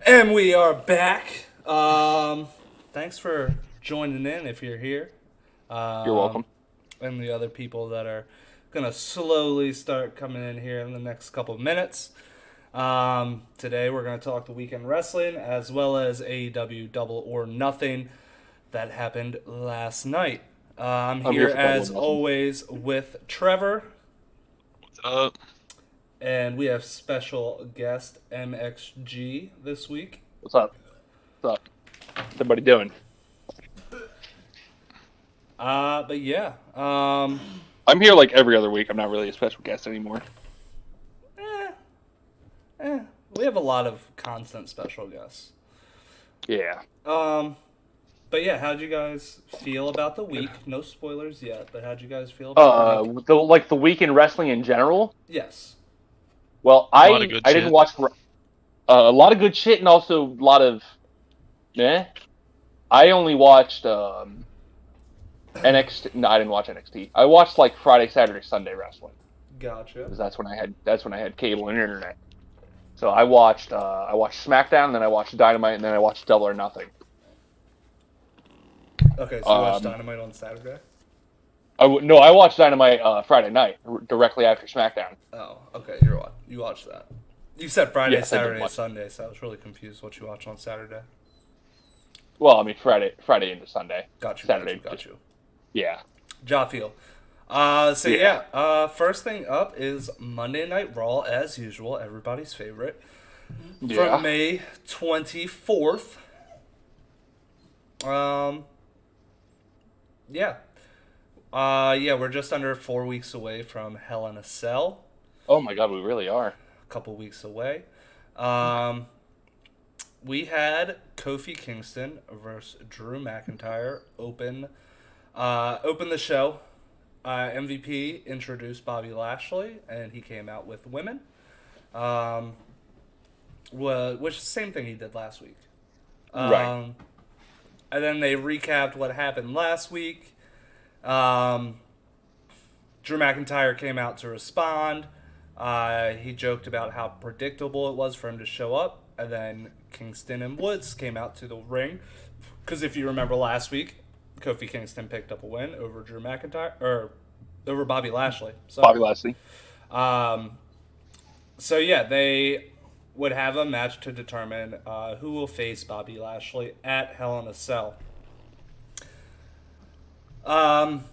And we are back. Thanks for joining in if you're here. You're Um, welcome. and the other people that are gonna slowly start coming in here in the next couple of minutes. Today we're gonna talk the weekend wrestling as well as AEW Double or Nothing that happened last night. I'm I'm here here for double or as nothing. always with Trevor, Uh, and we have special guest MXG this week. What's up? What's up? What's everybody doing? But yeah, I'm here like every other week. I'm not really a special guest anymore. eh, we have a lot of constant special guests. Yeah. Um, but yeah, how'd you guys feel about the week? No spoilers yet, but how'd you guys feel about the week? The week in wrestling in general. Yes. Well, a lot of good I didn't shit. watch a lot of good shit and also a lot of eh. I only watched NXT. No, I didn't watch NXT. I watched like Friday, Saturday, Sunday wrestling Gotcha. because that's when I had cable and internet. So I watched SmackDown, and then I watched Dynamite, and then I watched Double or Nothing. Okay, so you watched Um, Dynamite on Saturday? no, I watched Dynamite Friday night directly after SmackDown. Oh, okay, you watched that. You said Friday, Yes, I did Saturday, watch. Sunday, so I was really confused what you watched on Saturday. Well, I mean Friday into Sunday. Got Saturday just you. yeah, Jaffiel. So yeah. yeah, first thing up is Monday Night Raw as usual, everybody's favorite. From Yeah. May 24th. Um, yeah. Yeah, we're just under 4 weeks away from Hell in a Cell. Oh my God, we really are. A couple weeks away. Um, we had Kofi Kingston versus Drew McIntyre open the show. MVP introduced Bobby Lashley, and he came out with women. Um, which is the same thing he did last week. Right. Um, and then they recapped what happened last week. Um, Drew McIntyre came out to respond. He joked about how predictable it was for him to show up, and then Kingston and Woods came out to the ring. Because if you remember last week, Kofi Kingston picked up a win over Drew McIntyre or over Bobby Lashley. Bobby Sorry. Lashley. Um, so yeah, they would have a match to determine who will face Bobby Lashley at Hell in a Cell. Um,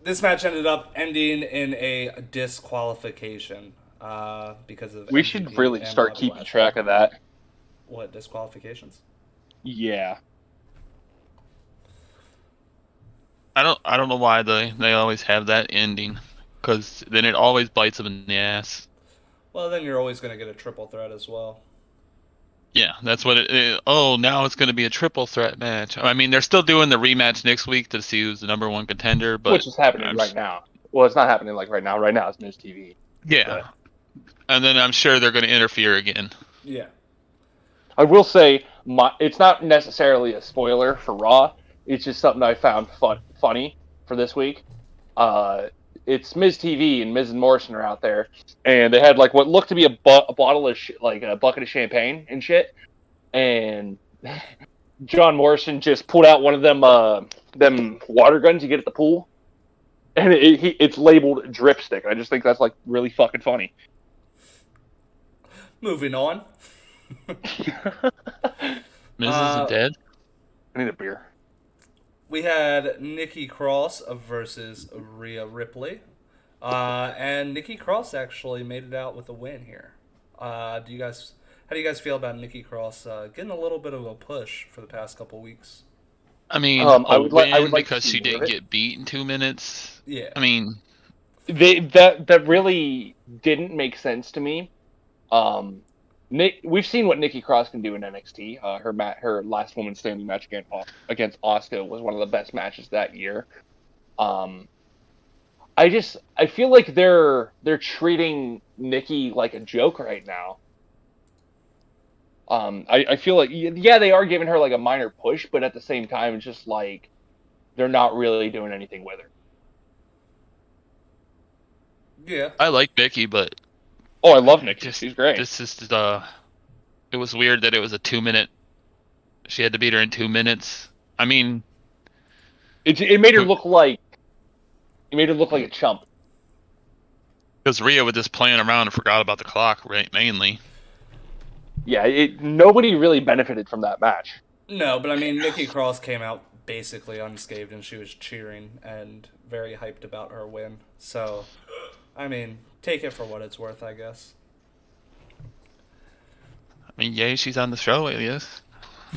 this match ended up ending in a disqualification because of We should MVP really and start Bobby keeping Lashley. track of that. What disqualifications? Yeah. I don't know why they always have that ending, because then it always bites them in the ass. Well, then you're always going to get a triple threat as well. Yeah, that's what oh, now it's going to be a triple threat match. I mean, they're still doing the rematch next week to see who's the number one contender, but Which is happening I'm right now. Well, it's not happening like right now. Right now, it's News TV. yeah, But and then I'm sure they're going to interfere again. Yeah. I will say, it's not necessarily a spoiler for Raw. It's just something I found funny for this week. Uh, it's Miz TV and Miz and Morrison are out there, and they had like what looked to be a bottle of like a bucket of champagne and shit, and John Morrison just pulled out one of them water guns you get at the pool, and it's labeled dripstick. I just think that's like really fucking funny. Moving on. Miz isn't Uh, dead. I need a beer. we had Nikki Cross versus Rhea Ripley. And Nikki Cross actually made it out with a win here. How do you guys feel about Nikki Cross getting a little bit of a push for the past couple weeks? I mean, I a would win like to because see she more of didn't it. get beat in 2 minutes. Yeah. I mean, That really didn't make sense to me. Um, we've seen what Nikki Cross can do in NXT. Her last woman standing match against Asuka was one of the best matches that year. Um, I feel like they're treating Nikki like a joke right now. I feel like yeah they are giving her like a minor push, but at the same time it's just like they're not really doing anything with her. Yeah. I like Becky, but Oh, I love Nikki. just She's great. this is It was weird that it was a 2-minute. She had to beat her in 2 minutes. I mean, It made her look like a chump. because Rhea was just playing around and forgot about the clock, right? Mainly. Yeah, nobody really benefited from that match. No, but I mean, Nikki Cross came out basically unscathed, and she was cheering and very hyped about her win. So, I mean, take it for what it's worth, I guess. I mean, yay, she's on the show, I guess.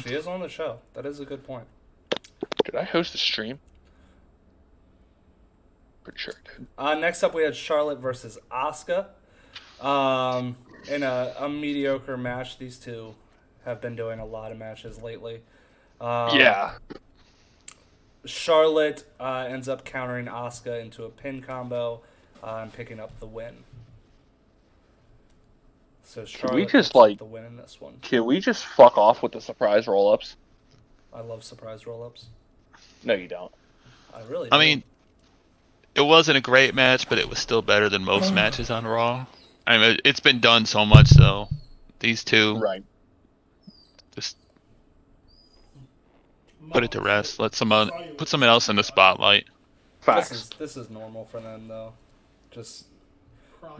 She is on the show. That is a good point. Did I host a stream? Pretty sure I did. Next up, we had Charlotte versus Asuka. In a mediocre match, these two have been doing a lot of matches lately. Yeah. Charlotte ends up countering Asuka into a pin combo and picking up the win. So Charlotte we just, picks up like- the win in this one. Can we just fuck off with the surprise roll-ups? I love surprise roll-ups. No, you don't. I really I do. mean, it wasn't a great match, but it was still better than most matches on Raw. I mean, it's been done so much, so these two Right. just put it to rest. Put someone else in the spotlight. Facts. This is normal for them, though. Just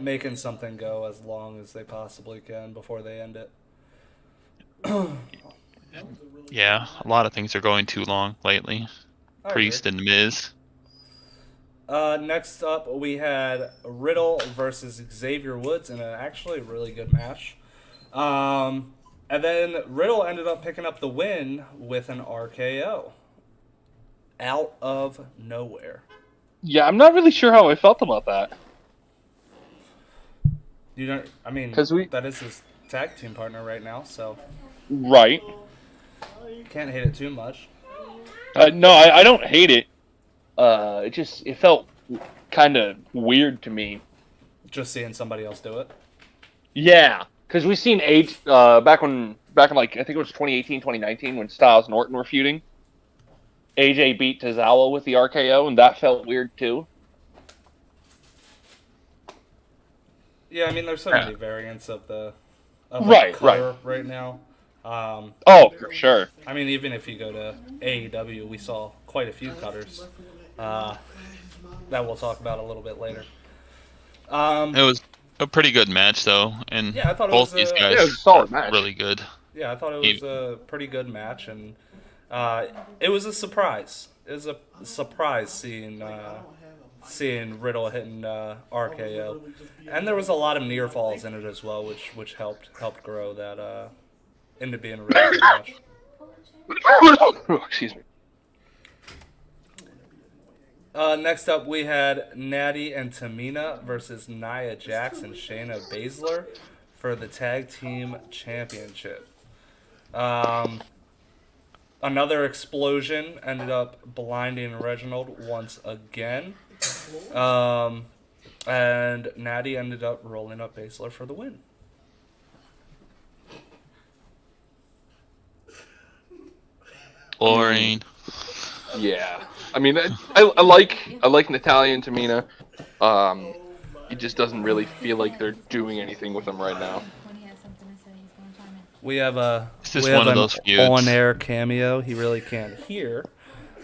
making something go as long as they possibly can before they end it. Yeah, a lot of things are going too long lately. I Priest and Miz. Next up, we had Riddle versus Xavier Woods in an actually really good match. And then Riddle ended up picking up the win with an RKO. Out of nowhere. Yeah, I'm not really sure how I felt about that. You don't. I mean, 'Cause that is his tag team partner right now, so Right. you can't hate it too much. No, I don't hate it. It felt kind of weird to me. Just seeing somebody else do it. Yeah, because we've seen back in like I think it was 2018, 2019 when Styles and Orton were feuding. AJ beat Tozawa with the RKO, and that felt weird too. Yeah, I mean, there's so many variants of the Right, cutter right now. Oh, for sure. I mean, even if you go to AEW, we saw quite a few cutters that we'll talk about a little bit later. It was a pretty good match, though, and Yeah, I thought it both was these a- guys Yeah, it was a solid are match. really good. Yeah, I thought it was a pretty good match, and it was a surprise. It was a surprise seeing Riddle hitting RKO, and there was a lot of near falls in it as well, which helped grow that into being a really good match. Excuse me. Next up, we had Natty and Tamina versus Nia Jax and Shayna Baszler for the Tag Team Championship. Another explosion ended up blinding Reginald once again. And Natty ended up rolling up Baszler for the win. Boring. Yeah, I mean, I like Natalia and Tamina. It just doesn't really feel like they're doing anything with them right now. When he has something to say, he's going to chime in. We have a It's just we have one of an those feuds. on-air cameo. He really can't hear,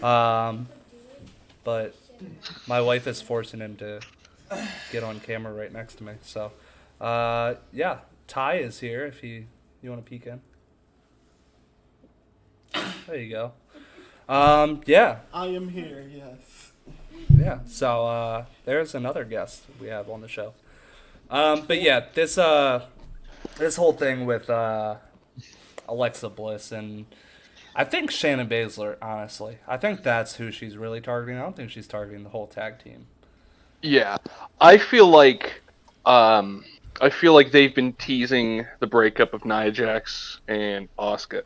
but my wife is forcing him to get on camera right next to me. So, yeah, Ty is here. If you want to peek in, there you go. Yeah, I am here, yes. yeah. So there's another guest we have on the show. But yeah, this whole thing with Alexa Bliss and I think Shannon Baszler, honestly. I think that's who she's really targeting. I don't think she's targeting the whole tag team. Yeah, I feel like they've been teasing the breakup of Nia Jax and Asuka.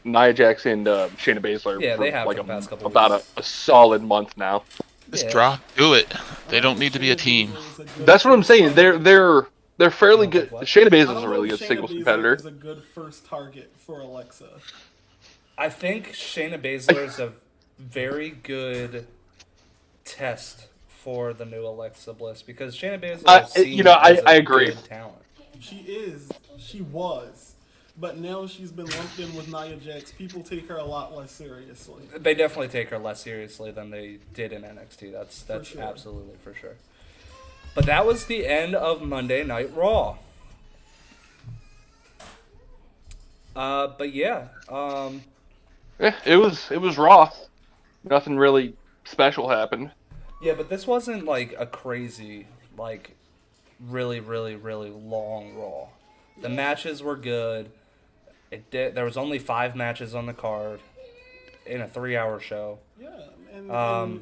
Nia Jax and Shayna Baszler. Yeah, for they have like for the past couple about weeks. a solid month now. Just Yeah. do it. They don't need to be a team. That's what I'm saying. They're fairly good. What? Shayna I Baszler's don't a know really if good Shayna singles Baszler competitor. is a good first target for Alexa. I think Shayna Baszler is a very good test for the new Alexa Bliss because Shayna Baszler is seen as a I agree. good talent. She is. She was. But now she's been lumped in with Nia Jax. People take her a lot less seriously. They definitely take her less seriously than they did in NXT. That's sure. absolutely for sure. But that was the end of Monday Night Raw. But yeah, Yeah, it was Raw. Nothing really special happened. yeah, but this wasn't like a crazy, like, really, really, really long Raw. The matches were good. There was only 5 matches on the card in a 3-hour show. Yeah, and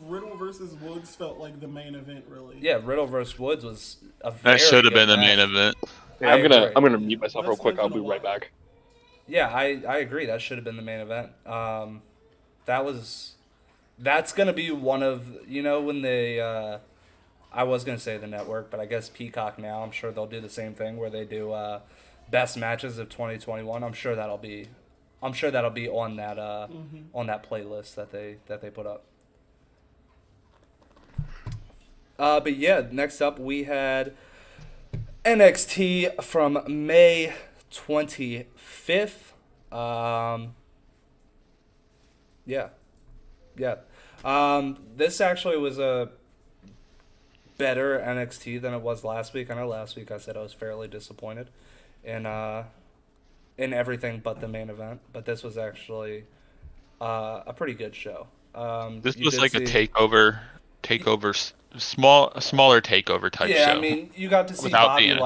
Riddle versus Woods felt like the main event, really. Yeah, Riddle versus Woods was a very That should have good been the match. main event. Yeah, I agree. I'm gonna mute myself real That's quick. I'll been be a right while. back. Yeah, I agree. That should have been the main event. That's gonna be one of when they I was gonna say the network, but I guess Peacock now. I'm sure they'll do the same thing where they do best matches of 2021. I'm sure that'll be on that on that playlist that they put up. But yeah, next up we had NXT from May 25th. Yeah. This actually was a better NXT than it was last week. I know last week I said I was fairly disappointed in everything but the main event, but this was actually a pretty good show. This You was did like a see- a smaller takeover type Yeah, show. I mean, you got to see Without Bobby being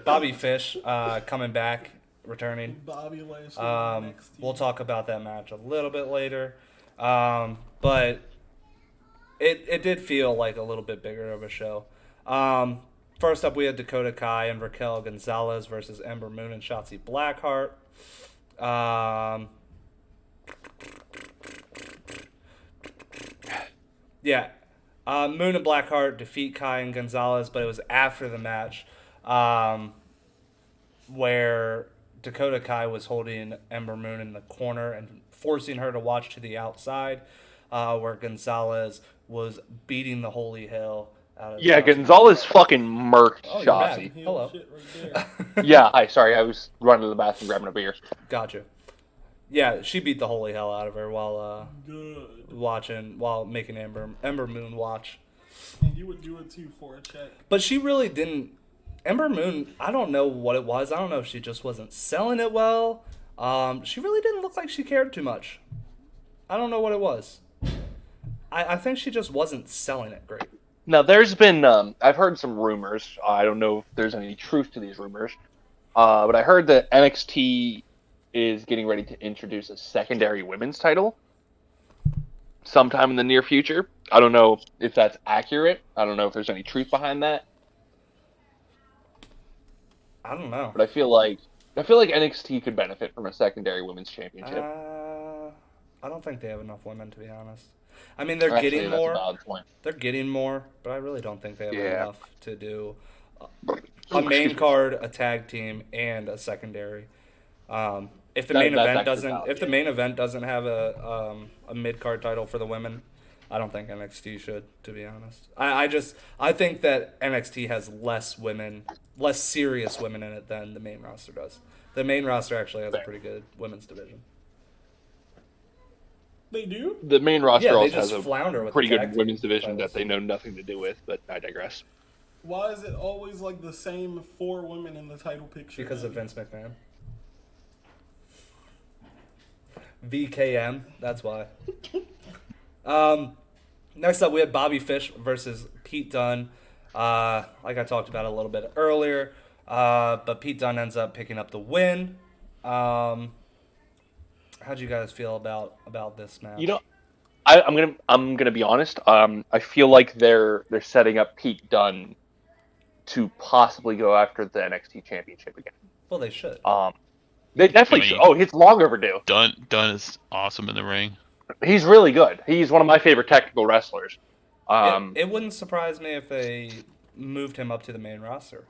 Bobby Fish coming back, returning. Bobby Lashley. NXT. We'll talk about that match a little bit later. But it did feel like a little bit bigger of a show. First up, we had Dakota Kai and Raquel Gonzalez versus Ember Moon and Shotzi Blackheart. Yeah. Moon and Blackheart defeat Kai and Gonzalez, but it was after the match where Dakota Kai was holding Ember Moon in the corner and forcing her to watch to the outside, where Gonzalez was beating the holy hell out of Yeah, Shotzi. Gonzalez fucking murked Oh, you're back. Shotzi. Heel Hello. shit right there. Yeah, hi, sorry, I was running to the bathroom grabbing a beer. Gotcha. Yeah, she beat the holy hell out of her while Good. making Ember Moon watch. And you would do it too for a check. But she really didn't. Ember Moon, I don't know what it was. I don't know if she just wasn't selling it well. She really didn't look like she cared too much. I don't know what it was. I think she just wasn't selling it great. Now, there's been, I've heard some rumors. I don't know if there's any truth to these rumors. But I heard that NXT is getting ready to introduce a secondary women's title sometime in the near future. I don't know if that's accurate. I don't know if there's any truth behind that. I don't know. But I feel like NXT could benefit from a secondary women's championship. I don't think they have enough women, to be honest. I mean, they're Actually, getting that's more. a valid point. They're getting more, but I really don't think they have Yeah. enough to do a main card, a tag team, and a secondary. If the main That's event actually doesn't, valid, if the yeah. main event doesn't have a mid card title for the women, I don't think NXT should. To be honest, I think that NXT has less serious women in it than the main roster does. The main roster actually has a pretty good women's division. They do? The main roster Yeah, they also has just a flounder with pretty the tag good team women's division titles. that they know nothing to do with, but I digress. Why is it always like the same 4 women in the title picture? Because of then? Vince McMahon. VKM, that's why. Next up, we had Bobby Fish versus Pete Dunne. Like I talked about a little bit earlier, but Pete Dunne ends up picking up the win. How'd you guys feel about this match? You know, I'm gonna be honest. I feel like they're setting up Pete Dunne to possibly go after the NXT Championship again. Well, they should. They definitely should. Oh, it's long overdue. Dunn is awesome in the ring. He's really good. He's one of my favorite technical wrestlers. It wouldn't surprise me if they moved him up to the main roster.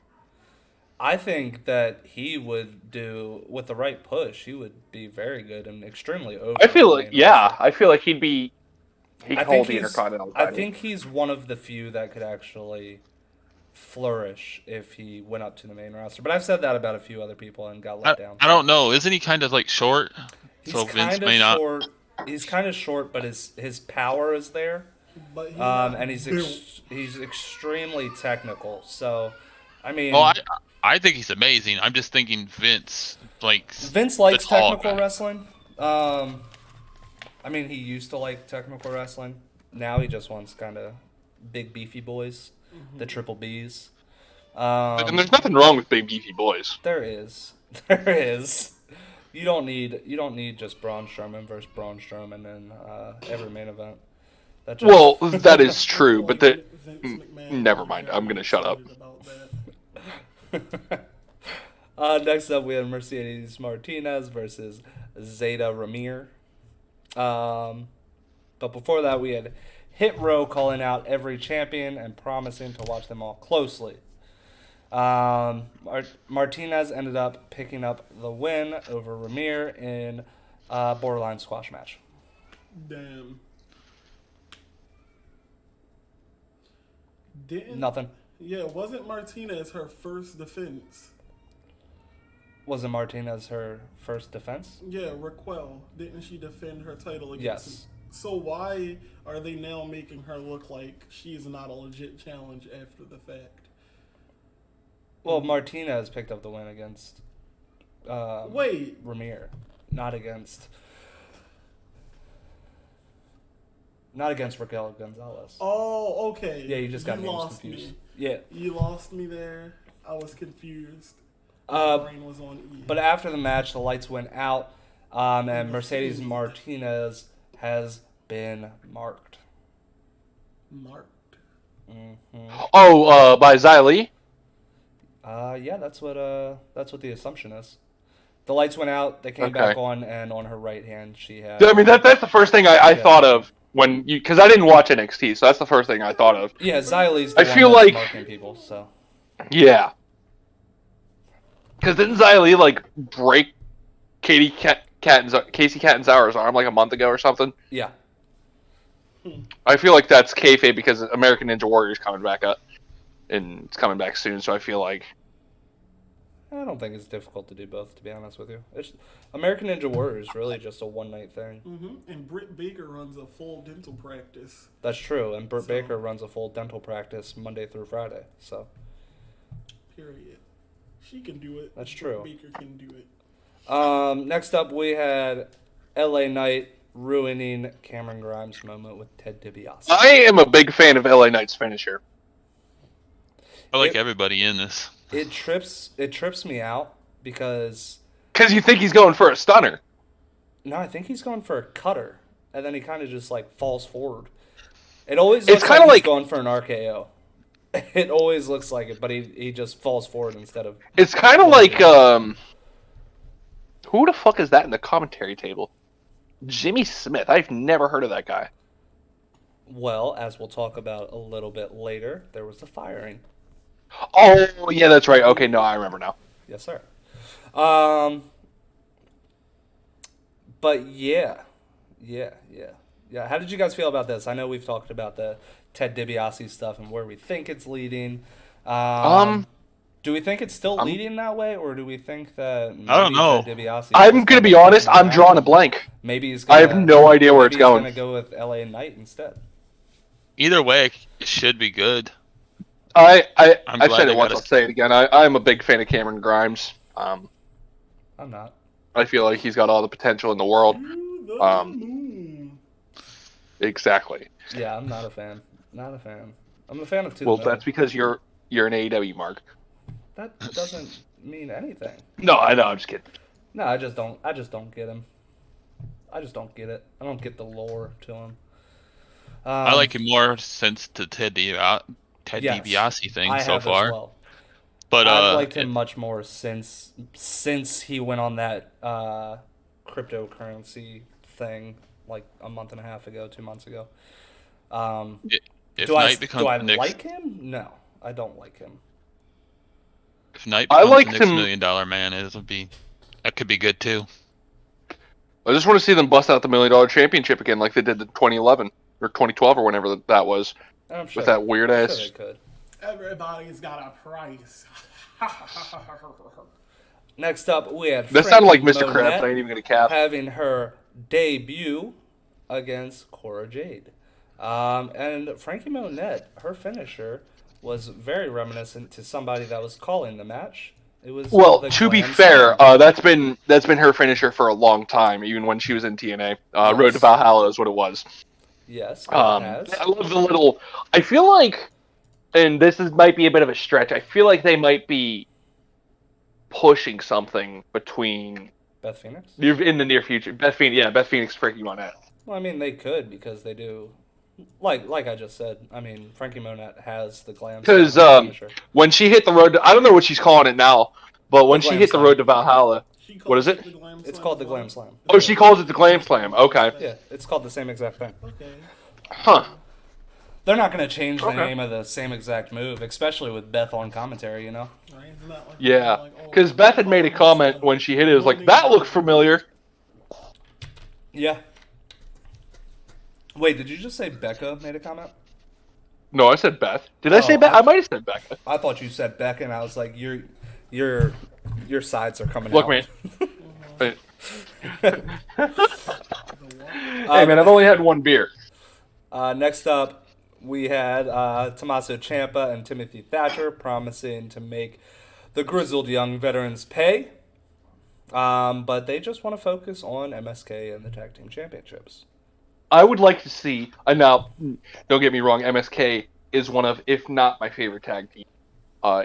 I think that he would do, with the right push, he would be very good and extremely over. I feel on the like, main yeah, roster. I feel like he could I hold think the he's- Intercontinental I title. think he's one of the few that could actually flourish if he went up to the main roster. But I've said that about a few other people and got let down. I don't know. Isn't he kind of like short? He's So Vince kind of may not. short. He's kind of short, but his power is there. But he's not And he's built. he's extremely technical. So, I mean, Oh, I think he's amazing. I'm just thinking Vince Vince likes the tall technical guy. wrestling. I mean, he used to like technical wrestling. Now he just wants kind of big beefy boys, the triple Bs. And there's nothing wrong with big beefy boys. There is. There is. You don't need just Braun Strowman versus Braun Strowman in every main event. That just, Well, that is true, but Vince the McMahon never was mind. very I'm gonna shut up. excited about that. next up we have Mercedes Martinez versus Zeta Ramir. But before that we had Hit Row calling out every champion and promising to watch them all closely. Martinez ended up picking up the win over Ramir in a borderline squash match. Damn. Didn't Nothing. Yeah, wasn't Martinez her first defense? Wasn't Martinez her first defense? Yeah, Raquel. Didn't she defend her title against Yes. him? So why are they now making her look like she's not a legit challenge after the fact? Well, Martinez picked up the win against Wait, Ramir, not against Raquel Gonzalez. oh, okay. Yeah, you just got names lost confused. me. Yeah. You lost me there. I was confused. My Uh, brain was on E. but after the match, the lights went out, and Mercedes Martinez has been marked. Marked. Oh, by Xia Li? Yeah, that's what the assumption is. The lights went out. They came Okay. back on, and on her right hand, she had. I mean, that's the first thing I thought of when you, because I didn't watch NXT, so that's the first thing I thought of. Yeah, Xylee's the I one feel that's like- marking people. So Yeah. Because didn't Xia Li, like, break Casey Catanzaro's arm like a month ago or something? yeah, I feel like that's kayfabe because American Ninja Warrior's coming back up, and it's coming back soon. So I feel like I don't think it's difficult to do both. To be honest with you, American Ninja Warrior is really just a one night thing. And Britt Baker runs a full dental practice. That's true, and Britt So- Baker runs a full dental practice Monday through Friday. So Period. She can do it. That's true. Britt Baker can do it. next up we had LA Knight ruining Cameron Grimes' moment with Ted DiBiase. I am a big fan of LA Knight's finisher. I like It- everybody in this. It trips me out because Because you think he's going for a stunner. no, I think he's going for a cutter, and then he kind of just like falls forward. It always It's looks kinda like he's like- going for an RKO. It always looks like it, but he just falls forward instead of. It's kind of like who the fuck is that in the commentary table? Jimmy Smith. I've never heard of that guy. Well, as we'll talk about a little bit later, there was a firing. Oh yeah, that's right. Okay, no, I remember now. Yes, sir. But yeah. How did you guys feel about this? I know we've talked about the Ted DiBiase stuff and where we think it's leading. Do we think it's still leading that way, or do we think that maybe I don't know. Ted DiBiase I'm is gonna be gonna honest. figure I'm it out? drawing a blank. Maybe he's. I have no idea where it's maybe going. He's gonna go with LA Knight instead. Either way, it should be good. I I'm I've glad said they it once. got I'll us- say it again. I'm a big fan of Cameron Grimes. I'm not. I feel like he's got all the potential in the world. To the Um, moon. Exactly. Yeah, I'm not a fan. Not a fan. I'm a fan of two. Well, that's because you're an AEW mark. That doesn't mean anything. No, I know. I'm just kidding. No, I just don't get him. I just don't get it. I don't get the lore to him. I like him more since the Ted Yes, DiBiase thing I so have far. as well. But I've liked him much more since he went on that cryptocurrency thing like a month and a half ago, 2 months ago. if do Knight I becomes the next, like him? No, I don't like him. if Knight I becomes liked the next him- $1 million man, that could be good too. I just want to see them bust out the $1 million championship again, like they did in 2011 or 2012 or whenever that was, And I'm sure with that weird I'm ass. sure they could. Everybody's got a price. Next up, we had That sounded like Frankie Mr. Krabs. Monette I ain't even gonna cap. having her debut against Cora Jade. And Frankie Monette, her finisher, was very reminiscent to somebody that was calling the match. It was Well, the to be Glam fair, Slam. that's been her finisher for a long time, even when she was in TNA. Road to Yes. Valhalla is what it was. Yes, it I has. love the little. I feel like, and might be a bit of a stretch. I feel like they might be pushing something between Beth Phoenix? in the near future. Beth Phoenix, Frankie Monette. Well, I mean, they could because they do. Like I just said, I mean, Frankie Monette has the Glam Slam Because as a finisher. when she hit the road, I don't know what she's calling it now, but when she Glam hit the Slam. road to Valhalla, She what is calls it? the Glam It's Slam called the as well? Glam Slam. Oh, she calls it the Glam Slam. Okay. Yeah, it's called the same exact thing. Okay. Huh. They're not going to change the Okay. name of the same exact move, especially with Beth on commentary, you know? Right? It's not like Yeah. like, oh, Because Beth had made a comment when she hit it. It was like, that looked familiar. Yeah. Wait, did you just say Becca made a comment? No, I said Beth. Did I say Oh, Beth? I might have said Becca. I thought you said Becca, and I was like, your sides are coming Look, out. man. Hey, man, I've only had one beer. Next up, we had Tommaso Ciampa and Timothy Thatcher promising to make the grizzled young veterans pay. But they just want to focus on MSK and the Tag Team Championships. I would like to see. Now, don't get me wrong. MSK is one of, if not my favorite tag team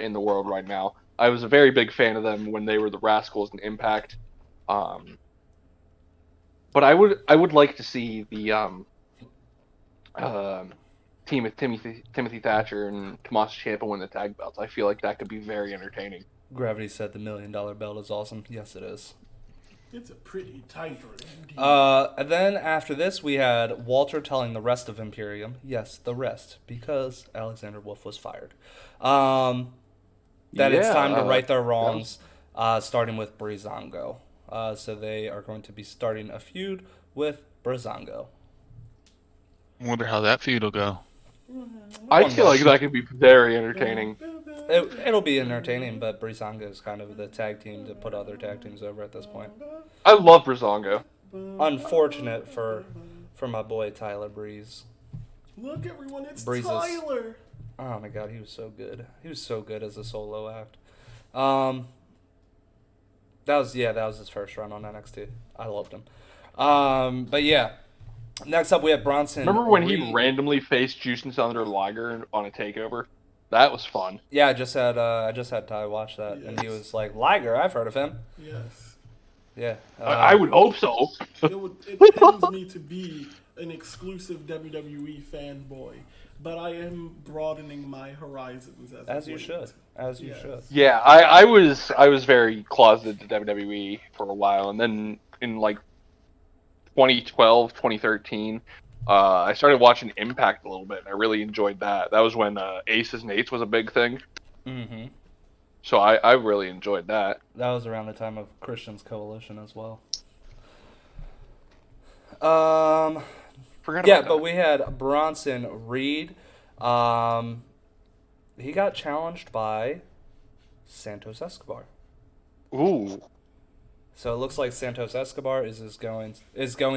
in the world right now. I was a very big fan of them when they were the Rascals in Impact. But I would like to see the team of Timothy Thatcher and Tommaso Ciampa win the tag belts. I feel like that could be very entertaining. Gravity said the $1 million belt is awesome. Yes, it is. It's a pretty title indeed. And then after this, we had Walter telling the rest of Imperium, yes, the rest, because Alexander Wolf was fired, that it's time to right their wrongs, starting with Breezango. So they are going to be starting a feud with Breezango. I wonder how that feud will go. I feel like that could be very entertaining. It'll be entertaining, but Breezango is kind of the tag team to put other tag teams over at this point. I love Breezango. Unfortunate for my boy Tyler Breeze. Look, everyone, it's Breezes. Tyler. Oh my god, he was so good. He was so good as a solo act. That was his first run on NXT. I loved him. But yeah. Next up we have Bronson. Remember when Reed. he randomly faced Justin Thunder Liger on a takeover? That was fun. Yeah, I just had Ty watch that, and he Yes. was like, Liger, I've heard of him. Yes. Yeah. I would hope so. It pains me to be an exclusive WWE fanboy, but I am broadening my horizons As of you late. should. As you Yes. should. Yeah, I was very closeted to WWE for a while, and then in like 2012, 2013, I started watching Impact a little bit, and I really enjoyed that. That was when Aces and Eights was a big thing, Mm-hmm. so I really enjoyed that. That was around the time of Christian's Coalition as well. Forgot Yeah, about but that. we had Bronson Reed. He got challenged by Santos Escobar. Ooh, So it looks like Santos Escobar is going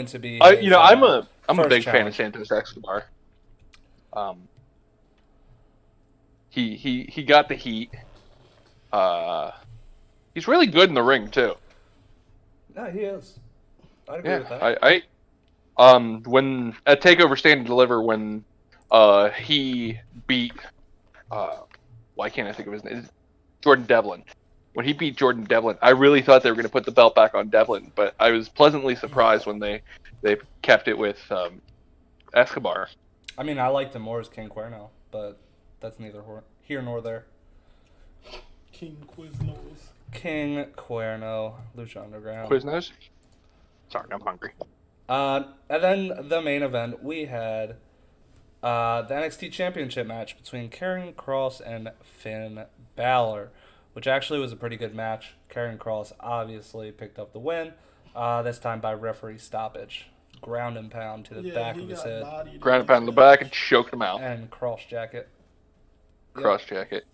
to be. I'm his, a first big fan of challenge. Santos Escobar. He got the heat. He's really good in the ring too. No, he is. I'd agree with that. When at Takeover Stand and Deliver, when he beat why can't I think of his name? Jordan Devlin. When he beat Jordan Devlin, I really thought they were going to put the belt back on Devlin, but I was pleasantly surprised when they kept it with Escobar. I mean, I liked him more as King Cuerno, but that's neither here nor there. King Quiznos. King Cuerno, Lucha Underground. Quiznos? Sorry, I'm hungry. And then the main event, we had the NXT Championship match between Karrion Kross and Finn Balor, which actually was a pretty good match. Karrion Kross obviously picked up the win, this time by referee stoppage. Ground and pound to the back he of his got head bodied in Ground and this pound in the match. back and choked him out. and cross jacket. cross-check it.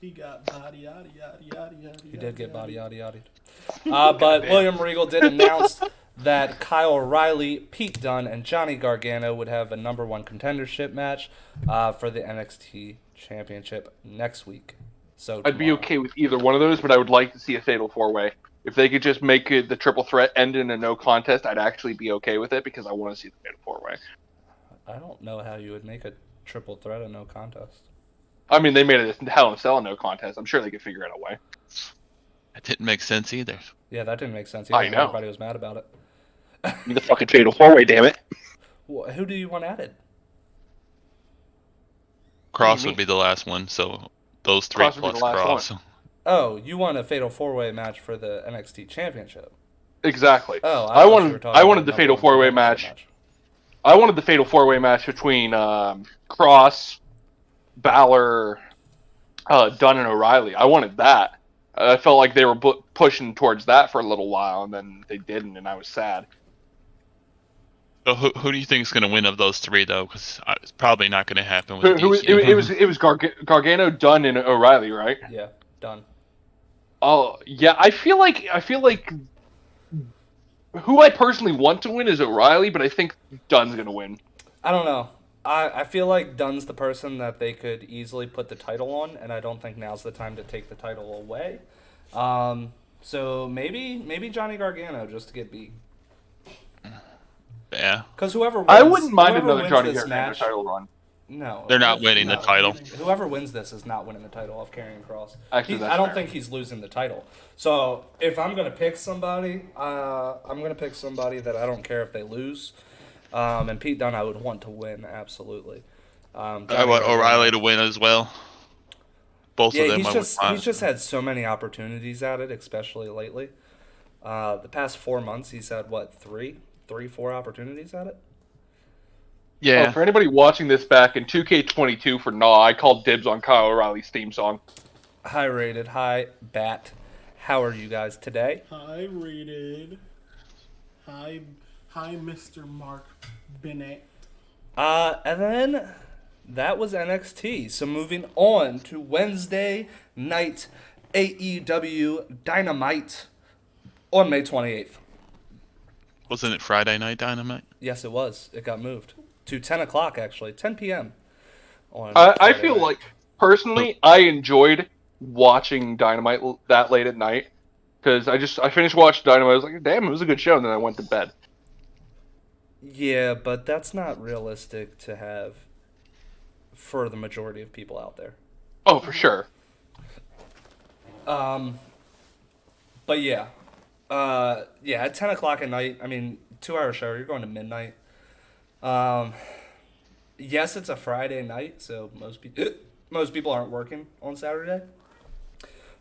He got body yada yada yada yada. He did get body yada yada. But William Regal did announce that Kyle O'Reilly, Pete Dunne, and Johnny Gargano would have a number one contendership match for the NXT Championship next week. So I'd be tomorrow. okay with either one of those, but I would like to see a fatal four-way. If they could just make it the triple threat end in a no contest, I'd actually be okay with it because I want to see the fatal four-way. I don't know how you would make a triple threat a no contest. I mean, they made it a Hell in a Cell no contest. I'm sure they could figure out a way. That didn't make sense either. Yeah, that didn't make sense. I know. Everybody was mad about it. The fucking fatal four-way, damn it. Who do you want added? Cross Me. would be the last one, so those three Cross would be plus the last Cross. one. Oh, you want a fatal four-way match for the NXT Championship? Exactly. Oh, I thought you wanted were talking I wanted about the number fatal one four-way championship match. I wanted the fatal four-way match between Cross, Balor, Dunn, and O'Reilly. I wanted that. I felt like they were pushing towards that for a little while, and then they didn't, and I was sad. So who do you think is going to win of those three, though? Because it's probably not going to happen with It was Gargano, Dunn, and O'Reilly, right? Yeah, done. Oh yeah, I feel like who I personally want to win is O'Reilly, but I think Dunn's gonna win. I don't know. I feel like Dunn's the person that they could easily put the title on, and I don't think now's the time to take the title away. So maybe Johnny Gargano just to get beat. Yeah. Because whoever wins, I wouldn't mind whoever another wins Johnny this Gargano match, title run. No, They're not that's winning the not title. winning. Whoever wins this is not winning the title off Karrion Kross. Actually, that's I don't fair. think he's losing the title. So if I'm gonna pick somebody, I'm gonna pick somebody that I don't care if they lose. And Pete Dunne, I would want to win absolutely. I Johnny want Gargano- O'Reilly to win as well. Both of Yeah, them. he's just had so many opportunities at it, especially lately. The past 4 months, he's had what 4 opportunities at it. Yeah. Oh, for anybody watching this back in 2K22 for nOw, I called dibs on Kyle O'Reilly's theme song. High rated, hi Bat. How are you guys today? High rated. Hi, Mr. Mark Bennett. And then that was NXT. So moving on to Wednesday night AEW Dynamite on May 28th. Wasn't it Friday Night Dynamite? Yes, it was. It got moved to 10 o'clock, actually. 10 p.m. on I Friday feel night. like, personally, I enjoyed watching Dynamite that late at night. Because I finished watching Dynamite, I was like, damn, it was a good show, and then I went to bed. Yeah, but that's not realistic to have for the majority of people out there. Oh, for sure. But yeah. At 10 o'clock at night, I mean, 2-hour show, you're going to midnight. Yes, it's a Friday night, so most people aren't working on Saturday.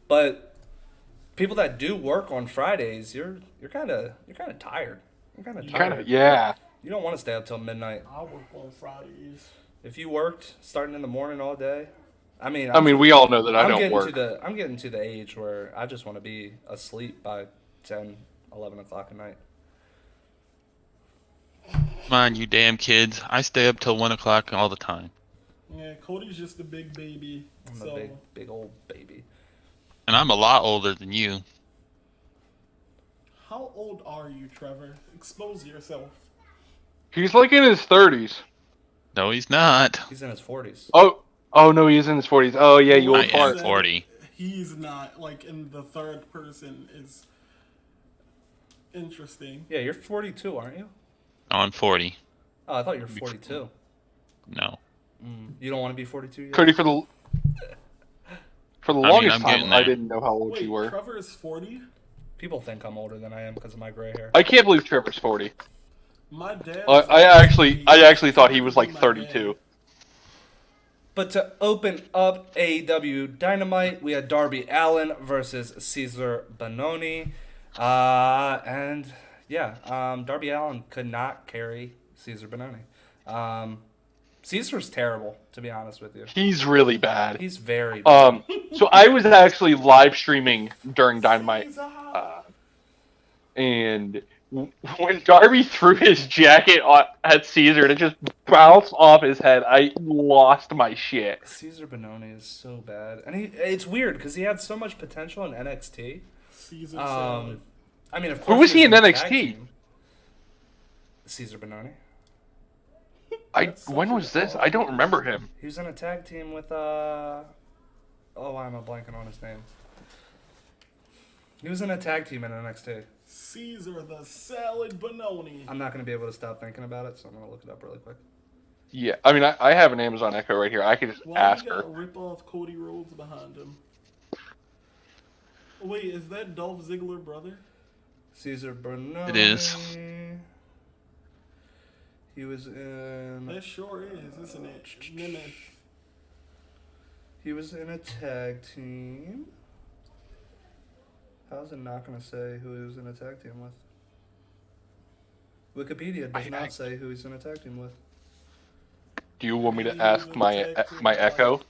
But people that do work on Fridays, you're kind of tired. You're kind of tired. Yeah. You don't want to stay up till midnight. I work on Fridays. If you worked starting in the morning all day, I mean, We all know that I don't getting work. I'm getting to the age where I just want to be asleep by 10, 11 o'clock at night. Come on, you damn kids. I stay up till 1 o'clock all the time. Yeah, Cody's just a big baby. I'm so a big old baby. And I'm a lot older than you. how old are you, Trevor? Expose yourself. He's like in his 30s. No, he's not. He's in his 40s. Oh no, he is in his 40s. Oh yeah, you old I fart. am 40. He's not, like, in the third person is interesting. Yeah, you're 42, aren't you? Oh, I'm 40. Oh, I thought you were 42. No. You don't want to be 42 yet? Cody, for the mean, longest I'm time, getting I there. didn't know how old Wait, you were. Trevor is 40? People think I'm older than I am because of my gray hair. I can't believe Trevor's 40. My dad. I actually thought he was like 32. But to open up AEW Dynamite, we had Darby Allin versus Cesar Bononi. Darby Allin could not carry Cesar Bononi. Caesar's terrible, to be honest with you. He's really bad. He's very bad. So I was actually live streaming during Dynamite, and when Darby threw his jacket at Caesar and it just bounced off his head, I lost my shit. Caesar Bononi is so bad, and it's weird because he had so much potential in NXT. Caesar salad. I mean, of course. Who was he in a tag NXT? team. Caesar Bononi. When was this? I don't remember him. He was in a tag team with why am I blanking on his name? He was in a tag team in NXT. Caesar the Salad Bononi. I'm not gonna be able to stop thinking about it, so I'm gonna look it up really quick. Yeah, I mean, I have an Amazon Echo right here. I could just Why ask you her. got rip off Cody Rhodes behind him? Wait, is that Dolph Ziggler brother? Caesar Bononi. It is. He was in. That sure is, isn't it? Nemeth. He was in a tag team. How's it not going to say who he was in a tag team with? Wikipedia does not say who he's in a tag team with. Do you want me to ask my Echo?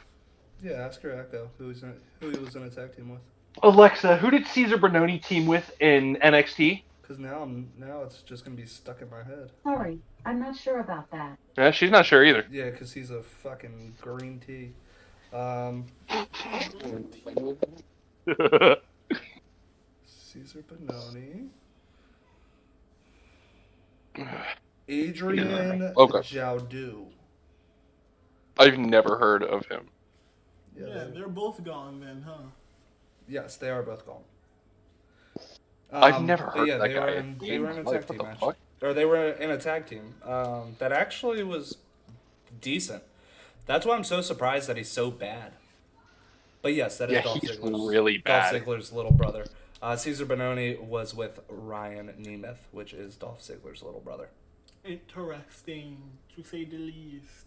Yeah, ask your Echo who he was in a tag team with. Alexa, who did Caesar Bononi team with in NXT? Because now it's just going to be stuck in my head. Sorry, I'm not sure about that. Yeah, she's not sure either. Yeah, because he's a fucking green tea. Caesar Bononi. Adrian Okay. Jaudu. I've never heard of him. Yeah, they're both gone then, huh? Yes, they are both gone. I've never heard yeah, of that they guy. Were in a tag team What the match. fuck? Or they were in a tag team that actually was decent. That's why I'm so surprised that he's so bad. But yes, that is Yeah, Dolph he's Ziggler's, really bad. Dolph Ziggler's little brother. Caesar Bononi was with Ryan Nemeth, which is Dolph Ziggler's little brother. Interesting, to say the least.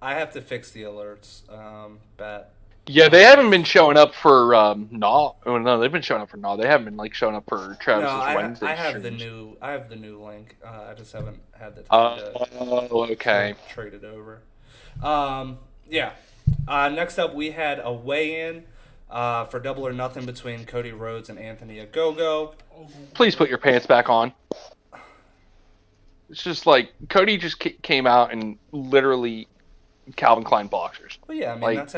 I have to fix the alerts, Bat. Yeah, they haven't been showing up for Gnaw. Oh no, they've been showing up for Gnaw. They haven't been like showing up for Travis's No, Wednesday. I have streams. the new link. I just haven't had the time to Okay. trade it over. Yeah. Next up, we had a weigh-in for Double or Nothing between Cody Rhodes and Anthony Ogogo. Please put your pants back on. It's just like Cody just came out and literally Calvin Klein boxers. Well, yeah, I mean Like- that's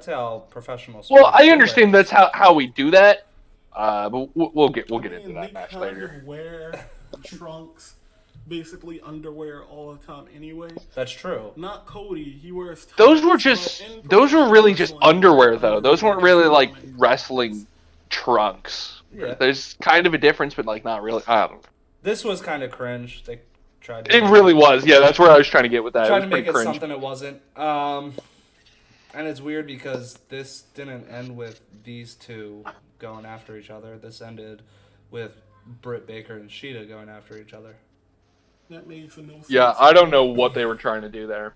how professional. Well, sports I do understand it. that's how we do that. But we'll get into They that match kind later. of wear trunks, basically underwear all the time anyway. That's true. Not Cody, he wears tights, Those were really just professional underwear wrestling, though. Those weren't really like underwear. wrestling trunks. Yeah. There's kind of a difference, but like not really. I don't know. This was kind of cringe. They tried to. It really was. Yeah, that's where I was trying to get with that. Trying It to was make pretty it cringe. something it wasn't. And it's weird because this didn't end with these two going after each other. This ended with Britt Baker and Sheeta going after each other. That makes no sense. Yeah, I don't know what they were trying to do there.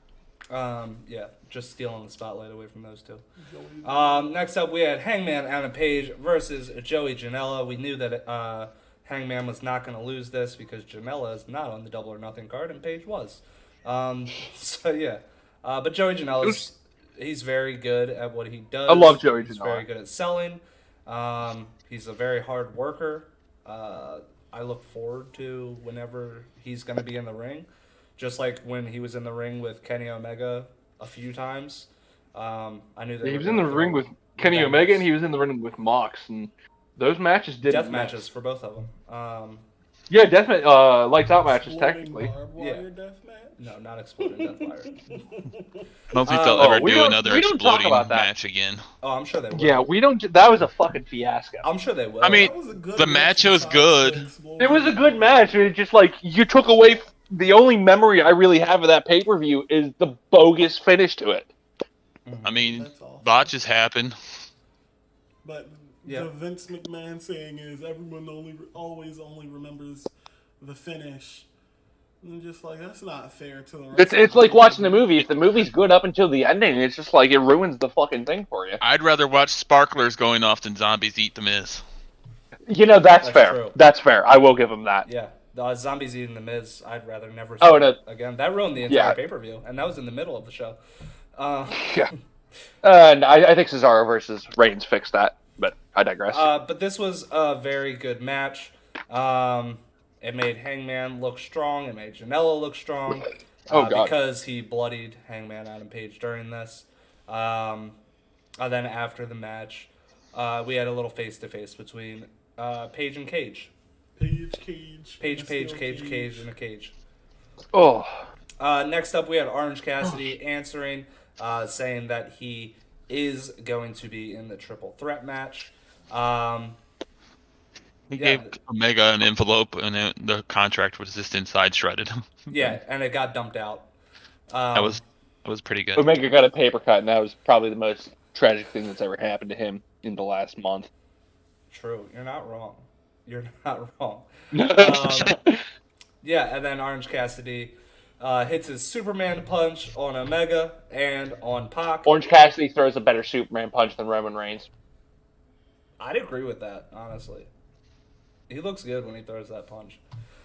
Yeah, just stealing the spotlight away from those two. Joey. Next up, we had Hangman Adam Page versus Joey Janela. We knew that Hangman was not going to lose this because Janela is not on the Double or Nothing card, and Page was. So yeah, but Joey Janela, he's very good at what he does. I love Joey He's Janela. very good at selling. He's a very hard worker. I look forward to whenever he's going to be in the ring. Just like when he was in the ring with Kenny Omega a few times. I knew that He was in the ring with Kenny Omega, and he was in the ring with Mox, and those matches didn't death miss. matches for both of them. Yeah, definitely lights out matches Exploding technically. barbed wire Yeah. death match? No, not exploding Deathfire. I don't think they'll Oh, ever we do don't- another we don't talk exploding about that. match again. Oh, I'm sure they will. Yeah, we don't. That was a fucking fiasco. I'm sure they will. I mean, That was a good the match was besides good. the explosion. It was a good match. It just like you took away. The only memory I really have of that pay per view is the bogus finish to it. I mean, That's awful. botches happen. But Yeah. the Vince McMahon saying is everyone always only remembers the finish. And I'm just like, that's not fair to the rest It's of like the watching a movie. If the movie's good up until the ending, it's just like it ruins the fucking thing for you. I'd rather watch sparklers going off than zombies eat the Miz. You know that's fair. true. That's fair. I will give him that. Yeah. The Zombies eating the Miz, I'd rather never see Oh, no. again. That ruined the entire Yeah. pay-per-view, and that was in the middle of the show. Yeah. And I think Cesaro versus Reigns fixed that. But I digress. But this was a very good match. It made Hangman look strong. It made Janela look strong. Oh, God. Because he bloodied Hangman Adam Page during this. And then after the match, we had a little face-to-face between Page and Cage. Page, Page, Cage in a cage. Oh, Next up, we had Orange Cassidy answering, saying that he is going to be in the triple threat match. He Yeah. gave Omega an envelope, and the contract was just inside shredded. Yeah, and it got dumped out. That was pretty good. Omega got a paper cut, and that was probably the most tragic thing that's ever happened to him in the last month. True. You're not wrong. You're not wrong. Um, Yeah, and then Orange Cassidy hits his Superman punch on Omega and on Pac. Orange Cassidy throws a better Superman punch than Roman Reigns. I'd agree with that, honestly. He looks good when he throws that punch.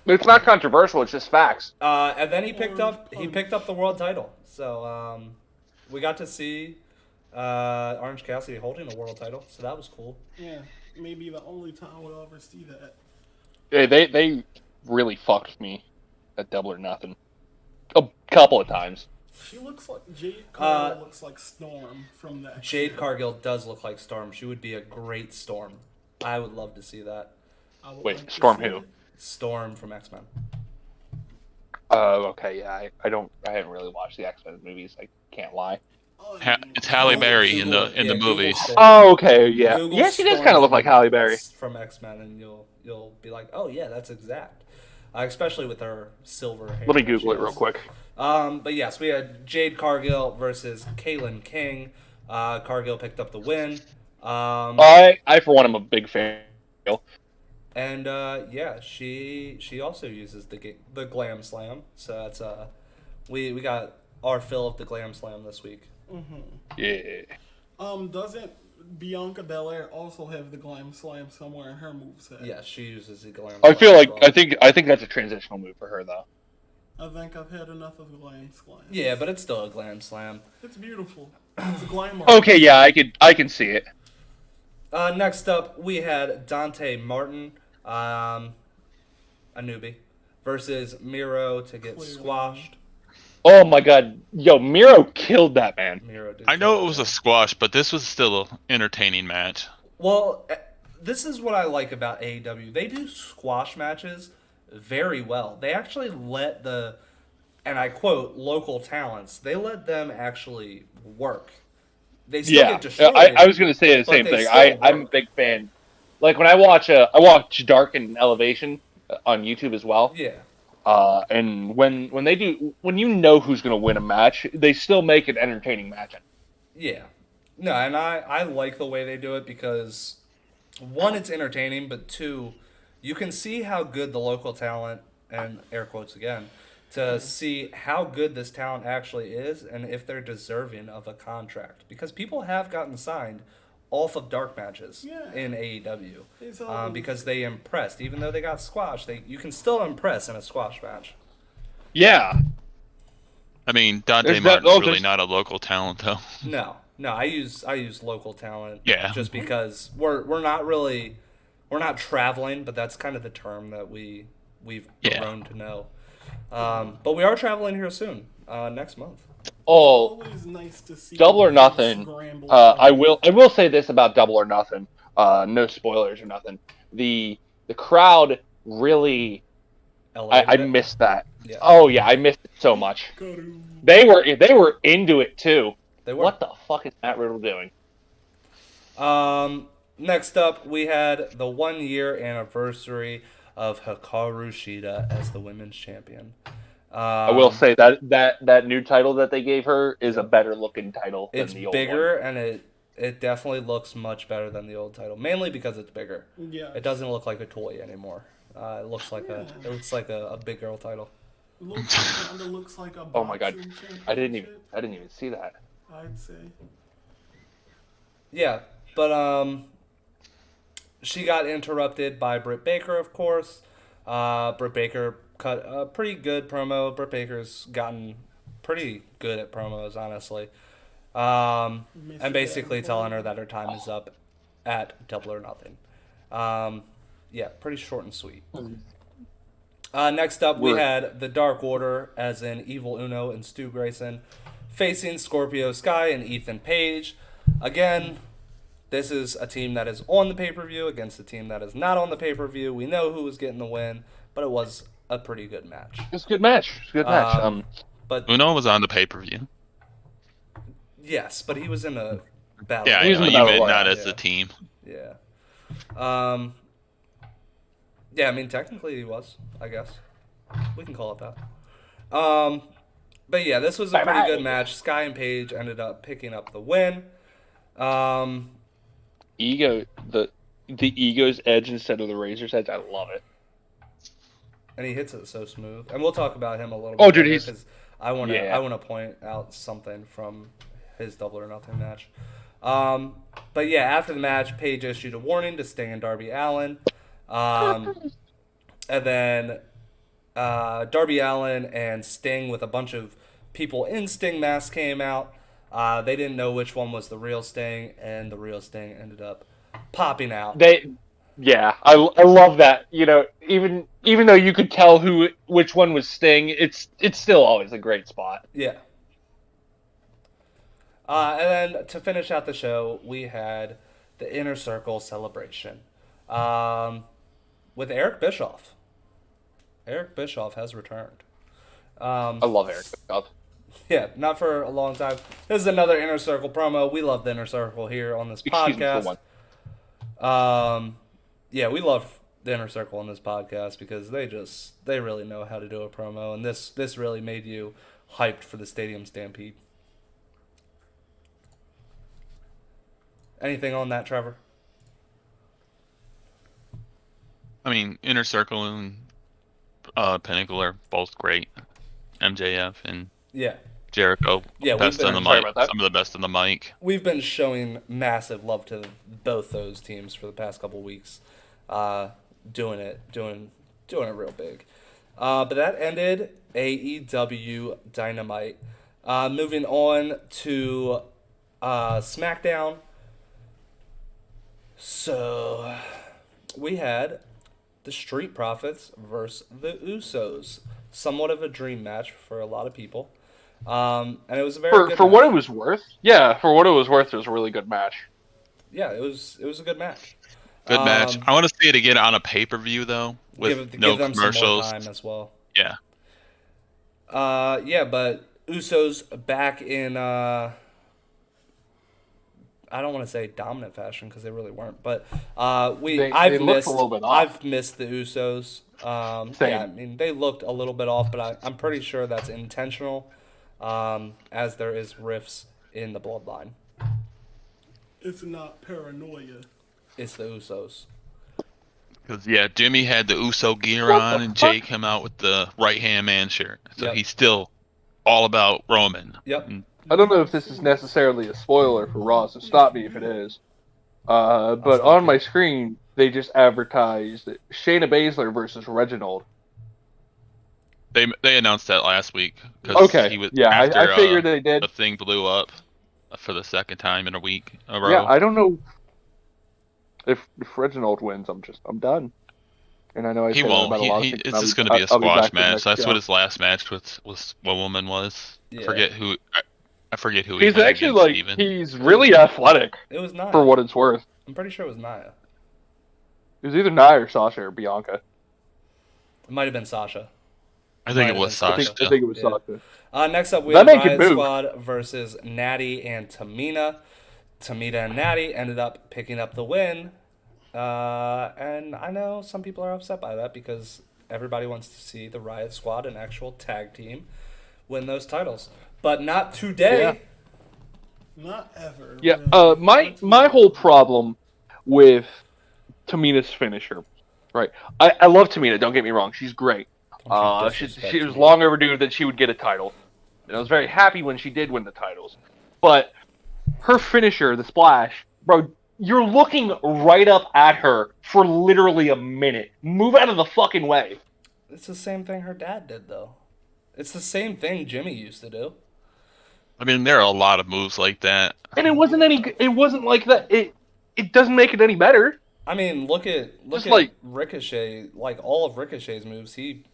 It's not controversial; it's just facts. And then he picked up the world title. So we got to see Orange Cassidy holding the world title. So that was cool. Yeah, maybe the only time we'll ever see that. Yeah, they really fucked me at Double or Nothing a couple of times. She looks like Jade Cargill looks like Storm from that. Jade Cargill does look like Storm. She would be a great Storm. I would love to see that. Wait, Storm who? Storm from X-Men. Oh, okay, yeah. I haven't really watched the X-Men movies. I can't lie. It's Halle Berry in the Google movies. Storm. Oh, okay, yeah. Google Yeah, she does Storm kind of look like Halle Berry. from X-Men, and you'll be like, oh yeah, that's exact. Especially with her silver hair. Let me that Google she it real has. quick. But yes, we had Jade Cargill versus Kaylin King. Cargill picked up the win. I for one am a big fan. And yeah, she also uses the Glam Slam. So that's we got our fill of the Glam Slam this week. Yeah. Doesn't Bianca Belair also have the Glam Slam somewhere in her moveset? Yeah, she uses the Glam. I feel Slam like as well. I think that's a transitional move for her though. I think I've had enough of Glam Slam. Yeah, but it's still a Glam Slam. It's beautiful. It's glamour. Okay, yeah, I can see it. Next up, we had Dante Martin, a newbie, versus Miro to get Clearly. squashed. Oh my god, yo, Miro killed that man. Miro did I know kill it was him. a squash, but this was still an entertaining match. Well, this is what I like about AEW. They do squash matches very well. They actually let and I quote, local talents, they let them actually work. They still Yeah, get destroyed. I was gonna say the but same they thing. still I'm a work. big fan. Like when I watch Dark and Elevation on YouTube as well. Yeah. And when they do, when you know who's gonna win a match, they still make an entertaining match. Yeah. No, and I like the way they do it because, one, it's entertaining, but two, you can see how good the local talent, and air quotes again, to see how good this talent actually is and if they're deserving of a contract. Because people have gotten signed off of dark matches Yeah. in AEW It's all- because they impressed. Even though they got squashed, you can still impress in a squash match. Yeah, I mean, Dante There's that- Martin's oh, really there's- not a local talent though. No, I use local talent. Yeah. Just because we're not traveling, but that's kind of the term that we've Yeah. grown to know. But we are traveling here soon, next month. Oh, Always nice to see Double or people Nothing. scramble I from- will say this about Double or Nothing. No spoilers or nothing. The crowd really. I Elevated it. missed that. Yeah. Oh yeah, I missed it so much. Karu. They were into it too. They were. What the fuck is Matt Riddle doing? Next up, we had the 1 year anniversary of Hikaru Shida as the women's champion. I will say that new title that they gave her is a better looking title than It's the old bigger, one. and it definitely looks much better than the old title, mainly because it's bigger. Yeah. It doesn't look like a toy anymore. It looks like a big girl title. Kinda looks like a Oh my god, boxing I didn't championship, even see that. I'd say. Yeah, but she got interrupted by Britt Baker, of course. Britt Baker cut a pretty good promo. Britt Baker's gotten pretty good at promos, honestly. And basically telling her that her time is up at Double or Nothing. Yeah, pretty short and sweet. Next up, we had the Dark Order, as in Evil Uno and Stu Grayson, facing Scorpio Sky and Ethan Page. Again, this is a team that is on the pay-per-view against a team that is not on the pay-per-view. We know who was getting the win, but it was a pretty good match. It's a good match. It's a good match. But Uno was on the pay-per-view. yes, but he was in a battle. Yeah, He was in the you battle meant royal, not as yeah. a team. Yeah. Yeah, I mean, technically he was, I guess. We can call it that. But yeah, this was a pretty good match. Sky and Page ended up picking up the win. Ego, the ego's edge instead of the razor's edge. I love it. And he hits it so smooth. And we'll talk about him a little bit. Oh, dude, later, he's 'cause I want to yeah. I want to point out something from his Double or Nothing match. But yeah, after the match, Page issued a warning to Sting and Darby Allin. And then Darby Allin and Sting with a bunch of people in Sting masks came out. They didn't know which one was the real Sting, and the real Sting ended up popping out. I love that. You know, even though you could tell which one was Sting, it's still always a great spot. Yeah. And then to finish out the show, we had the Inner Circle celebration with Eric Bischoff. Eric Bischoff has returned. I love Eric Bischoff. Yeah, not for a long time. This is another Inner Circle promo. We love the Inner Circle here on this podcast. Yeah, we love the Inner Circle on this podcast because they really know how to do a promo, and this really made you hyped for the Stadium Stampede. Anything on that, Trevor? I mean, Inner Circle and Pinnacle are both great. MJF and Yeah. Jericho, Yeah, best on the sorry mic. about that. Some of the best on the mic. We've been showing massive love to both those teams for the past couple weeks, doing it real big. But that ended AEW Dynamite. Moving on to SmackDown. So we had the Street Profits versus the Usos. Somewhat of a dream match for a lot of people. And it was a very good for match. what it was worth. Yeah, for what it was worth, it was a really good match. Yeah, it was a good match. Good match. I want to see it again on a pay-per-view though, with no give them commercials. some more time as well. Yeah. Yeah, but Usos back in I don't want to say dominant fashion because they really weren't, but I've looked a little bit off. I've missed the Usos. Same. Yeah, I mean they looked a little bit off, but I'm pretty sure that's intentional, as there is rifts in the bloodline. It's not paranoia. It's the Usos. Because yeah, Jimmy had the Uso gear on, and Jay came out with the right-hand man shirt. So Yep. he's still all about Roman. Yep. And I don't know if this is necessarily a spoiler for Raw, so stop me if it is. But stop on you. my screen, they just advertised Shayna Baszler versus Reginald. They announced that last week. 'Cause Okay, he was, yeah, after, I figured they did. the thing blew up for the second time in a week in a row. Yeah, I don't know if Reginald wins. I'm done. And I know I He said that won't. about a lot of things, It's and just going to be a I'll squash back for the match. next That's show. what his last match was what woman was. Yeah. I forget who he He's had actually against like even. he's really athletic It was Nia. for what it's worth. I'm pretty sure it was Nia. It was either Nia or Sasha or Bianca. It might have been Sasha. I think might it have was been Sasha. I think it was Yeah. Sasha. Next up, we That have make you Riot move. Squad versus Natty and Tamina. Tamina and Natty ended up picking up the win. And I know some people are upset by that because everybody wants to see the Riot Squad, an actual tag team, win those titles. But not today. Yeah. Not ever. Yeah, really. my whole problem with Tamina's finisher, right? I love Tamina. Don't get me wrong; she's great. Don't you She disrespect was me. long overdue that she would get a title, and I was very happy when she did win the titles. But her finisher, the splash, bro, you're looking right up at her for literally a minute. Move out of the fucking way. It's the same thing her dad did, though. It's the same thing Jimmy used to do. I mean, there are a lot of moves like that. And it wasn't like that. it doesn't make it any better. I mean, look at like- Ricochet. Like all of Ricochet's moves, he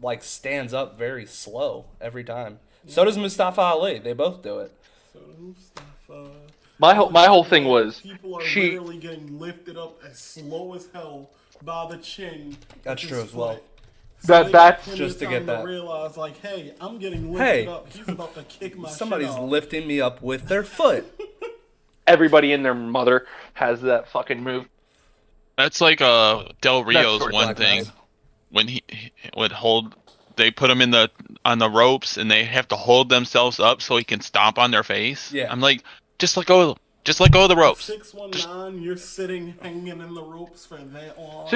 like stands up very slow every time. So does Mustafa Ali. They both do it. So Mustafa. My whole thing was People are she. literally getting lifted up as slow as hell by the chin. That's with true his as well. foot. So they got That's plenty just of to time get that. realize, like, hey, I'm getting lifted Hey, up. He's about to kick my Somebody's shit off. lifting me up with their foot. Everybody and their mother has that fucking move. That's like Del Rio's sort of one Black thing. Mass. When he would hold, they put him on the ropes and they have to hold themselves up so he can stomp on their face. Yeah. I'm like, just let go of the ropes. 619, you're sitting hanging in the ropes for that long.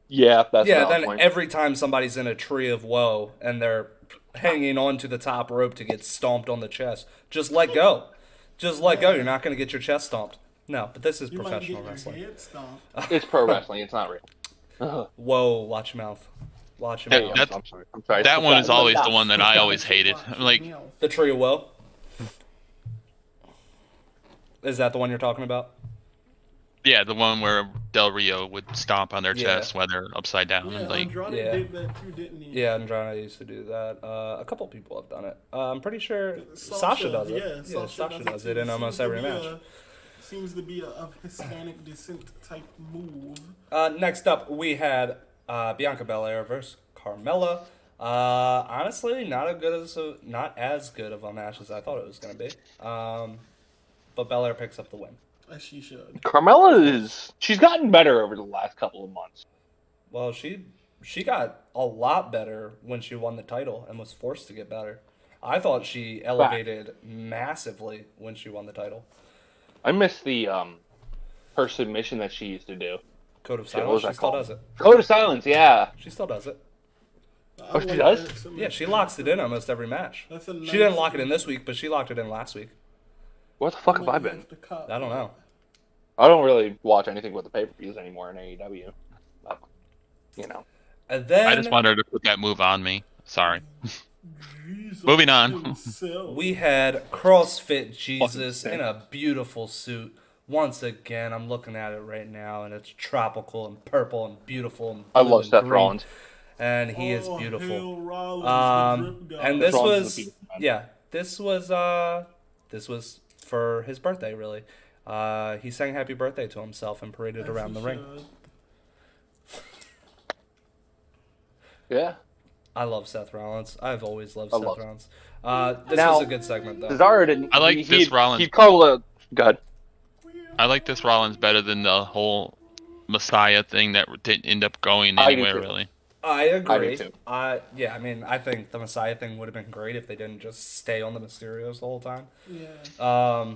Yeah, that's Yeah, a valid then point. every time somebody's in a tree of woe and they're hanging onto the top rope to get stomped on the chest, just let go. Just let go. You're not going to get your chest stomped. No, but this is You professional might get wrestling. your head stomped. It's pro wrestling. It's not real. Whoa, watch your mouth. Watch your Hey, mouth. that- I'm sorry. I'm sorry. That one is always the Stop. one that I always hated. I'm like, The tree of woe? Is that the one you're talking about? yeah, the one where Del Rio would stomp on their Yeah. chest while they're upside down. Yeah, I'm like, Andrade Yeah. did that too, didn't he? Yeah, Andrade used to do that. A couple people have done it. I'm pretty sure Sasha does it. Yeah, Sasha does it in almost every match. Seems to be a Hispanic descent type move. Next up, we had Bianca Belair versus Carmella. Honestly, not as good of a match as I thought it was going to be. But Belair picks up the win. As she should. Carmella she's gotten better over the last couple of months. Well, she got a lot better when she won the title and was forced to get better. I thought she elevated massively when she won the title. I miss the her submission that she used to do. Code of Shit, what Silence, was that she still called? does it. Code of Silence, yeah. She still does it. Oh, she does? Yeah, she locks it in almost every match. That's a She didn't nice- lock it in this week, but she locked it in last week. Where the fuck have I been? I don't know. I don't really watch anything with the pay-per-views anymore in AEW. But, you know. And then I just wanted her to put that move on me. Sorry. Jesus Moving on. himself. we had CrossFit Jesus in a beautiful suit. Once again, I'm looking at it right now, and it's tropical and purple and beautiful and I blue love and Seth green. Rollins. And he is Oh, beautiful. Hale Rollins, the drip god. And this Rollins is was a beautiful man. yeah, this was for his birthday really. He sang happy birthday to himself and paraded As around he the ring. should. Yeah. I love Seth Rollins. I've always loved I Seth love- Rollins. This Now, was a good segment though. Cesaro didn't. I like this Rollins. He'd call a god. I like this Rollins better than the whole Messiah thing that didn't end up going I do anywhere, too. really. I agree. too. Yeah, I mean, I think the Messiah thing would have been great if they didn't just stay on the Mysterios the whole time. Yeah.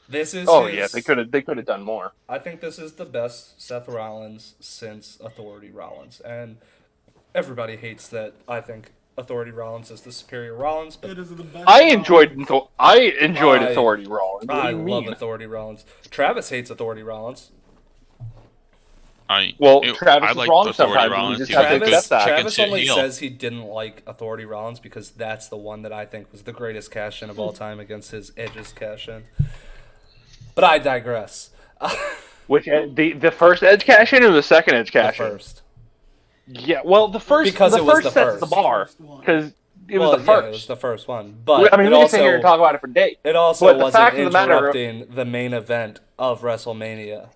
This is Oh his- yeah, they could have done more. I think this is the best Seth Rollins since Authority Rollins, and everybody hates that. I think Authority Rollins is the superior Rollins, but It is the best I enjoyed I- Authority Rollins. What do I you love mean? Authority Rollins. Travis hates Authority Rollins. Travis I is like wrong Authority sometimes, Rollins. we just He have was a to good- Travis, accept that. Travis shit only heel. says he didn't like Authority Rollins because that's the one that I think was the greatest cash in of all time against his Edge's cash in. But I digress. Which the first edge cash in or the second edge The cash in? first. Yeah, well the first Because the it was first the sets first. the bar First one. because it Well, was the first. Yeah, it was the first one. But I mean, it we can also, sit here and talk about it for days. it also But the wasn't fact of the matter- interrupting the main event of WrestleMania.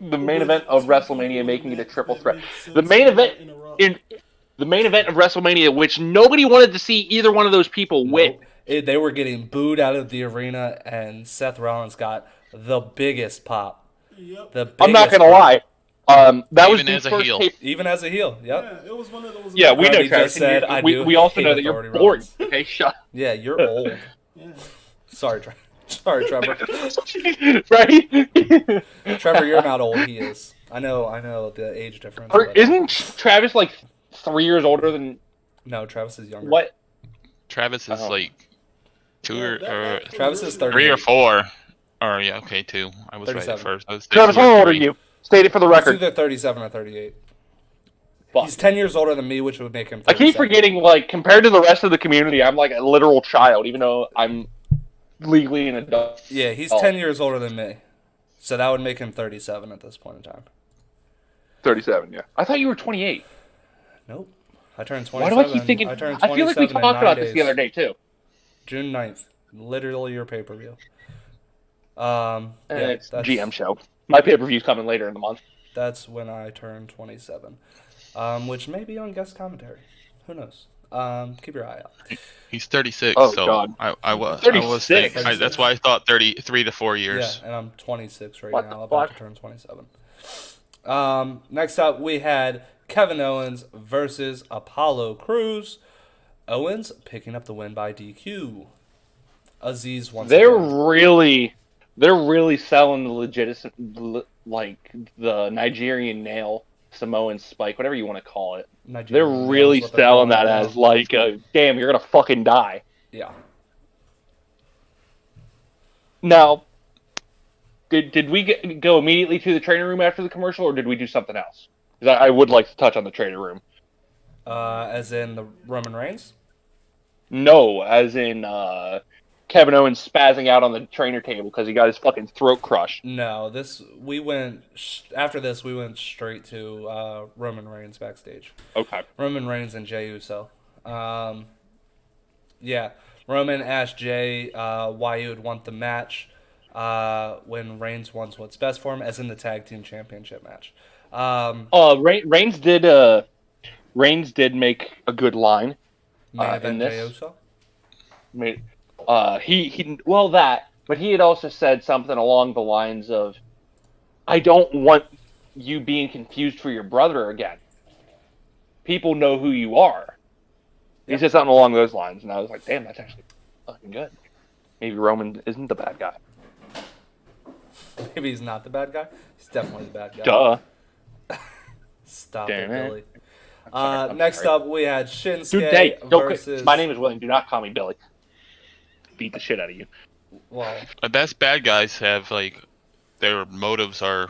The main event of WrestleMania making it a triple threat. The main event of WrestleMania, which nobody wanted to see either one of those people win. They were getting booed out of the arena, and Seth Rollins got the biggest pop. Yep. The I'm not biggest gonna pop. lie. That was Even the as a first heel. tape. Even as a heel, yep. Yeah, it was one of those. Yeah, we know, Cody Travis. just said, and I we, do we also hate know that you're Authority bored. Rollins. Okay, shut. Yeah, you're old. Yeah. Sorry, Sorry, Trevor. Right? Trevor, you're not old. He is. I know the age difference. but- Isn't Travis like 3 years older than No, Travis is younger. what? Travis is Oh. like two or Travis is 30. 3 or 4. Or yeah, okay, 2. I was right 37. at first. I was Travis, 2 or how old are 3. you? State it for the He's record. either 37 or 38. Fuck. He's 10 years older than me, which would make him I 37. keep forgetting, like, compared to the rest of the community, I'm like a literal child, even though I'm legally an adult. Yeah, he's Oh. 10 years older than me. So that would make him 37 at this point in time. 37, yeah. I thought you were 28. Nope. I turned 27. Why do I keep thinking? I turned I feel like we 27 in talked 9 about days. this the other day, too. June 9th. Literally your pay-per-view. It's that's, GM show. My pay-per-view's coming later in the month. That's when I turned 27. Which may be on guest commentary. Who knows? Keep your eye out. He's 36, Oh, so God. I was 36? thinking, that's why I thought 3 to 4 years. Yeah, and I'm 26 right What now, the about fuck? to turn 27. Next up, we had Kevin Owens versus Apollo Crews. Owens picking up the win by DQ. Aziz once They're again. really selling the like the Nigerian nail, Samoan spike, whatever you want to call it. Nigerian They're nails, really what they're selling calling that it as now. like, damn, you're gonna fucking die. Yeah. Now, did we go immediately to the training room after the commercial, or did we do something else? Because I would like to touch on the training room. As in the Roman Reigns? No, as in Kevin Owens spazzing out on the trainer table because he got his fucking throat crushed. No, after this, we went straight to Roman Reigns backstage. Okay. Roman Reigns and Jey Uso. Yeah, Roman asked Jey why he would want the match when Reigns wants what's best for him, as in the tag team championship match. Reigns did make a good line. Main In event this. Jey Uso. But he had also said something along the lines of, "I don't want you being confused for your brother again. People know who you are." He said something along those lines, and I was like, "Damn, that's actually fucking good." Maybe Roman isn't the bad guy. Maybe he's not the bad guy. He's definitely the bad guy. Duh. Stop Damn it, it. Billy. I'm Next sorry. up, we had Shinsuke Dude, hey, versus. my name is William. Do not call me Billy. Beat the shit out of you. Well, The best bad guys have, like, their motives are...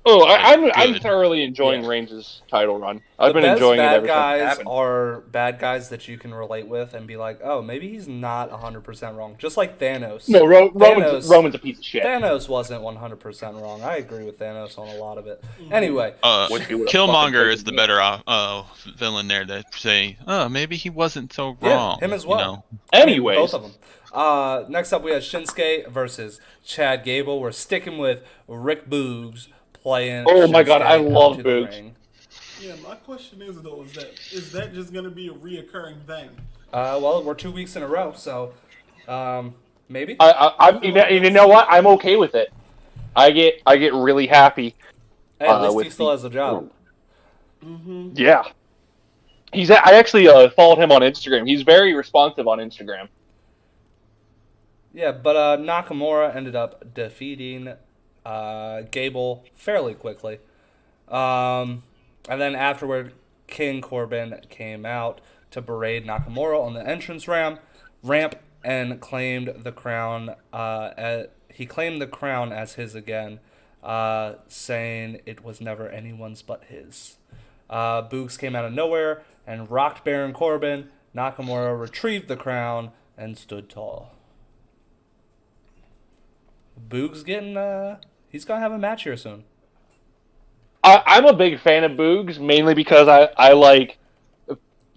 Oh, That's I'm good. thoroughly enjoying Yeah. Reigns' title run. I've the been best enjoying it bad ever since it guys happened. are bad guys that you can relate with and be like, oh, maybe he's not 100% wrong. Just like Thanos. No, Thanos- Roman's a piece of shit. Thanos wasn't 100% wrong. I agree with Thanos on a lot of it. Anyway, Would be what a Killmonger fucking is the person better villain there to say, oh, maybe he wasn't so yeah, wrong. him as you well. know? I mean, Anyways. both of them. Next up, we have Shinsuke versus Chad Gable. We're sticking with Rick Boogs playing. Oh my God, I Shinsuke love out to the Boogs. ring. Yeah, my question is though, is that just gonna be a reoccurring thing? Well, we're 2 weeks in a row, so maybe. You know what? I'm okay with it. I get really happy. Hey, at least with he still has a job. Yeah. I actually followed him on Instagram. He's very responsive on Instagram. Yeah, but Nakamura ended up defeating Gable fairly quickly. And then afterward, King Corbin came out to berate Nakamura on the entrance ramp and claimed the crown. He claimed the crown as his again, saying it was never anyone's but his. Boogs came out of nowhere and rocked Baron Corbin. Nakamura retrieved the crown and stood tall. Boogs he's gonna have a match here soon. I'm a big fan of Boogs, mainly because I like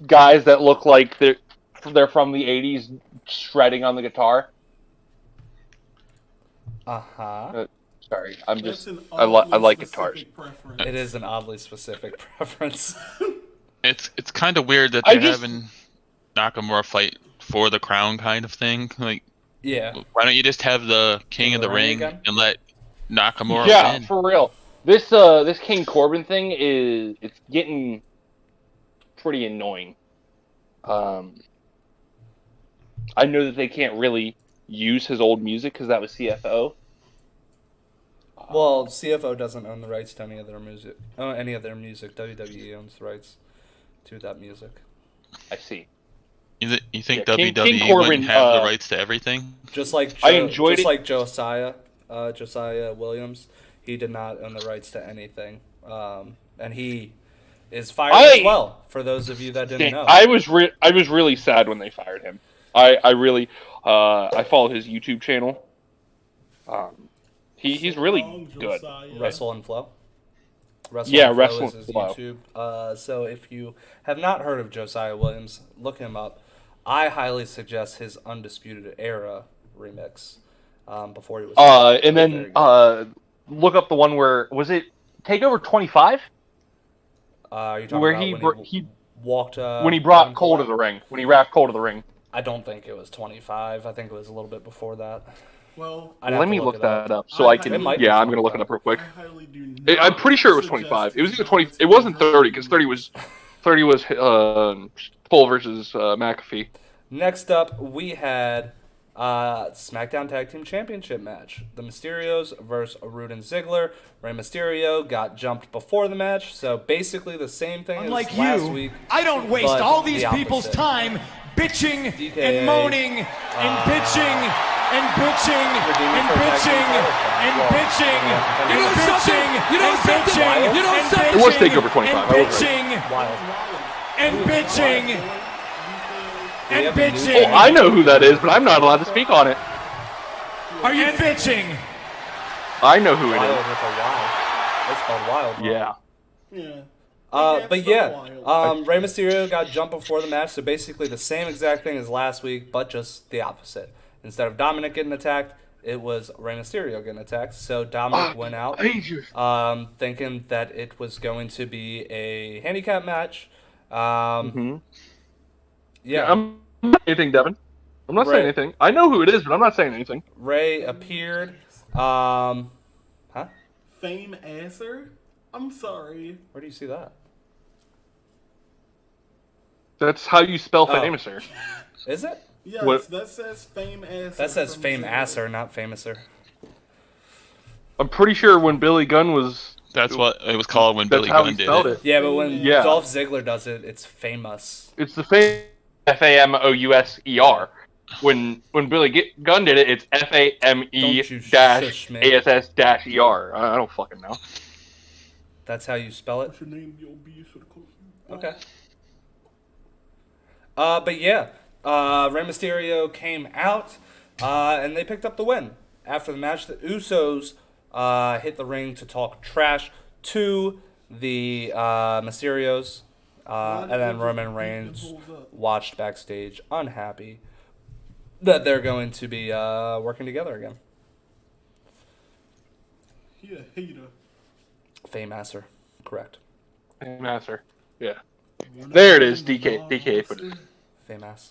guys that look like they're from the 80s shredding on the guitar. Uh-huh. Sorry, I'm That's just an I oddly like specific guitars. preference. It is an oddly specific preference. It's kind of weird that I they're just- having Nakamura fight for the crown kind of thing. Like, Yeah. why don't you just have the King of the Ring again? and let Nakamura Yeah, win? for real. This King Corbin thing it's getting pretty annoying. I know that they can't really use his old music because that was CFO. Well, CFO doesn't own the rights to any of their music. WWE owns the rights to that music. I see. You think Yeah, King WWE Corbin, wouldn't have the rights to everything? Just like I enjoyed it. like Josiah Williams, he did not own the rights to anything, and he is fired as well. For those of you that didn't know, I was really sad when they fired him. I really I follow his YouTube channel. He's So really long, good. Josiah. Wrestle and Flow. Yeah, and Wrestle Flow is and his Flow. YouTube. So if you have not heard of Josiah Williams, look him up. I highly suggest his Undisputed Era remix before he was. And Very then good. look up the one where was it Takeover 25 You're talking where about he walked when he Adam brought Cole Cole to out? the ring, when he wrapped Cole to the ring. I don't think it was 25. I think it was a little bit before that. Well, I'd have Let to me look look it up. that up so I It can. might be Yeah, I'm gonna look it 25. up real quick. I highly do not. I'm pretty sure it was suggest 25. It was either his 20. It Velveteen wasn't Dream 30 because remix. 30 was Cole versus McAfee. Next up, we had SmackDown Tag Team Championship match. The Mysterios versus Rude and Ziggler. Rey Mysterio got jumped before the match, so basically the same thing Unlike as last you, week. I don't waste but all these the people's opposite. time bitching DKA, and moaning and bitching and bitching redeeming and for a tag team bitching title shot. and Well, bitching yeah, and you know bitching something? and bitching You know and something? It was bitching Takeover 25, and I was right. bitching Wild. and bitching Do you and have a news- bitching. Oh, I know who that is, but I'm not allowed to speak on it. Are you bitching? I know who it Wild is. with a Y. It's called Wild. Ron. Yeah. Yeah. But yeah, Rey Mysterio got jumped before the match, so basically the same exact thing as last week, but just the opposite. Instead of Dominic getting attacked, it was Rey Mysterio getting attacked. So Dominic went out thinking that it was going to be a handicap match. Yeah, I'm not saying anything, Devin. I'm not saying Right. anything. I know who it is, but I'm not saying anything. Ray appeared. Fame Asser? I'm sorry. Where do you see that? That's how you spell Oh. famous, sir. Is it? Yes, What- that says Fame Asser. That says from Fame Zero. Asser, not Famouser. I'm pretty sure when Billy Gunn was. That's what it was called when That's Billy how Gunn he did spelled it. it. Yeah, but when Yeah. Dolph Ziggler does it, it's famous. It's the fame FAMOUSER. When Billy Gunn did it, it's Don't you shush me. FAME-ASS-ER. I don't fucking know. That's how you spell it? What's your name, the obese for the coach? Okay. But yeah, Rey Mysterio came out, and they picked up the win. After the match, the Usos hit the ring to talk trash to the Mysterios, and then Roman Reigns watched backstage, unhappy that they're going to be working together again. He a hater. Fameasser, correct. Master. Yeah. There it is. DK put it. Fameass.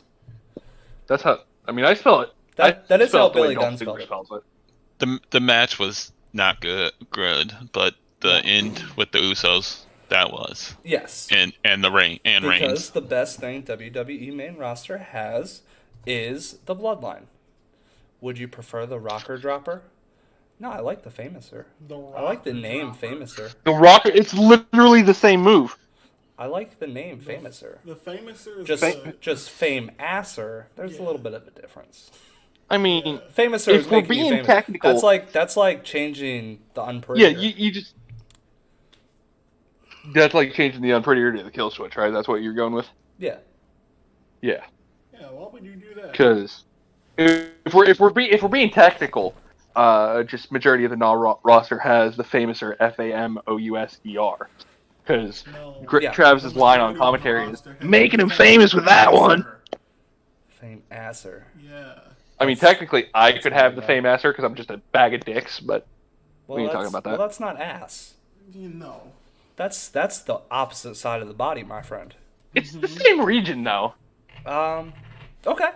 That's how. I mean, I spell it. That I is spell how it the way Billy Gunn Dolph spelled Ziggler it. spells it. The match was not good, but the end with the Usos, that was. Yes. And the Reigns. Because the best thing WWE main roster has is the bloodline. Would you prefer the rocker dropper? No, I like the Famouser. I like the name Famouser. The Rocker. It's literally the same move. I like the name Famouser. The Famouser is Just Fameasser. There's a little bit of a difference. I mean, Famouser is if we're making you being famous. technical, That's like changing the unprettier. yeah, you just. That's like changing the unprettier to the kill switch, right? That's what you're going with. Yeah. Yeah. Yeah, why would you do that? Because if we're being technical, just majority of the nOw roster has the Famouser FAMOUSER. Because Travis's line on commentary is making him famous with that one. Fameasser. Yeah. I mean, technically, I could have the Fameasser because I'm just a bag of dicks, but we ain't talking about that. Well, that's not ass. You know. That's the opposite side of the body, my friend. It's the same region, though. Okay.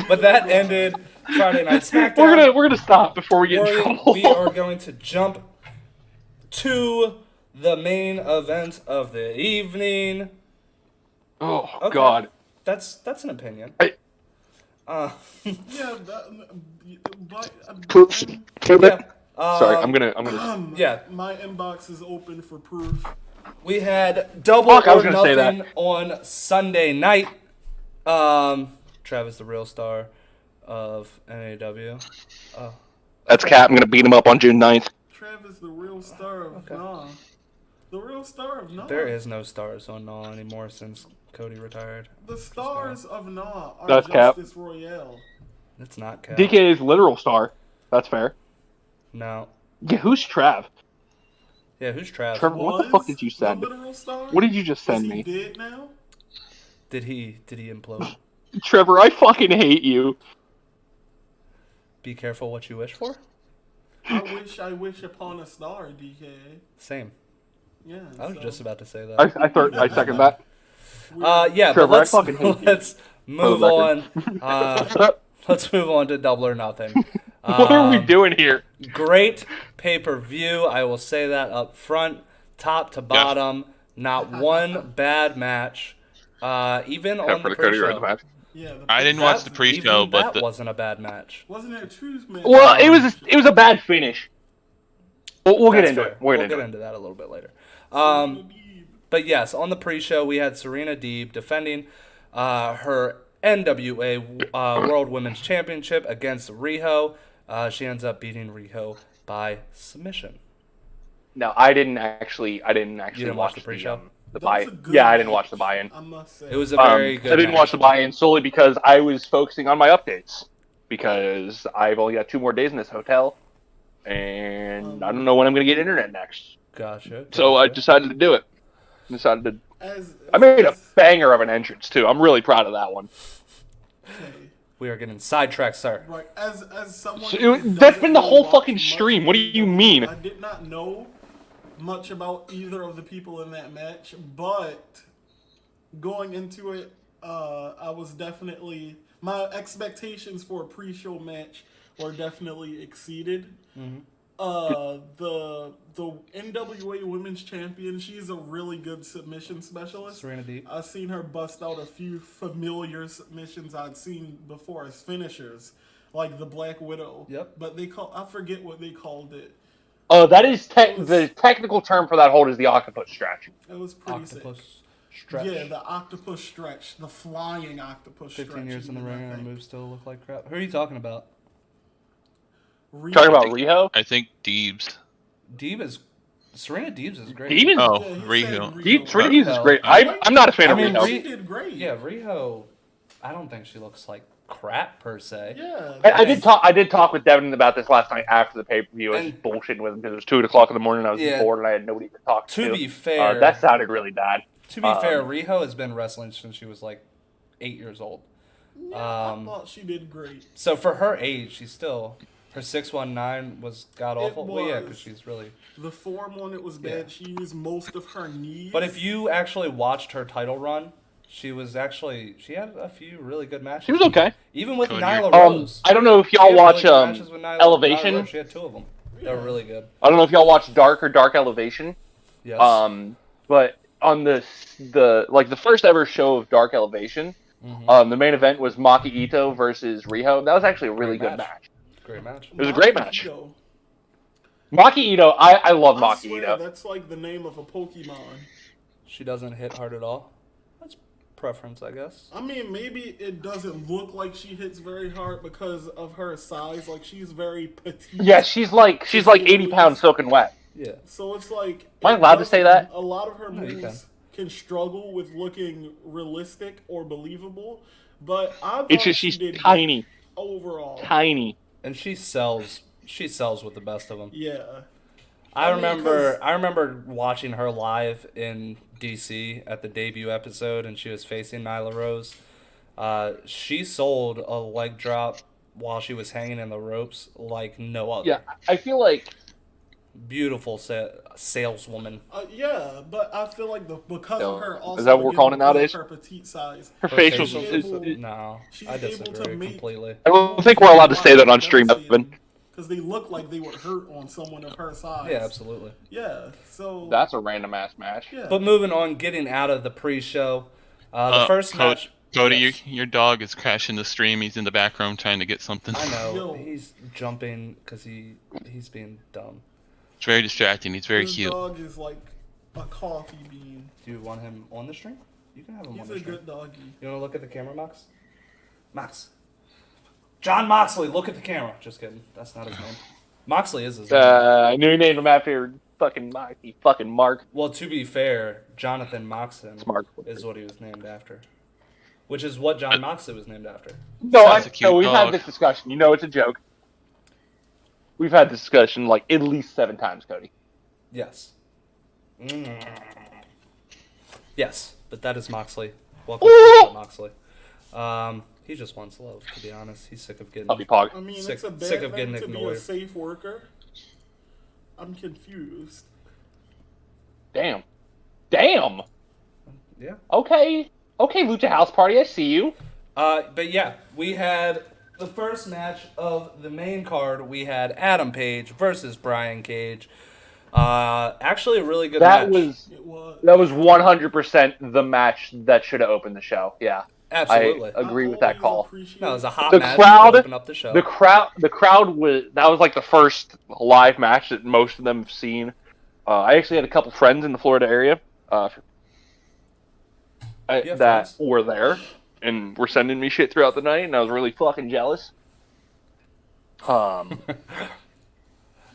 But that ended Friday Night SmackDown. We're gonna stop before we get in trouble. We are going to jump to the main event of the evening. Oh Okay. God. That's an opinion. Yeah, that, but Yeah. Sorry, I'm gonna. Yeah. my inbox is open for proof. We had double Fuck, I was or gonna say nothing on Sunday night. Travis, the real star of NAW. That's Cap. I'm gonna beat him up on June 9th. Travis, the real star of Nah. The real star of Nah. There is no stars on NOW anymore since Cody retired. The stars of Nah are That's Cap. Justice Royale. It's not Cap. DK's literal star. That's fair. No. Yeah, who's Trav? Yeah, who's Trav? Trevor, what the fuck did you The send? literal star? What did you just Is send he me? dead now? Did he implode? Trevor, I fucking hate you. Be careful what you wish for? I wish upon a star, DK. Same. Yeah. I was so just about to say that. I second that. Yeah, Trevor, but let's I fucking hate you. let's move For the on. record. Let's move on to Double or Nothing. What are we doing here? Great pay-per-view. I will say that up front, top to bottom. Not one bad match. Even on the pre-show. Yeah. I didn't watch the pre-show, even but that wasn't a bad match. Wasn't it a truth match? Well, it was a bad finish. We'll get That's into fair. it. We'll get into that a little bit later. But yes, on the pre-show, we had Serena Deeb defending her NWA World Women's Championship against Riho. She ends up beating Riho by submission. No, I didn't actually didn't watch watch the pre-show? The That was buy-in. a good Yeah, I didn't match, watch the buy-in. I must say. It was a very good I didn't match. watch the buy-in solely because I was focusing on my updates. Because I've only got 2 more days in this hotel, and I don't know when I'm going to get internet next. Gotcha. So I decided to do it. As I made a banger of an entrance too. I'm really proud of that one. okay. We are getting sidetracked, sir. Right, as someone So who that's doesn't been the really whole watch fucking much stream. What do you AEW, mean? I did not know much about either of the people in that match, but going into it, I was definitely my expectations for a pre-show match were definitely exceeded. The NWA Women's Champion, she's a really good submission specialist. Serena Deeb. I've seen her bust out a few familiar submissions I'd seen before as finishers, like the Black Widow. Yep. But I forget what they called it. That is the technical term for that hold is the octopus stretch. It was pretty Octopus sick. stretch. Yeah, the octopus stretch, the flying octopus stretch. 15 years in the even, ring I and her think. moves still look like crap. Who are you talking about? Talking about Riho? I think Deebs. Serena Deebs is great. Demon. Oh, Yeah, he said Riho. Serena Deebs is great. I I'm not a fan of mean, Riho. She did great. Yeah, Riho. I don't think she looks like crap per se. Yeah. I did talk with Devin about this last night after the pay-per-view. I was And- bullshitting with him because it was 2:00 in the morning. I was Yeah. bored and I had nobody to talk to. To be fair, that sounded really bad. Riho has been wrestling since she was like 8 years old. Yeah, I thought she did great. So for her age, she's still her 619 was god awful. It Well, yeah, was. because she's really. The form on it was bad. Yeah. She used most of her knees. But if you actually watched her title run, she had a few really good matches. She was okay. Even with Cody, Nyla Rose. I don't know if She y'all had watch really good matches with Nyla Elevation. Rose. She had 2 of them. They were really good. I don't know if y'all watch Dark or Dark Elevation. Yes. But on the first ever show of Dark Elevation, the main event was Maki Ito versus Riho. That was actually a really Great good match. match. Great match. It was a great match. Ito. Maki Ito, I love I Maki swear, Ito. that's like the name of a Pokemon. She doesn't hit hard at all. That's preference, I guess. I mean, maybe it doesn't look like she hits very hard because of her size. Like, she's very petite. Yeah, she's like 80 pounds soaking wet. Yeah. So it's like... Am I it allowed to say doesn't- that? A lot of her No, you moves can struggle with looking realistic or believable. But I thought It's just she she's did tiny, good overall. tiny. And she sells with the best of them. Yeah. I I mean, remember watching her live in DC at the debut episode, and she was facing Nyla Rose. She sold a leg drop while she was hanging in the ropes like no other. Yeah, I feel like Beautiful saleswoman. Yeah, but I feel like because So, of her also is that what we're again, calling it because of nowadays? her petite size. her facial. facial- No, She's I able to disagree make- completely. I don't think we're allowed to say that on stream, Evan. Because they look like they would hurt on someone of her size. Yeah, absolutely. Yeah, so That's a random ass match. yeah. But moving on, getting out of the pre-show, the first match. Cody, Yes. your dog is crashing the stream. He's in the back room trying to get something. I know Yo. he's jumping because he's being dumb. It's very distracting. He's very This cute. dog is like a coffee bean. Do you want him on the stream? You can have him on He's the a stream. good doggy. You want to look at the camera, Max? Max. John Moxley, look at the camera. Just kidding. That's not his name. Moxley is his name. I knew he named him after fucking Mark. Well, to be fair, Jonathan Moxon Mark. is what he was named after. Which is what John Moxley was named after. No, Sounds a cute we've had dog. this discussion. You know it's a joke. We've had this discussion like at least 7 times, Cody. Yes. Yes, but that is Moxley. Welcome to the show, Moxley. He just wants love, to be honest. He's sick of getting Puppy Pog. I mean, sick, it's a bad sick of thing getting to be a ignored. safe worker. I'm confused. Damn. Yeah. Okay, Lucha House Party, I see you. But yeah, we had the first match of the main card. We had Adam Page versus Brian Cage. Actually, a really good match. It was. That was 100% the match that should have opened the show. Yeah, Absolutely. I agree with that call. No, it was a hot The match crowd- to open up the show. The crowd was like the first live match that most of them have seen. I actually had a couple friends in the Florida area that friends? were there and were sending me shit throughout the night, and I was really fucking jealous.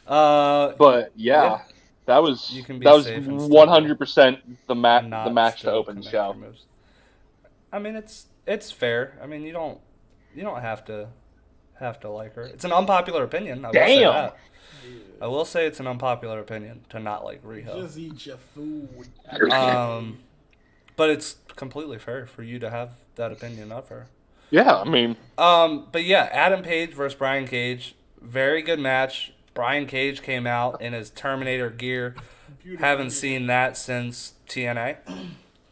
But yeah, that was You can be 100% the Not match to still open the connect show. your moves. I mean, it's fair. I mean, you don't have to like her. It's an unpopular opinion. I will say Damn. that. I will say it's an unpopular opinion to not like Riho. Just eat your food. But it's completely fair for you to have that opinion of her. Yeah, I mean, But yeah, Adam Page versus Brian Cage, very good match. Brian Cage came out in his Terminator gear. Haven't seen that since TNA,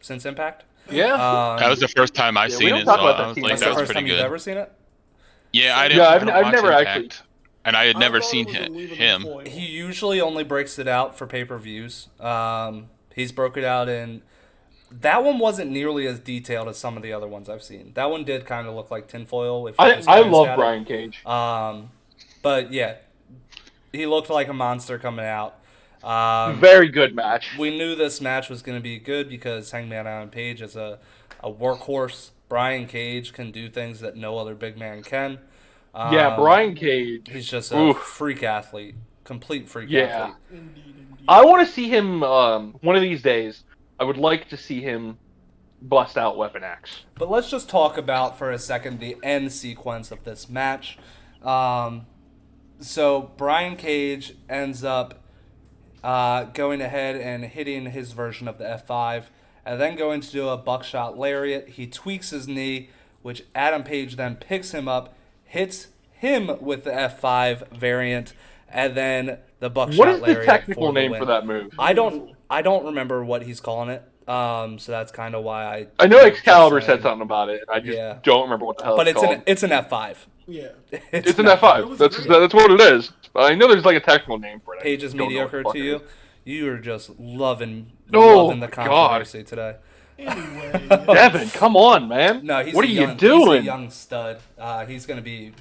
since Impact. yeah. That was the first time I we seen don't it, talk so about I that was team. like, That's that the was first pretty time you've good. ever seen it? Yeah, I I've don't never watch actually. Impact, and I had I never thought seen it was a leave it him. foil. He usually only breaks it out for pay-per-views. He's broke it out in... That one wasn't nearly as detailed as some of the other ones I've seen. That one did kind of look like tinfoil. If you just I glanced love at it. Brian Cage. But yeah, he looked like a monster coming out. Very good match. We knew this match was going to be good because Hangman Adam Page is a workhorse. Brian Cage can do things that no other big man can. Yeah, Brian Cage. He's just a Oof. freak athlete, complete freak Yeah. athlete. Indeed. I want to see him one of these days. I would like to see him bust out Weapon X. But let's just talk about for a second the end sequence of this match. So Brian Cage ends up going ahead and hitting his version of the F5, and then going to do a buckshot lariat. He tweaks his knee, which Adam Page then picks him up, hits him with the F5 variant, and then the buckshot What is lariat. the technical for the name win. for that move? I don't remember what he's calling it. So that's kind of why I know just Excalibur saying. said something about it. I just Yeah. don't remember what the hell But it's called. it's an F5. Yeah. It's an It F5. was That's great. what it is. I know there's like a technical name for it. I Page is just don't know what mediocre the fuck to it you. is. You are just loving Oh, the God. controversy today. Anyway. Devin, come on, man. No, he's what a are young, you doing? He's a young stud. He's gonna be,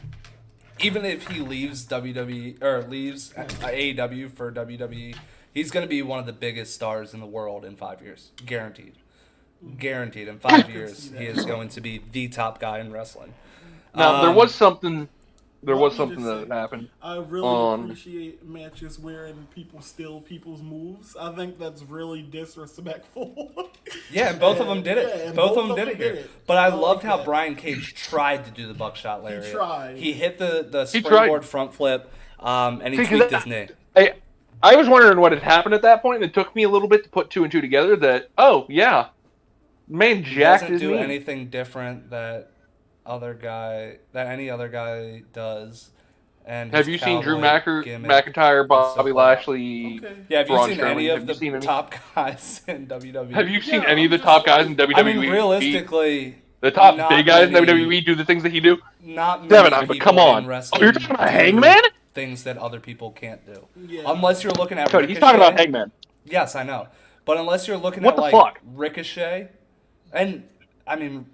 even if he leaves WWE or leaves AEW for WWE, he's gonna be one of the biggest stars in the world in 5 years, guaranteed. Guaranteed in 5 years, he is going to be the top guy in wrestling. Now there was something. There Let was me something just that say, happened. I really on- appreciate matches wherein people steal people's moves. I think that's really disrespectful. Yeah, and both of them did it. Yeah, and both of them did it here. But I loved how that. Brian Cage tried to do the buckshot lariat. tried. He hit the He springboard tried. front flip, and he See, 'cause tweaked that- his knee. I was wondering what had happened at that point, and it took me a little bit to put 2 and 2 together. That man He jacked doesn't his do knee. anything different that any other guy does. And Have his you seen Drew cowboy gimmick McIntyre, is Bobby so Lashley? Okay. Yeah, have you Braun seen Strowman? any Have of you the seen any? top guys in WWE? Have you seen Yeah, any of the I'm top just guys in WWE? I mean, realistically, the top not big guys in many- WWE do the things that he do. not many Devin, people but come on. in wrestling You're talking about do Hangman? things that other people can't do. Yeah. Unless you're looking at Cody, Ricochet. he's talking about Hangman. Yes, I know. But unless you're looking What at the like fuck? Ricochet, and I mean,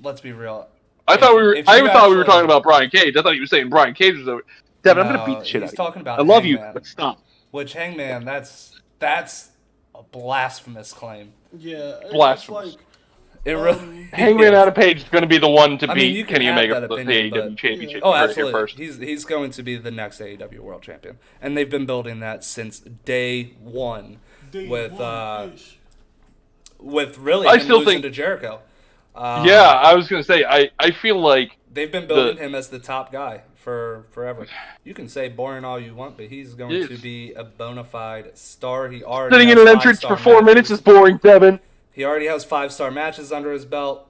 let's be real. I thought we were actually- talking about Brian Cage. I thought he was saying Brian Cage was over. Devin, I'm No, gonna beat the shit he's out of talking you. about I love you, Hangman. but stop. Which Hangman, that's a blasphemous claim. Yeah. It's Blasphemous. like, It really Hangman is. Adam Page is going to be the one to I beat mean, you can Kenny have Omega that for the opinion, AEW but- Championship. Oh, You heard it absolutely. First. He's going to be the next AEW World Champion, and they've been building that since day one day with one-ish. really I him still losing think- to Jericho. Yeah, I was going to say I feel like They've been building him as the top guy for forever. You can say boring all you want, but he's going Yes. to be a bona fide star. He already Sitting has in an entrance for 4 minutes is matches. boring, Devin. He already has 5-star matches under his belt.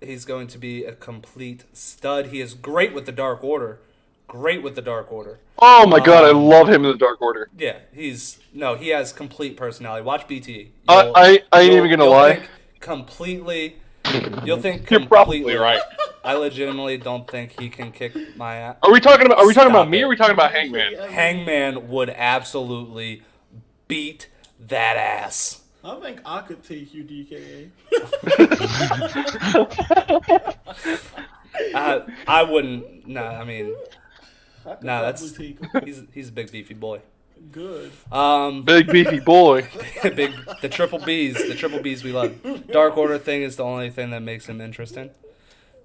He's going to be a complete stud. He is great with the Dark Order. Great with the Dark Order. Oh my god, I love him in the Dark Order. Yeah, he has complete personality. Watch BT. I ain't even gonna lie. Think completely. You'll think You're completely probably right. I legitimately don't think he can kick my ass. Are we talking about Stop me it. or are we talking about Hangman? Hangman would absolutely beat that ass. I think I could take you, DKA. I wouldn't. No, I mean, I could no, probably that's take him. he's a big beefy boy. Good. Big beefy boy. The triple Bs we love. Dark Order thing is the only thing that makes him interesting.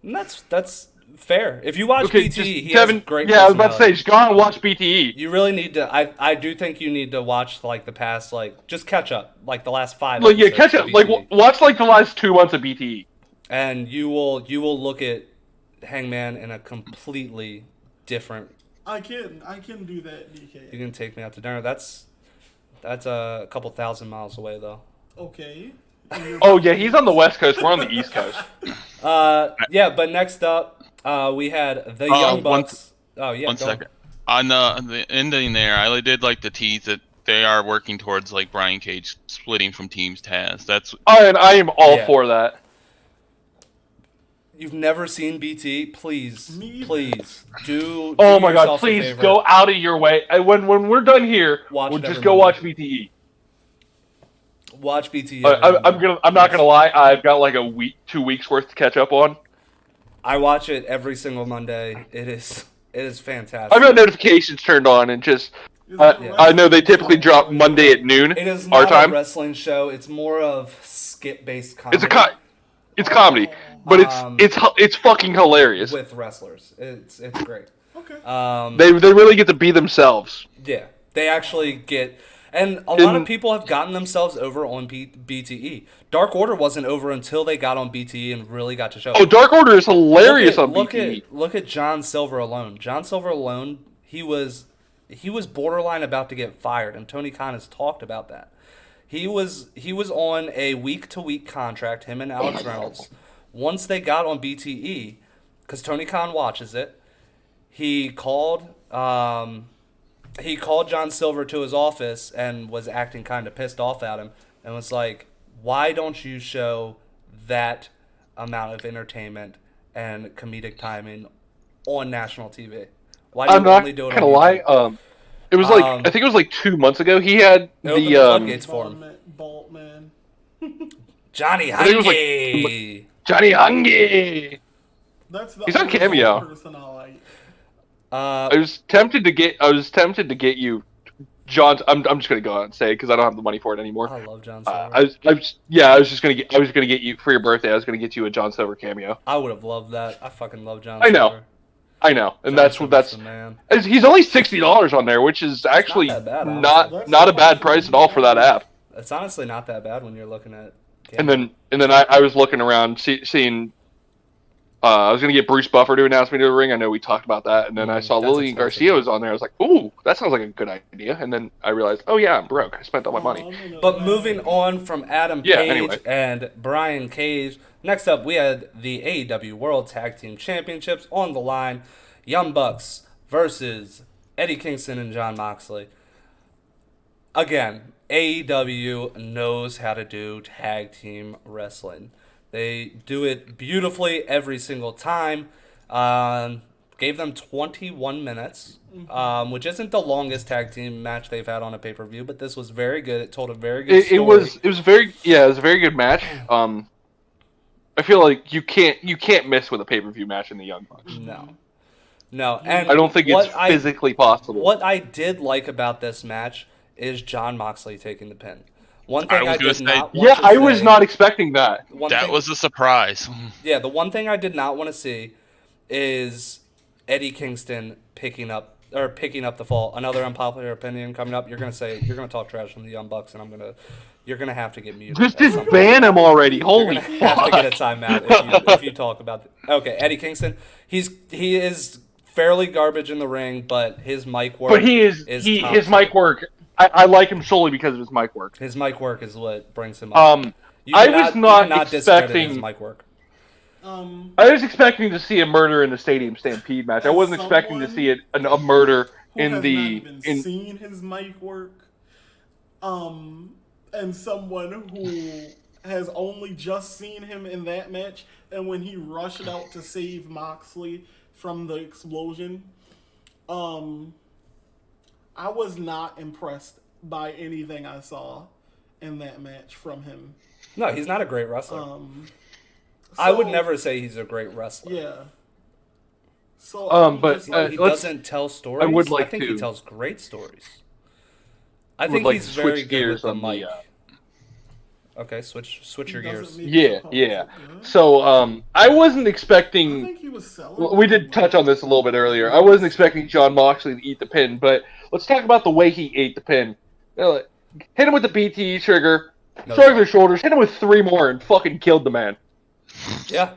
And that's fair. If you watch Okay, BTE, just, he Kevin, has great yeah, I was about to say, personality. just go on and watch BTE. You really need to. I do think you need to watch like the past, like just catch up, like the last 5. Like, yeah, episodes catch of up. Like, BTE. watch like the last 2 months of BTE. And you will look at Hangman in a completely different. I can do that, DKA. You can take me out to dinner. That's a couple thousand miles away though. Okay. Oh yeah, he's on the West Coast. We're on the East Coast. Yeah, but next up, we had the Young one- Bucks. Oh yeah, One go. second. On the ending there, I did like the tease that they are working towards like Brian Cage splitting from Teams Taz. That's And I am all Yeah. for that. You've never seen BT? Please, Me either. please do. Oh do my god, yourself a please favor. go out of your way. When we're done here, Watch we'll it just every go Monday. watch BTE. Watch BT. I'm not gonna lie. I've got like a week, 2 weeks worth to catch up on. I watch it every single Monday. It is fantastic. I've got notifications turned on and just. Is it a I know they wrestling typically show? drop Monday at noon, It is our not time. a wrestling show. It's more of skit-based comedy. It's comedy, but it's fucking hilarious. with wrestlers. It's great. Okay. They really get to be themselves. Yeah, they actually get, and a lot of people have gotten themselves over on BTE. Dark Order wasn't over until they got on BTE and really got to show. Oh, Dark Order is hilarious on look BTE. Look at John Silver alone. John Silver alone, he was borderline about to get fired, and Tony Khan has talked about that. He was on a week-to-week contract, him and Alex Reynolds. Once they got on BTE, because Tony Khan watches it, he called John Silver to his office and was acting kind of pissed off at him and was like, "Why don't you show that amount of entertainment and comedic timing on national TV? Why do I'm you not only do it gonna on lie. YouTube?" It was like I think it was like 2 months ago. He had It opened the the floodgates for him. Boltman. Johnny think it was like- Hungy. Johnny Hungy. That's the He's on only Cameo. person I like. I was tempted to get you, John. I'm just gonna go out and say because I don't have the money for it anymore. I love John Silver. I was gonna get you for your birthday. I was gonna get you a John Silver cameo. I would have loved that. I fucking love John I know. Silver. I know, and John that's Silver's the man. he's only $60 on there, which is actually that bad, honestly. not a bad price at all for that app. It's honestly not that bad when you're looking at. And then I was looking around seeing. I was gonna get Bruce Buffer to announce me to the ring. I know we talked about that, and then I saw that's Lillian expensive. Garcia was on there. I was like, "Ooh, that sounds like a good idea." And then I realized, "Oh yeah, I'm broke. I spent all my money." But moving on from Adam Yeah, Page anyway. and Brian Cage, next up we had the AEW World Tag Team Championships on the line. Young Bucks versus Eddie Kingston and Jon Moxley. Again, AEW knows how to do tag team wrestling. They do it beautifully every single time. Gave them 21 minutes, which isn't the longest tag team match they've had on a pay-per-view, but this was very good. It told a very good story. It was a very good match. I feel like you can't miss with a pay-per-view match in the Young Bucks. No, and I don't think it's physically possible. What I did like about this match is Jon Moxley taking the pin. One thing I did not want to I was say- not expecting that. That was a surprise. Yeah, the one thing I did not want to see is Eddie Kingston picking up the fall. Another unpopular opinion coming up. You're gonna talk trash on the Young Bucks, and you're gonna have to get muted. Just at some point. ban him already. Holy You're gonna have to fuck. get a timeout if you talk about. Okay, Eddie Kingston. He is fairly garbage in the ring, but his mic work. But his top mic tier. work. I like him solely because of his mic work. His mic work is what brings him up. I was not discredit his expecting. mic work. I was expecting to see a murder in the Stadium Stampede match. I wasn't expecting to see a murder who in has the not even seen his mic work, and someone who has only just seen him in that match, and when he rushed out to save Moxley from the explosion, I was not impressed by anything I saw in that match from him. No, he's not a great wrestler. I would never say he's a great wrestler. Yeah. So, but He doesn't tell stories. I would like I think to- he tells great stories. I would think like he's to switch very good gears with the on the, mic. Okay, switch your gears. Yeah. So I wasn't I expecting. think he was selling. We did touch on this a little bit earlier. I wasn't expecting John Moxley to eat the pin, but let's talk about the way he ate the pin. Hit him with the BTE trigger, No, shrugged his shoulders, hit him with 3 more, and fucking killed the man. Yeah.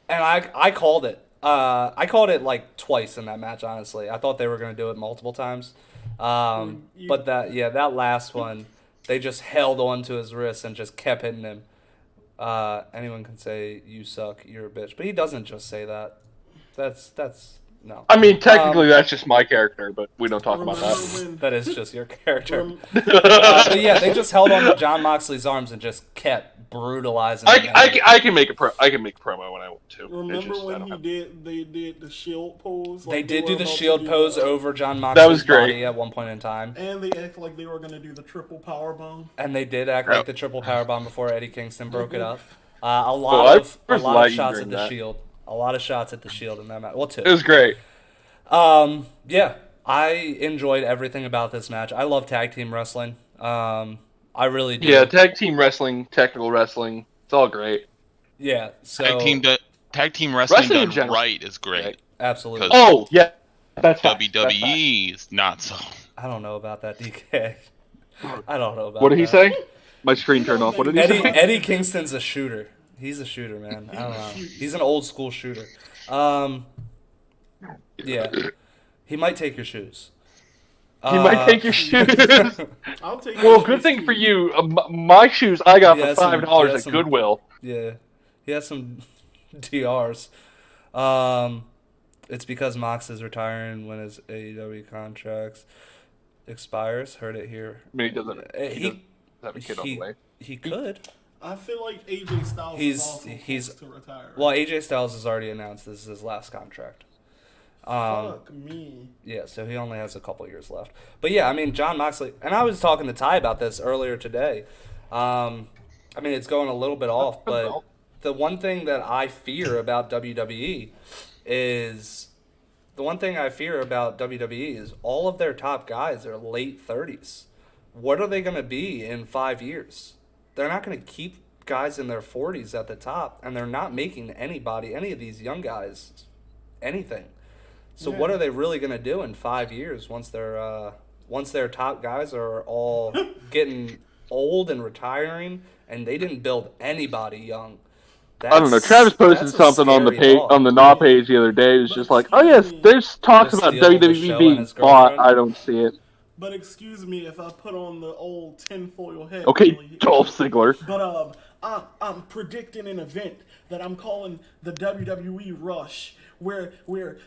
And I called it. I called it like twice in that match. Honestly, I thought they were gonna do it multiple times. But that last one, they just held on to his wrist and just kept hitting him. Anyone can say you suck, you're a bitch, but he doesn't just say that. That's no. I mean, technically, that's just my character, but we don't talk about that. That is just your character. But yeah, they just held on to John Moxley's arms and just kept brutalizing him. I can make a promo when I want to. Remember when they did the shield pose? They Like did were do the about to shield do pose that. over John Moxley's was great. body at one point in time. And they act like they were going to do the triple power bomb. And they did act like the triple power bomb before Eddie Kingston broke it up. A I lot was of lagging shots during at the that. Shield. A lot of shots at the Shield in that match. Well, 2. It was great. Yeah, I enjoyed everything about this match. I love tag team wrestling. I really do. Yeah, tag team wrestling, technical wrestling, it's all great. Yeah. So Tag team wrestling Wrestling in done general. right is great. absolutely. Because- Oh, yeah. That's facts. WWE is not so. I don't know about that, DK. I don't know about. What did he that. say? My screen turned off. What did he say? Eddie Kingston's a shooter. He's a shooter, man. I don't know. He's an old school shooter. Yeah. He might take your shoes. He might take your shoes. I'll take Well, it. good thing for you. My shoes I got Yeah, for some- $5 yeah, at some- Goodwill. Yeah. He has some DRs. It's because Mox is retiring when his AEW contracts expires. Heard it here. I mean, he doesn't have a kid on the way. He could. I feel like AJ Styles He's- is also he's- close to retire. Well, AJ Styles has already announced this is his last contract. Fuck me. Yeah, so he only has a couple years left. But yeah, I mean, John Moxley, and I was talking to Ty about this earlier today. I mean, it's going a little bit off, but the one thing that I fear about WWE is all of their top guys are late 30s. What are they going to be in 5 years? They're not going to keep guys in their 40s at the top, and they're not making any of these young guys, anything. So what are they really going to do in 5 years once their top guys are all getting old and retiring, and they didn't build anybody young? I don't know. Travis posted that's a something on the scary page thought. on the Naw page the other day. It was just like, oh yes, there's talks The about steal of the show WWE and being his bought. girlfriend. I don't see it. But excuse me if I put on the old tinfoil hat. Okay, really. Dolph Ziggler. But I'm predicting an event that I'm calling the WWE Rush, where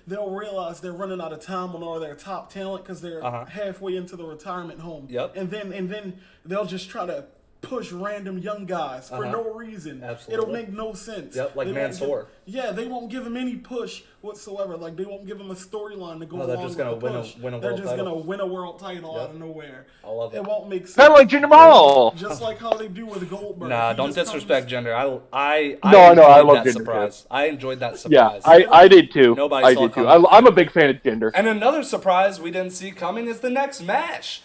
they'll realize they're running out of time on all their top talent because they're halfway into the retirement home. Yep. And then they'll just try to push random young guys for no reason. Absolutely. It'll make no sense. Yep, like They won't Mansoor. they won't give him any push whatsoever. Like they won't give him a storyline to go No, they're along just with gonna the win a- push. win a They're world just title. gonna win a world title Yep. out of nowhere. I love it. It won't make sense. Kind of like Jinder Mahal. Just like how they do with Goldberg. Nah, He don't just disrespect comes- gender. I No, enjoyed I love that Jinder, surprise. I enjoyed that Yeah, surprise. I did too. Nobody I saw did it too. coming. I'm a big fan of Jinder. And another surprise we didn't see coming is the next match.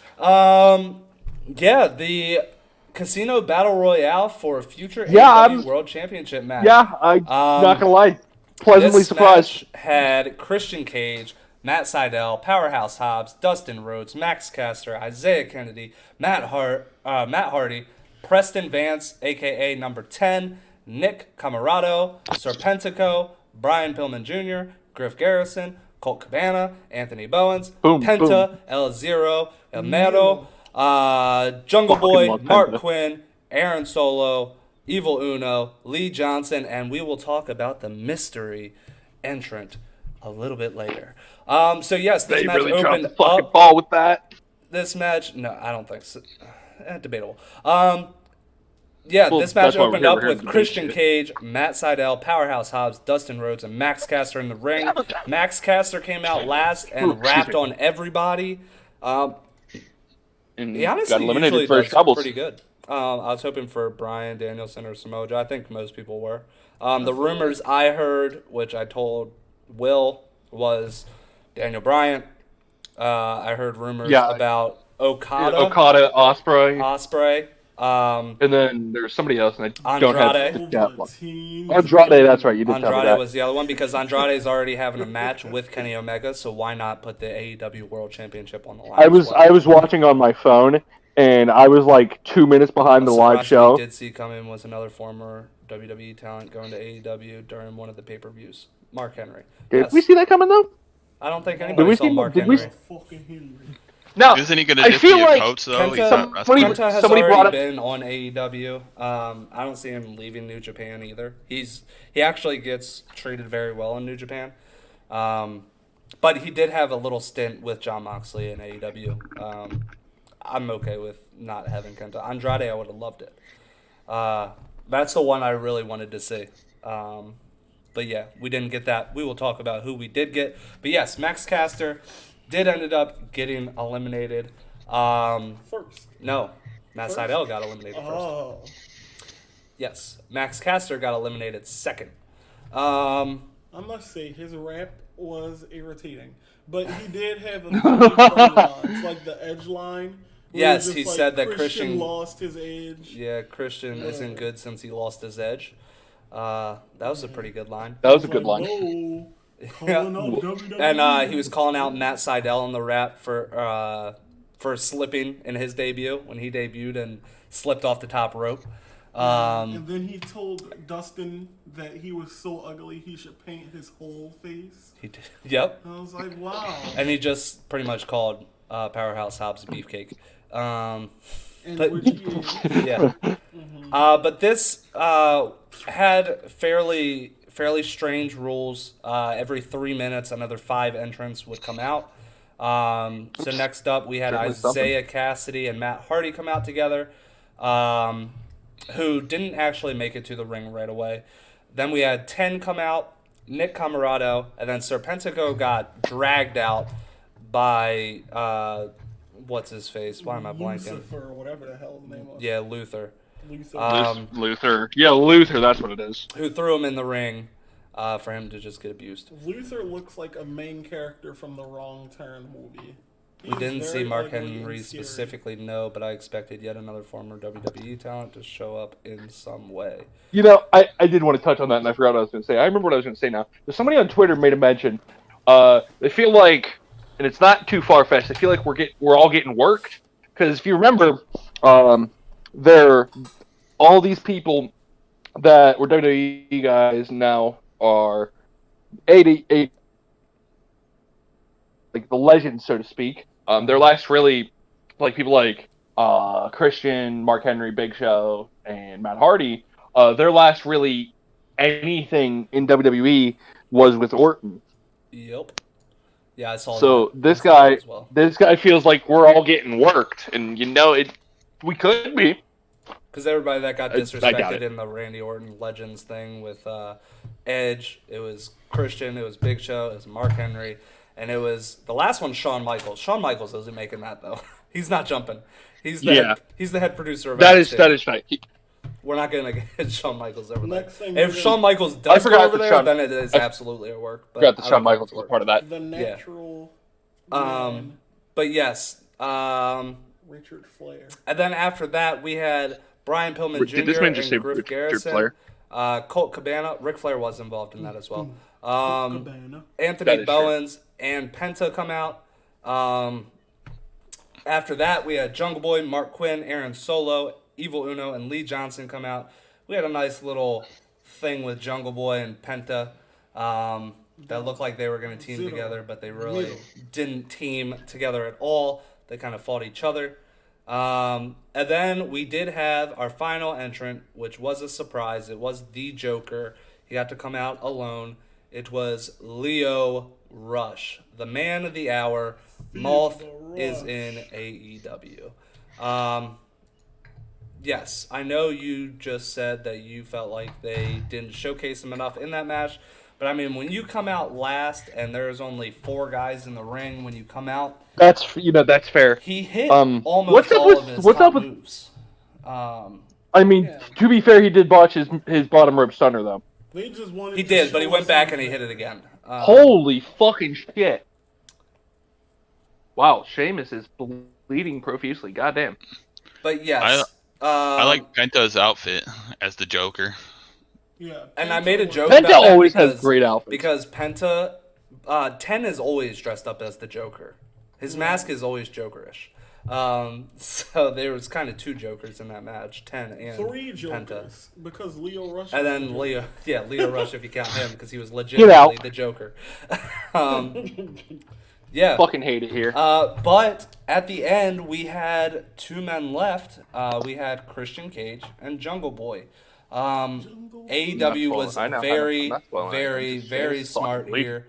The Casino Battle Royale for a future AEW World Championship match. Yeah, I'm not gonna lie. Pleasantly This surprised. match had Christian Cage, Matt Sydal, Powerhouse Hobbs, Dustin Rhodes, Max Caster, Isaiah Kennedy, Matt Hardy, Preston Vance, aka number 10, Nick Camarado, Serpentico, Brian Pillman Jr., Griff Garrison, Colt Cabana, Anthony Bowens, Boom, Penta, El Zero, El Mero, Jungle Fucking Boy, love Mark Penta. Quinn, Aaron Solo, Evil Uno, Lee Johnson, and we will talk about the mystery entrant a little bit later. So yes, this They match really dropped opened the fucking up. ball with that. This match, no, I don't think so. Debatable. Yeah, Well, this match that's why we're opened here. up We're here to with debate Christian shit. Cage, Matt Sydal, Powerhouse Hobbs, Dustin Rhodes, and Max Caster in the ring. Max Caster came out last and Excuse rapped me. on everybody. And He got honestly eliminated usually first does doubles. pretty good. I was hoping for Brian Danielson or Samoa Joe. I think most people were. The rumors I heard, which I told Will, was Daniel Bryant. I heard rumors Yeah. about Okada, Okada, Ospreay, Osprey, and then there's somebody else, and I don't Andrade. have the Velveteen Andrade, that's right. You did tell me Andrade that. was the other one because Andrade is already having a match with Kenny Omega, so why not put the AEW World Championship on the line? I as was well? I was watching on my phone, and I was like 2 minutes behind the live Surprise show. we did see coming was another former WWE talent going to AEW during one of the pay-per-views. Mark Henry. Did Yes. we see that coming though? I don't think Did anybody we saw see- Mark did we Henry. fucking Henry. No. Isn't he gonna I just feel be a like coach though? He's Kenta, not wrestling. Kenta has somebody brought already up- been on AEW. I don't see him leaving New Japan either. He actually gets treated very well in New Japan. But he did have a little stint with Jon Moxley in AEW. I'm okay with not having Kenta. Andrade, I would have loved it. That's the one I really wanted to see. But yeah, we didn't get that. We will talk about who we did get. But yes, Max Caster did ended up getting eliminated. First. No, Matt First? Sydal got eliminated first. Oh. Yes, Max Caster got eliminated second. I must say, his rap was irritating. But he did have a few funny lines, like the edge line. where Yes, just he like, said that Christian- lost his edge. Yeah, Christian isn't good since he lost his edge. That was a pretty good line. That was a It's good like, line. whoa, calling out WWE. And he was calling out Matt Sydal in the rap for slipping in his debut when he debuted and slipped off the top rope. And then he told Dustin that he was so ugly he should paint his whole face. He did. Yep. I was like, wow. And he just pretty much called Powerhouse Hobbs beefcake. And but- which he is. Yeah. But this had fairly strange rules. Every 3 minutes, another 5 entrants would come out. So next up, we had Certainly something. Isaiah Cassidy and Matt Hardy come out together, who didn't actually make it to the ring right away. Then we had 10 come out, Nick Camarado, and then Serpentico got dragged out by what's his face? Why am I blanking? Lucifer, or whatever the hell his name was. Yeah, Luther. Luther. Luther. Yeah, Luther, that's what it is. Who threw him in the ring for him to just get abused. Luther looks like a main character from the Wrong Turn movie. We didn't see Mark Henry Henry specifically, no, but I expected yet another former WWE talent to show up in some way. You know, I did want to touch on that, and I forgot what I was going to say. I remember what I was going to say now. There's somebody on Twitter made a mention. They feel like, and it's not too far-fetched, they feel like we're all getting worked. Because if you remember, all these people that were WWE guys now are 88, like the legends, so to speak. Their last really, like people like Christian, Mark Henry, Big Show, and Matt Hardy, their last really anything in WWE was with Orton. Yep. Yeah, I saw that. So I saw that as well. this guy feels like we're all getting worked, and we could be. Because everybody that got I doubt disrespected it. in the Randy Orton Legends thing with Edge, it was Christian, it was Big Show, it was Mark Henry, and it was the last one, Shawn Michaels. Shawn Michaels isn't making that though. He's not jumping. He's the head producer of That NXT. is right. We're not gonna get Shawn Michaels over there. Next thing If we're Shawn gonna- Michaels I does go forgot over that there, Shawn- then it is I absolutely a work. But Forgot that I Shawn don't think Michaels it's was work. part of that. The natural But yes, Richard Flair. and then after that we had Brian Pillman Jr. Did this man just and say Griff Richard Garrison. Flair? Colt Cabana, Ric Flair was involved in that as well. Cabana. Anthony That is Bowens and Penta come out. After that, we had Jungle Boy, Mark Quinn, Aaron Solo, Evil Uno, and Lee Johnson come out. We had a nice little thing with Jungle Boy and Penta. that looked like they were going to team Zero. together, but they really Middle. didn't team together at all. They kind of fought each other. And then we did have our final entrant, which was a surprise. It was the Joker. He got to come out alone. It was Leo Rush, the man of the hour. Moth is in AEW. Yes, I know you just said that you felt like they didn't showcase him enough in that match. But, I mean, when you come out last and there's only 4 guys in the ring when you come out, That's fair. he hit What's almost up all with- of his what's top up with- moves. I mean, Yeah. to be fair, he did botch his bottom rope stunner though. They just wanted He to did, but he show went us back he and he was hit it there. again. Holy fucking shit! Wow, Sheamus is bleeding profusely. Goddamn. But, yes. I like Penta's outfit as the Joker. Yeah. And I made a joke Penta about that always has because, great outfits. Because Penta, 10 is always dressed up as the Joker. His mask is always Jokerish. So there was kind of 2 Jokers in that match, 10 and 3 Penta. Jokers because Leo Rush. And was then the Joker. Leo Rush if you count him because he was out. legitimately the Joker. Yeah. Fucking hate it here. But at the end, we had 2 men left. We had Christian Cage and Jungle Boy. AEW was I know, very, I'm not spoiling very, anything. very It's smart fucking weak. here.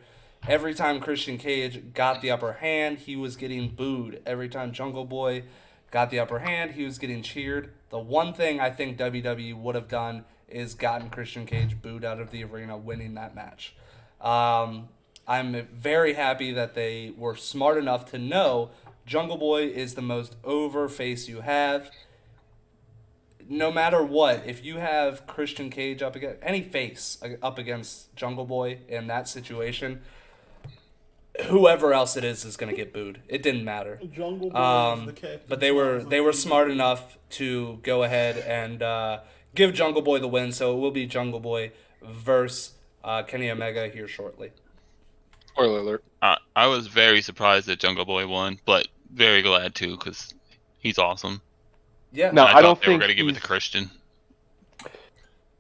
Every time Christian Cage got the upper hand, he was getting booed. Every time Jungle Boy got the upper hand, he was getting cheered. The one thing I think WWE would have done is gotten Christian Cage booed out of the arena winning that match. I'm very happy that they were smart enough to know Jungle Boy is the most over face you have. No matter what, if you have Christian Cage up against any face up against Jungle Boy in that situation, whoever else it is going to get booed. It didn't matter. Jungle Boy is the captain. But they were smart enough to go ahead and give Jungle Boy the win. So it will be Jungle Boy versus Kenny Omega here shortly. Spoiler alert. I was very surprised that Jungle Boy won, but very glad too because he's awesome. Yeah. No, I I thought don't they were think going to give it to he's- Christian.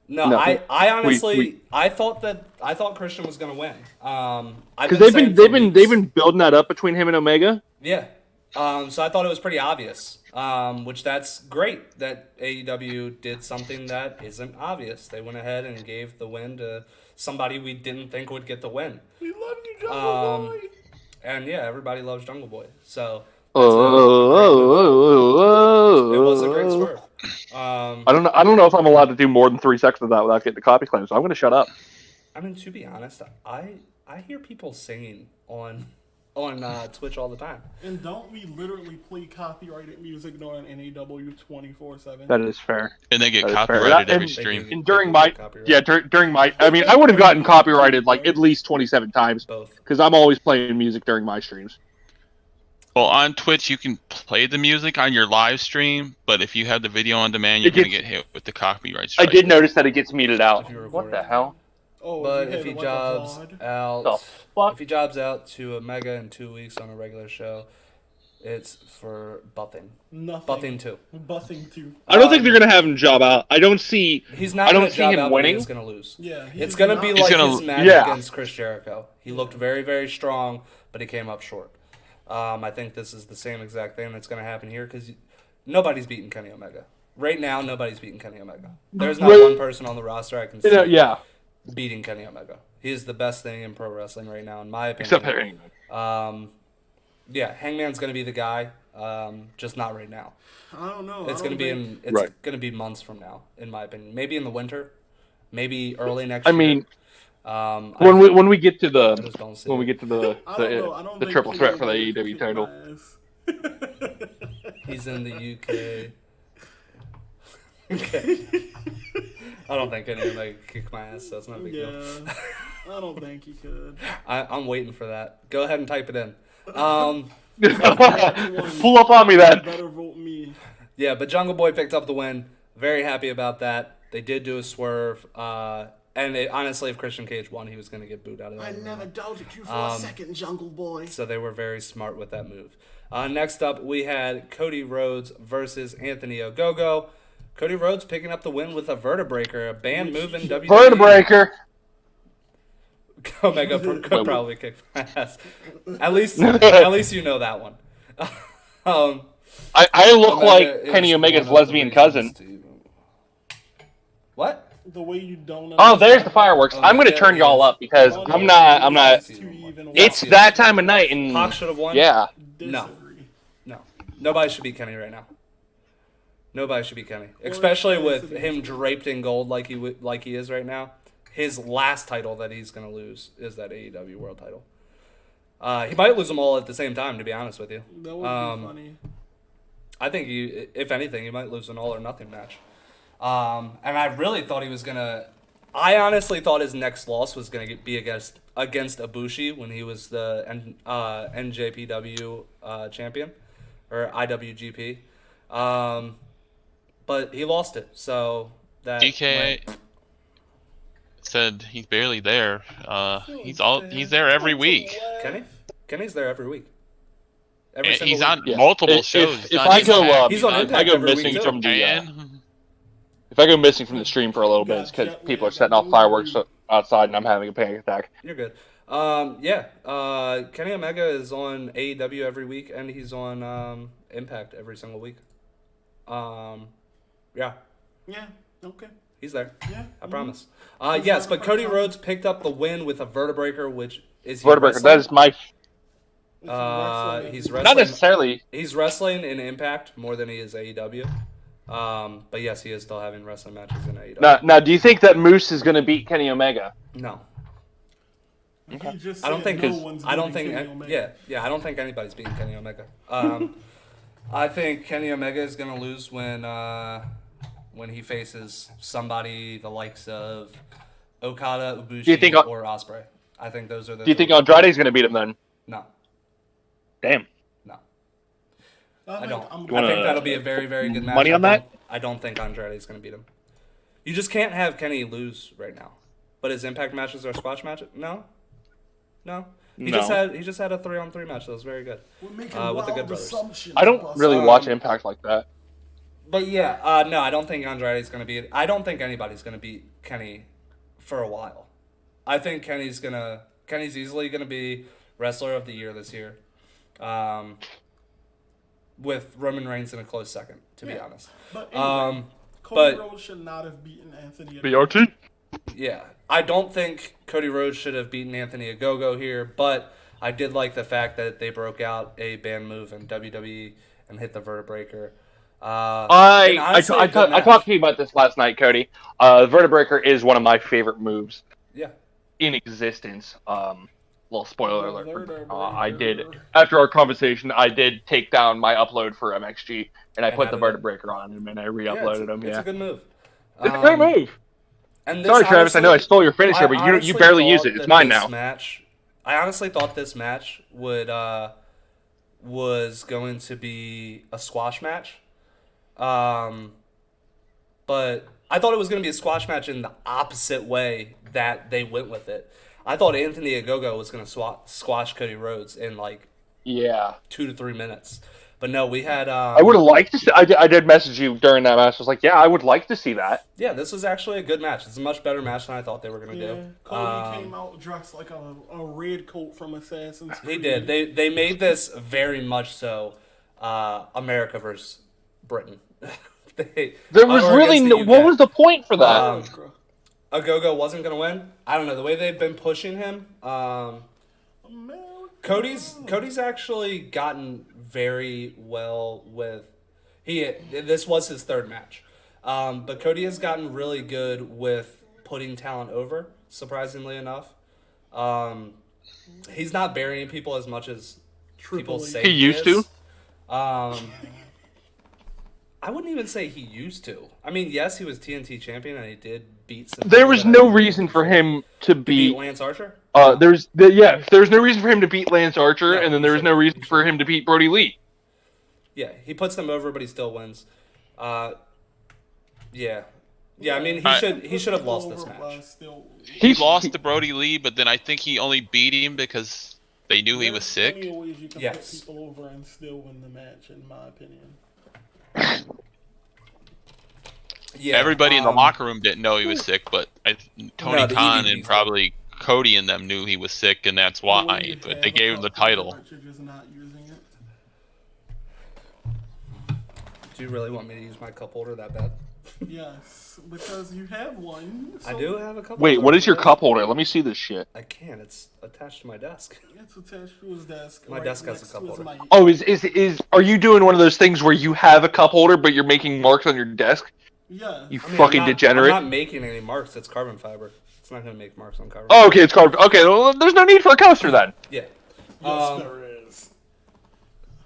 No, No. I honestly We- I thought Christian was gonna win. Because they've been building that up between him and Omega. Yeah. So I thought it was pretty obvious. Which that's great that AEW did something that isn't obvious. They went ahead and gave the win to somebody we didn't think would get the win. We love you, Jungle Boy. And yeah, everybody loves Jungle Boy. So It was a great swerve. I don't know if I'm allowed to do more than 3 seconds of that without getting a copy claim, so I'm going to shut up. I mean, to be honest, I hear people singing on Twitch all the time. And don't we literally play copyrighted music during NAW 24/7? That is fair. And they get That is fair. copyrighted And- every They stream. do. And during my during my, I mean, I would have gotten copyrighted like at least 27 times Both. because I'm always playing music during my streams. Well, on Twitch, you can play the music on your live stream, but if you have the video on demand, you're It going to gets- get hit with the copyright I strike. did notice that it gets meted out. If you record What the it. hell? Oh, But you if had he like a jobs VOD? out, The fuck? if he jobs out to Omega in 2 weeks on a regular show, it's for buffing. Nothing. Buffing too. Buffing too. I don't think they're gonna have him job out. I don't see. He's not I don't gonna see job him out, but winning. He's gonna lose. Yeah, It's gonna be He's like gonna- his match yeah. against Chris Jericho. He looked very, very strong, but he came up short. I think this is the same exact thing that's gonna happen here because nobody's beating Kenny Omega right now. Nobody's beating Kenny Omega. There's not Right. one person on the roster I can see Yeah, beating Kenny Omega. He is the best thing in pro wrestling right now, in my opinion. except Hangman. Yeah, Hangman's gonna be the guy, just not right now. I don't know. It's I gonna don't be think- gonna be months from now, in my opinion. Maybe in the winter, maybe early next I year. mean, I when we get to I just don't see the when we it. get to the I don't know. I don't think triple threat for the Kenny AEW can title. kick my ass. He's in the UK. Okay. I don't think anyone like kick my ass, so it's not a big deal. Yeah, I don't think he could. I'm waiting for that. Go ahead and type it in. Pull up on me then. Better vote me. Yeah, but Jungle Boy picked up the win. Very happy about that. They did do a swerve. Honestly, if Christian Cage won, he was going to get booed out of the I arena. never doubted you for a second, Jungle Boy. So they were very smart with that move. Next up, we had Cody Rhodes versus Anthony Ogogo. Cody Rhodes picking up the win with a vertebreaker, a banned move in WWE. Vertebreaker. Omega could Wait. probably kick my ass. At least you know that one. I look Omega like is Kenny Omega's one of the lesbian reasons cousin. to- What? The way you don't. Oh, there's the understand fireworks. I'm gonna Omega turn y'all is up because money I'm not. is to even It's watch. that time of night, and Pac should have won. yeah, No. Disagree. No. Nobody should beat Kenny right now. Nobody should beat Kenny, especially with him draped in gold like he is right now. His last title that he's gonna lose is that AEW World Title. He might lose them all at the same time, to be honest with you. That would be funny. I think if anything, he might lose an all or nothing match. And I really thought he was gonna. I honestly thought his next loss was gonna be against Ibushi when he was the NJPW champion or IWGP, but he lost it. So that DK said he's barely there. He's there every week. Kenny's there every week. Every And single he's on week. multiple If- shows. if I go, He's on if I Impact go every week, missing too. from the, And if I go missing from the stream for a little bit, it's because people are setting off fireworks outside, and I'm having a panic attack. You're good. Kenny Omega is on AEW every week, and he's on Impact every single week. Yeah, Yeah. Okay. he's there. Yeah. I promise. Yes, but Cody Rhodes picked up the win with a vertebreaker, which is he Vertebraker, that is my. he's Not wrestling. necessarily. He's wrestling in Impact more than he is AEW. But yes, he is still having wrestling matches in AEW. Now, do you think that Moose is going to beat Kenny Omega? No, He just I don't said think. no one's I don't beating think. Kenny Omega. Yeah. I don't think anybody's beating Kenny Omega. I think Kenny Omega is gonna lose when he faces somebody the likes of Okada, Ibushi, or Ospreay. I think those are the. Do you think Andrade's going to beat him then? No. Damn. No. I I don't. I'm I think that'll be a very, very good match. Money on that? I don't think Andrade's going to beat him. You just can't have Kenny lose right now. But his Impact matches are squash matches? No. He just had a 3-on-3 match that was very good. We're making with the wild Good Brothers. assumptions. I don't really watch Impact like that. But yeah, no, I don't think Andrade's going to beat. I don't think anybody's going to beat Kenny for a while. I think Kenny's easily going to be Wrestler of the Year this year. With Roman Reigns in a close second, to be honest. But anyway, Cody Rhodes should not have beaten Anthony. BRT? Yeah, I don't think Cody Rhodes should have beaten Anthony Ogogo here, but I did like the fact that they broke out a band move in WWE and hit the Vertebreaker. I talked to you about this last night, Cody. Vertebreaker is one of my favorite moves Yeah. in existence. Little spoiler alert. I did, after our conversation, I did take down my upload for MXG, and I put the Vertebreaker on him, and I re-uploaded him. It's a good move. It's a great move. And Sorry, Travis, I know I stole your finisher, but you barely use it. It's mine now. I honestly thought this match was going to be a squash match. But I thought it was going to be a squash match in the opposite way that they went with it. I thought Anthony Ogogo was going to squash Cody Rhodes in 2 to 3 minutes. But no, we had... I would have liked to see... I did message you during that match. I was like, yeah, I would like to see that. Yeah, this was actually a good match. It's a much better match than I thought they were going to do. Cody came out dressed like a red coat from Assassin's Creed. He did. They made this very much so America versus Britain. There was really no... What was the point for that? Ogogo wasn't going to win. I don't know. The way they've been pushing him... Cody's actually gotten very well with... This was his third match. But Cody has gotten really good with putting talent over, surprisingly enough. He's not burying people as much as people say he used to. I wouldn't even say he used to. I mean, yes, he was TNT champion and he did beat some... There was no reason for him to beat Lance Archer? There was no reason for him to beat Lance Archer, and then there was no reason for him to beat Brody Lee. Yeah, he puts them over, but he still wins. Yeah. I mean, he should have lost this match. He lost to Brody Lee, but then I think he only beat him because they knew he was sick. There's plenty of ways you can put people over and still win the match, in my opinion. Yeah, everybody in the locker room didn't know he was sick, but Tony Khan and probably Cody and them knew he was sick, and that's Well, why. you But have they a gave him the cup holder, title. but you're just not using it. Do you really want me to use my cup holder that bad? Yes, because you have one. I so do have a cup holder. Wait, what is your guys. cup holder? Let me see this shit. I can. It's attached to my desk. It's attached to his desk. My right desk has a next cup to his holder. mic. Oh, are you doing one of those things where you have a cup holder but you're making marks on your desk? Yeah. You I mean, fucking I'm not, degenerate. I'm not making any marks. It's carbon fiber. It's not going to make marks on carbon. Oh, okay, it's called. Okay, well, there's no need for a coaster then. Yeah. Yes, there is.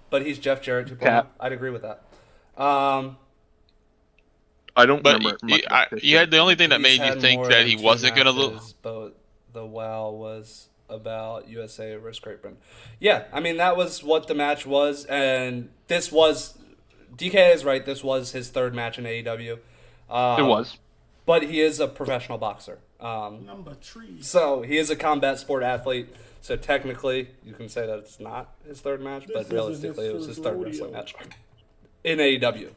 But he's Jeff Jarrett 2.0. Cap. I'd agree with that. I don't But remember. much about this you had the only thing that he's made you had think more that than he 2 wasn't gonna lose. matches, but the WoW was about USA wrist scraping. Yeah, I mean that was what the match was, and this was. DK is right. This was his third match in AEW. It was. But he is a professional boxer. Number 3. So he is a combat sport athlete. So technically, you can say that it's not his third match, This but isn't realistically, his it was his first third rodeo. wrestling match in AEW.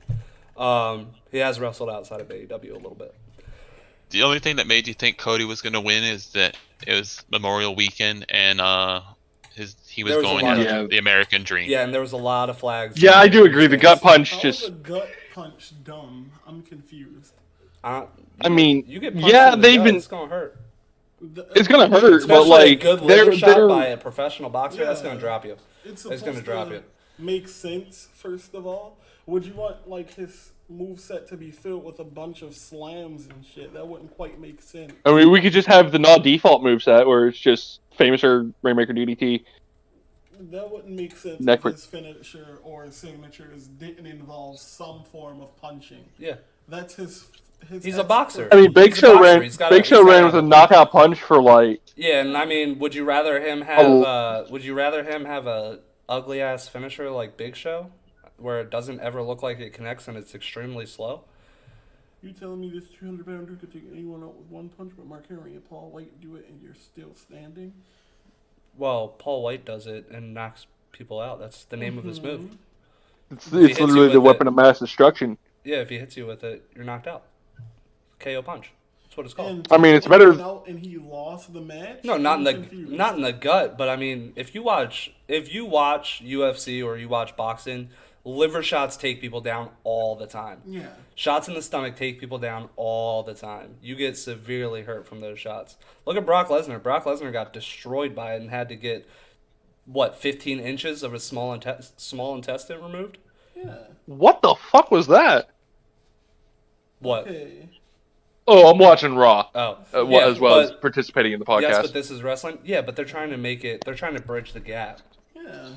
He has wrestled outside of AEW a little bit. The only thing that made you think Cody was gonna win is that it was Memorial Weekend and he was There was a going lot after of- the American Dream. Yeah, and there was a lot of flags. Yeah, I do agree. The gut punch How is a just. gut punch dumb? I'm confused. I mean, you get punched yeah, in the they've gut, been. it's gonna hurt. It's gonna hurt, Especially but like a good they're liver shot they're. by a professional boxer, that's Yeah. gonna drop you. It's It's gonna supposed drop to you. make sense, first of all. Would you want like his moveset to be filled with a bunch of slams and shit? That wouldn't quite make sense. I mean, we could just have the not default moveset where it's just famous or Rainmaker DDT. That wouldn't make sense Neck if break. his finisher or his signatures didn't involve some form of punching. Yeah. That's his He's a boxer. I mean, Big He's a Show boxer. ran. He's gotta- Big Show he's gotta ran have with a a- knockout punch for like. Yeah, and I mean, would you rather him have Oh. a ugly ass finisher like Big Show, where it doesn't ever look like it connects and it's extremely slow? You telling me this 300-pound dude could take anyone out with one punch, but Mark Henry and Paul White do it, and you're still standing? Well, Paul White does it and knocks people out. That's the name of his Mm-hmm. move. It's hits you literally the with weapon it- of mass destruction. Yeah, if he hits you with it, you're knocked out. KO punch. That's what it's called. And I mean, it's Paul better- went out and he lost the match. No, not in I'm the confused. not in the gut, but I mean, if you watch UFC or you watch boxing, liver shots take people down all the time. Yeah. Shots in the stomach take people down all the time. You get severely hurt from those shots. Look at Brock Lesnar. Brock Lesnar got destroyed by it and had to get 15 inches of his small intestine removed. Yeah. What the fuck was that? What? Okay. Oh, I'm watching Raw. Oh, As well as participating in the podcast. Yes, but this is wrestling. Yeah, but they're trying to make it. They're trying to bridge the gap. Yeah.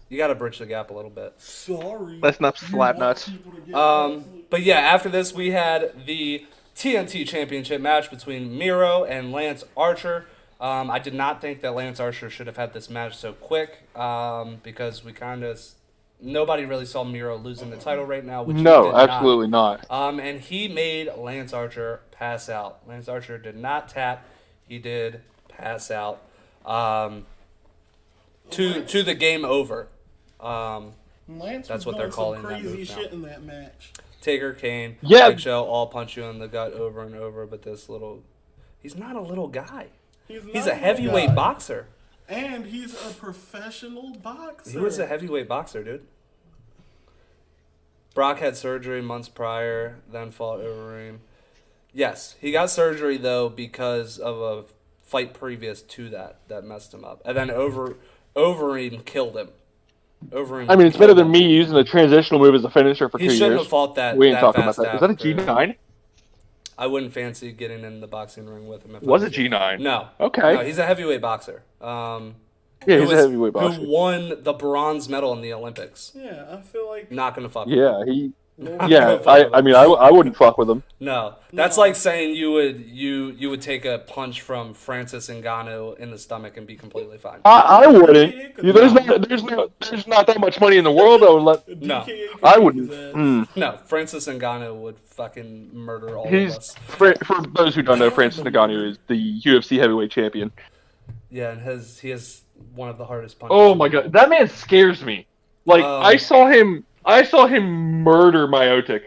You got to bridge the gap a little bit. Sorry. Let's not You slap want nuts. people to get But yeah, after this we had the TNT Championship match between Miro and Lance Archer. I did not think that Lance Archer should have had this match so quick because nobody really saw Miro losing the title right now. Which he No, did not. absolutely not. And he made Lance Archer pass out. Lance Archer did not tap. He did pass out. To the game over. Lance That's was what they're doing calling some that crazy move now. shit in that match. Taker, Kane, Yeah. Big Show all punch you in the gut over and over, but he's not a little guy. He's not a little heavyweight guy. boxer. And he's a professional boxer. He was a heavyweight boxer, dude. Brock had surgery months prior, then fought Overeem. Yes, he got surgery, though, because of a fight previous to that messed him up. And then Overeem killed him. I mean, it's better than me using a transitional move as a finisher for He 2 shouldn't years. have fought that. We ain't that talking about fast that. Is that a after. G9? I wouldn't fancy getting in the boxing ring with him. If Was I it G9? No. Okay. No, he's a heavyweight boxer. Yeah, who he's a was- heavyweight boxer. Who won the bronze medal in the Olympics? Yeah, I feel like Not gonna fuck. with Yeah, him. he. Not Yeah, gonna fuck with I him. mean, I wouldn't fuck with him. No, that's No. like saying you would take a punch from Francis Ngannou in the stomach and be completely fine. I wouldn't. No. There's not that much money in the world that would let. No. DKA could I kick wouldn't. his ass. No, Francis Ngannou would fucking murder all of He's us. for those who don't know, Francis Ngannou is the UFC heavyweight champion. Yeah, and he has one of the hardest punches. Oh in my the god, world. that man scares me. Like I saw him murder Miotic.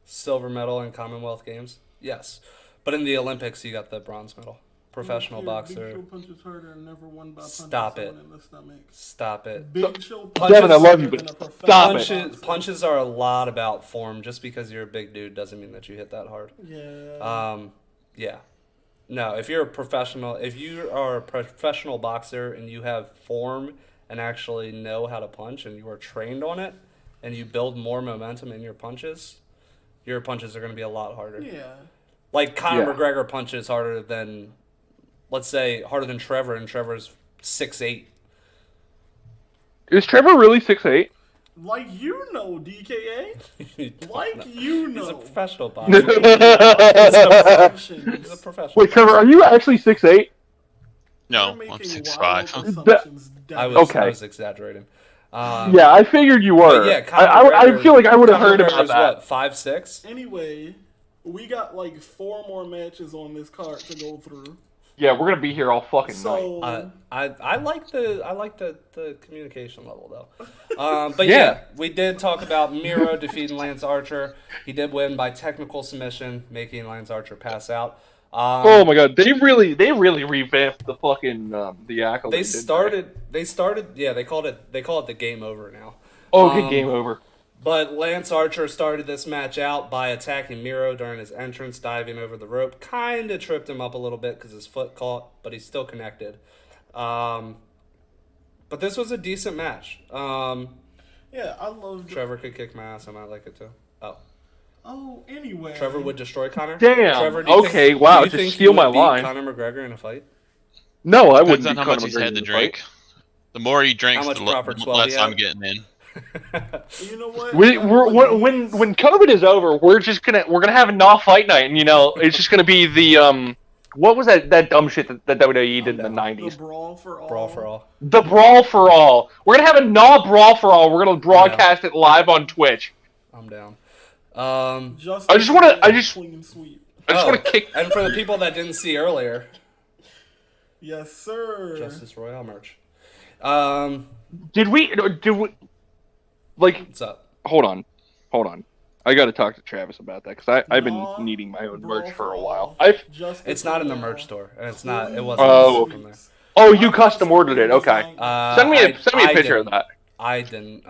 Silver medal in Commonwealth Games. Yes, but in the Olympics he got the bronze medal. professional Big boxer. Show punches harder and never won by punching Stop someone it. in the stomach. Stop it. Big Show Devin, I love harder you, than but a professional stop it. Punches, boxer. punches are a lot about form. Just because you're a big dude doesn't mean that you hit that hard. Yeah. Yeah. No, if you are a professional boxer and you have form and actually know how to punch and you are trained on it and you build more momentum in your punches are going to be a lot harder. Yeah. Like Conor Yeah. McGregor punches harder than, let's say, harder than Trevor, and Trevor's 6'8". Is Trevor really 6'8"? Like you know, DKA. Like you know. He's a professional boxer. He's a professional. Wait, Trevor, are you actually 6'8"? No, You're I'm making 6'5". wild assumptions, I Devin. was, Okay. I was exaggerating. Yeah, I figured you were. But yeah, Conor I McGregor- feel like I would have Conor heard about McGregor's that. What, 5'6"? Anyway, we got like 4 more matches on this card to go through. Yeah, we're gonna be here all fucking night. So I like the communication level though. But Yeah. yeah, we did talk about Miro defeating Lance Archer. He did win by technical submission, making Lance Archer pass out. Oh my god, they really revamped the fucking the accolade. They started. Yeah, they call it the game over now. Okay, game over. But Lance Archer started this match out by attacking Miro during his entrance, diving over the rope. Kind of tripped him up a little bit because his foot caught, but he's still connected. But this was a decent match. yeah, I loved. Trevor could kick my ass. I might like it too. Oh, anyway. Trevor would destroy Conor? Damn. Trevor, do you Okay, think, wow, do you just think steal you my would beat line. Conor McGregor in a fight? No, I Depends wouldn't. on be how much Conor he's McGregor had in to the drink. fight. The more he drinks, How much the proper less 12 you I'm have? getting in. You know what? When COVID is over, we're gonna have a Na'W fight night, and it's just gonna be the what was that dumb shit that WWE did in the The '90s? brawl for all. Brawl for all. The Brawl for All. We're gonna have a Na'W Brawl for All. We're gonna broadcast it live on Twitch. I'm down. I just wanna clean sweep. want to kick. And for the people that didn't see earlier, Yes, sir. Justice Royale merch. Did we like? What's up? Hold on. I got to talk to Travis about that because I've been Na'W needing my own Brawl merch for a all. while. Justice It's not in the Royale. merch store, and it's not. It wasn't. Oh, from there. Oh, you custom ordered it. Okay. Send me a I picture of didn't. that. I didn't.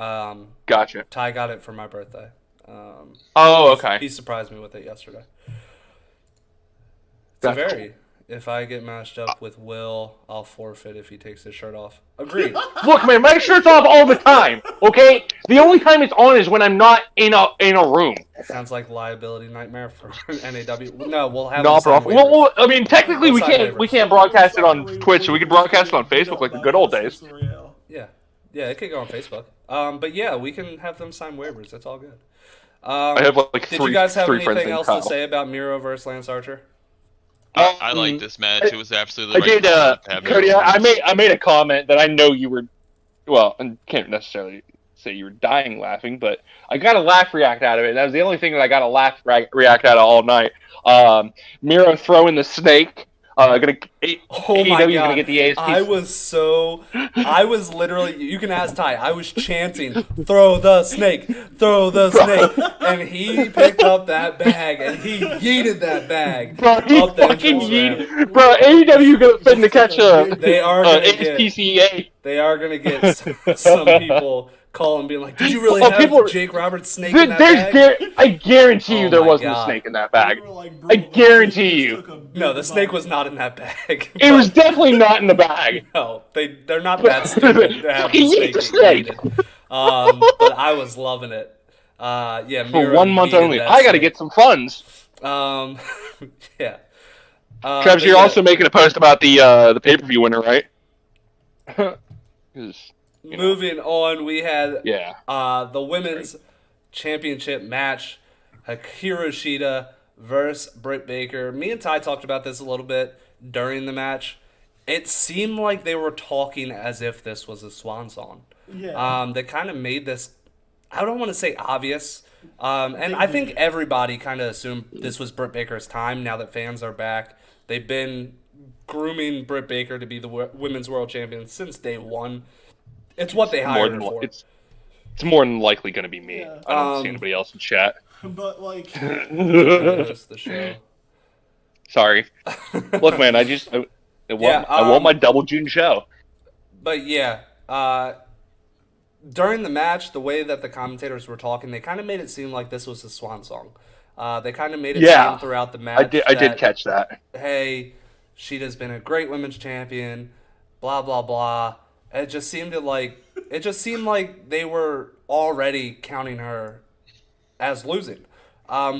Gotcha. Ty got it for my birthday. Oh, okay. He surprised me with it yesterday. It's a That's very. If I get matched up with Will, I'll forfeit if he takes his shirt off. Agreed. Look, man, my shirt's off all the time. Okay. The only time it's on is when I'm not in a room. Sounds like liability nightmare for NAW. No, we'll have. No them sign problem. Well, waivers. I mean, technically we We'll sign can't waivers. broadcast it on Twitch, so we could broadcast it on Facebook like the good old days. Yeah, it could go on Facebook. But yeah, we can have them sign waivers. That's all good. I have like Did three you guys have friends anything named else Kyle. to say about Miro versus Lance Archer? I like this match. It was absolutely I the right did, call to have Cody. Miro I win. made a comment that I know you were, well, and can't necessarily say you were dying laughing, but I got a laugh react out of it. That was the only thing that I got a laugh react out of all night. Miro throwing the snake. Oh my AEW god! gonna get the ASP. I was literally. You can ask Ty. I was chanting, "Throw the snake! Throw the snake!" And he picked up that bag and he yeeted that bag. Bro, he up the fucking entrance yeet. ramp. Bro, AEW finna to catch a They are gonna get. ASPCA. They are gonna get some people calling, being like, "Did you really Oh, have people are- Jake Roberts' snake in that bag?" I guarantee you Oh there my wasn't a God. snake in that bag. I guarantee you. No, the snake was not in that bag. It was definitely not in the bag. No, they're not that stupid to have the Fucking snake eat the snake. yeeted. But I was loving it. Yeah, For Miro 1 month yeeted only. that I gotta snake. get some funds. Yeah. Travis, but you're yeah, also making a post about the pay-per-view winner, right? 'Cause, moving on. We had yeah. the women's championship match, Hikaru Shida versus Britt Baker. Me and Ty talked about this a little bit during the match. It seemed like they were talking as if this was a swan song. Yeah. They kind of made this, I don't want to say obvious, and I think everybody kind of assumed this was Britt Baker's time now that fans are back. They've been grooming Britt Baker to be the women's world champion since day one. It's what they hired her for. It's more than likely going to be me. Yeah. I don't see anybody else in chat. But like, Host the show. Sorry. Look, man, I want my double June show. But yeah, during the match, the way that the commentators were talking, they kind of made it seem like this was a swan song. They kind of made it Yeah. seem throughout the match. I did catch that. Hey, Sheeta's been a great women's champion. Blah blah blah. It just seemed like they were already counting her as losing.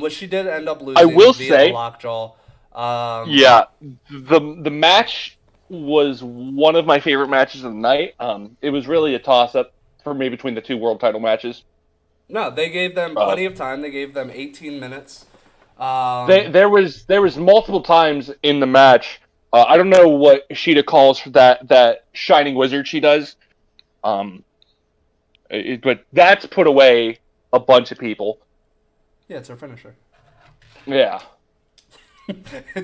Which she did end up losing. I will via say, the lockjaw. Yeah, the match was one of my favorite matches of the night. It was really a toss-up for me between the two world title matches. No, they gave them plenty of time. They gave them 18 minutes. There was multiple times in the match. I don't know what Sheeta calls for that shining wizard she does. But that's put away a bunch of people. Yeah, it's her finisher. Yeah.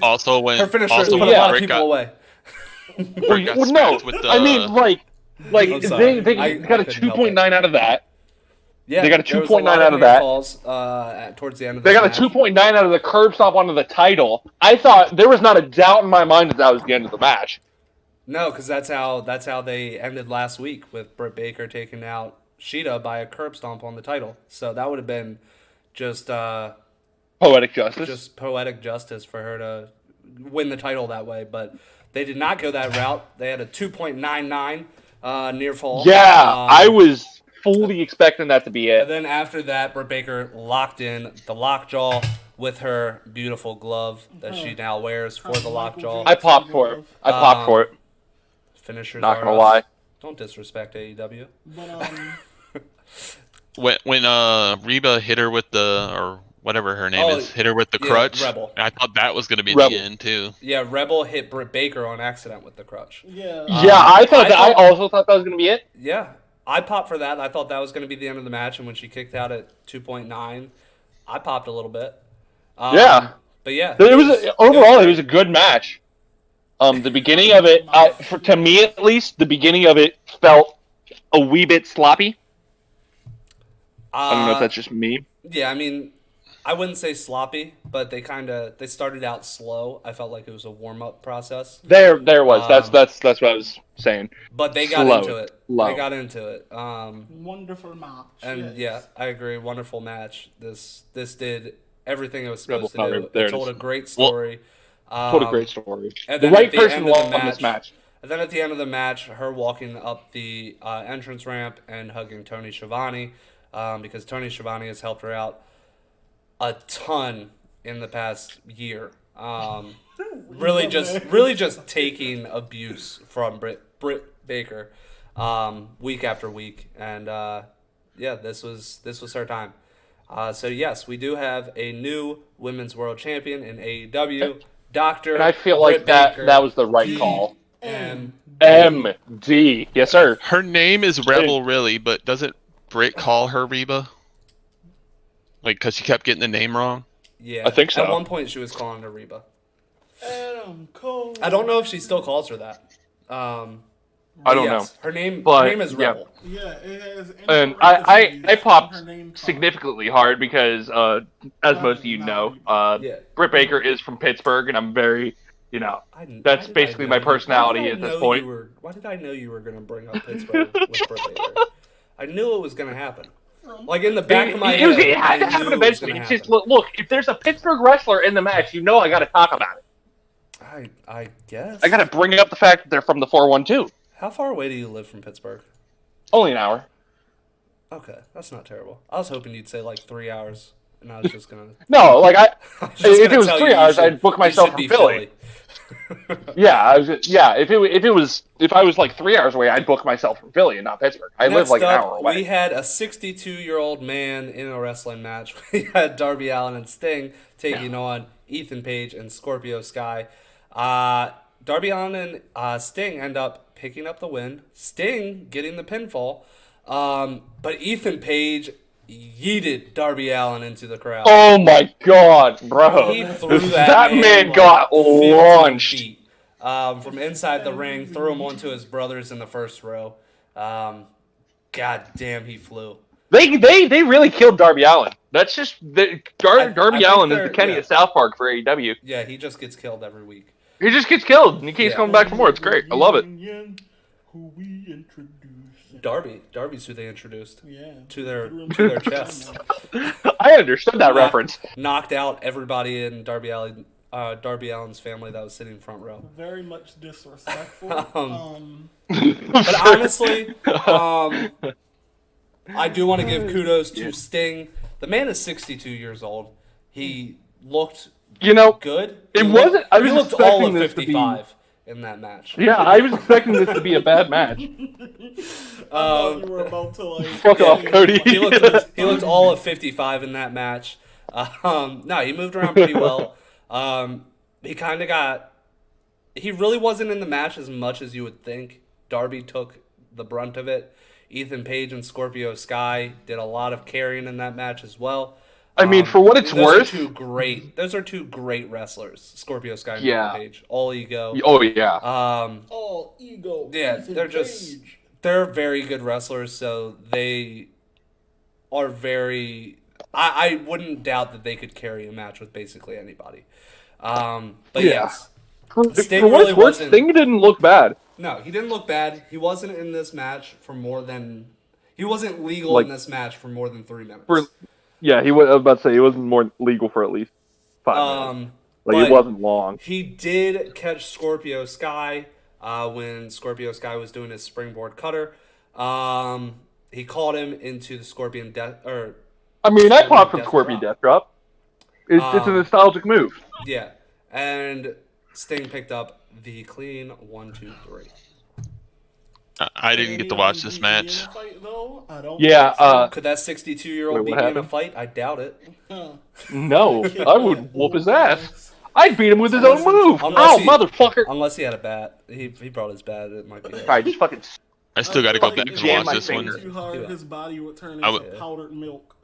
Also, when Her finisher also put when a lot of Britt people got, away. Britt got No, smacked with the, I mean like I'm sorry. they I got a couldn't help 2.9 out of that. Yeah, They got a there was 2.9 lot out of near that. Falls, towards the end of the They got a 2.9 out of the curb stomp onto the title. I thought there was not a doubt in my mind that was the end of the match. No, because that's how they ended last week with Britt Baker taking out Sheeta by a curb stomp on the title. So that would have been just Poetic justice. just poetic justice for her to win the title that way. But they did not go that route. They had a 2.99 near fall. Yeah, I was fully expecting that to be And it. then after that, Britt Baker locked in the lockjaw with her beautiful glove that she now wears for the lockjaw. I popped for it. Finishers Not are gonna us. lie. Don't disrespect AEW. But when Reba hit her with the, or whatever her name is, hit her with the yeah, crutch. Rebel. I thought that was going to be Rebel. the end too. Yeah, Rebel hit Britt Baker on accident with the crutch. yeah, I also thought that was gonna be it. Yeah, I popped for that. I thought that was going to be the end of the match, and when she kicked out at 2.9, I popped a little bit. Yeah. But yeah, Overall it was a good match. The beginning of it, to me at least, the beginning of it felt a wee bit sloppy. I don't know if that's just me. Yeah, I mean, I wouldn't say sloppy, but they started out slow. I felt like it was a warm up process. There was. That's what I was saying. But they got Slow. into it. Slow. They got into it. wonderful match. And yes. yeah, I agree. Wonderful match. This did everything it was Rebel supposed to do. there It it told is. a great story. What a great story. and The then right at the person end of the won this match. And then at the end of the match, her walking up the entrance ramp and hugging Tony Schiavone, because Tony Schiavone has helped her out a ton in the past year. Really just taking abuse from Britt Baker, week after week, and yeah, this was her time. So yes, we do have a new women's world champion in AEW, Doctor. And I feel like that was the right call. And MD. Yes, sir. Her name is Rebel, really, but doesn't Britt call her Reba? Like, because she kept getting the name wrong? yeah, I think so. At one point, she was calling her Reba. Adam Cole. I don't know if she still calls her that. I don't know. Her name But, is yeah. Rebel. Yeah, it has. And I popped her name significantly hard because, as most of you know, Yeah. Britt Baker is from Pittsburgh, and I'm very, Why that's did basically I my know personality why did at I this know point. why did I know you were going to bring up Pittsburgh with Britt Baker? I knew it was going to happen. Like in the back of my head, It had to I knew happen it was eventually. gonna It's just happen. look, if there's a Pittsburgh wrestler in the match, I got to talk about it. I guess. I got to bring up the fact that they're from the 412. How far away do you live from Pittsburgh? Only an hour. Okay, that's not terrible. I was hoping you'd say like 3 hours, and I was just gonna. No, like Just if gonna it was tell 3 you hours, should- I'd book you myself should from be Philly. If I was like 3 hours away, I'd book myself from Philly and not Pittsburgh. I live Next like an up, hour away. we had a 62-year-old man in a wrestling match. We had Darby Allin and Sting taking on Ethan Page and Scorpio Sky. Darby Allin and Sting end up picking up the win. Sting getting the pinfall. But Ethan Page yeeted Darby Allin into the crowd. Oh my god, bro! He threw that man like got 15 launched. feet, from inside the ring, threw him onto his brothers in the first row. God damn, he flew. They really killed Darby Allin. That's just I Darby think Allin is they're- the Kenny yeah. of South Park for AEW. Yeah, he just gets killed every week. He just gets killed and he keeps Yeah. coming back for more. It's great. I love it. Who we introduced. Darby's who they introduced Yeah. to their chest. I understood that reference. Knocked out everybody in Darby Allin's family that was sitting front row. Very much disrespectful. But honestly, I do want to give kudos to Sting. The man is 62 years old. He looked good. It wasn't. I He was looked all expecting of this to be. 55 in that match. Yeah, I was expecting this to be a bad match. I thought you were about to like. Fuck off, Cody. He looked all of 55 in that match. No, he moved around pretty well. He kind of got. He really wasn't in the match as much as you would think. Darby took the brunt of it. Ethan Page and Scorpio Sky did a lot of carrying in that match as well. I mean, for what it's worth, those are two great wrestlers, Scorpio Sky and Yeah. Ethan Page. All ego. oh yeah, All ego. Yeah, Ethan Page. they're very good wrestlers, so they are very. I wouldn't doubt that they could carry a match with basically anybody. But Yeah. yes, Sting for what really it's worth, wasn't- Sting didn't look bad. no, he didn't look bad. He wasn't in this match for more than. He wasn't legal Like- in this match for more than 3 minutes. Yeah, I was about to say he wasn't more legal for at least 5 minutes. Like but it wasn't long. He did catch Scorpio Sky when Scorpio Sky was doing his springboard cutter. He caught him into the Scorpion Death. I mean, I popped from Death Scorpion Drop. Death Drop. It's a nostalgic move. Yeah, and Sting picked up the clean 1, 2, 3. I didn't get to watch this match. Fight, though? I don't Yeah, think so. Could that 62-year-old Wait, beat what me in a happened? fight? I doubt it. No, I would whoop his ass. I'd beat him with his own move. Unless Ow, he- motherfucker! Unless he had a bat. He brought his bat. It might be. Alright, just fucking. I still got to go back If and jam watch my this one. finger. Too hard, Yeah. his body would turn I into would- powdered milk.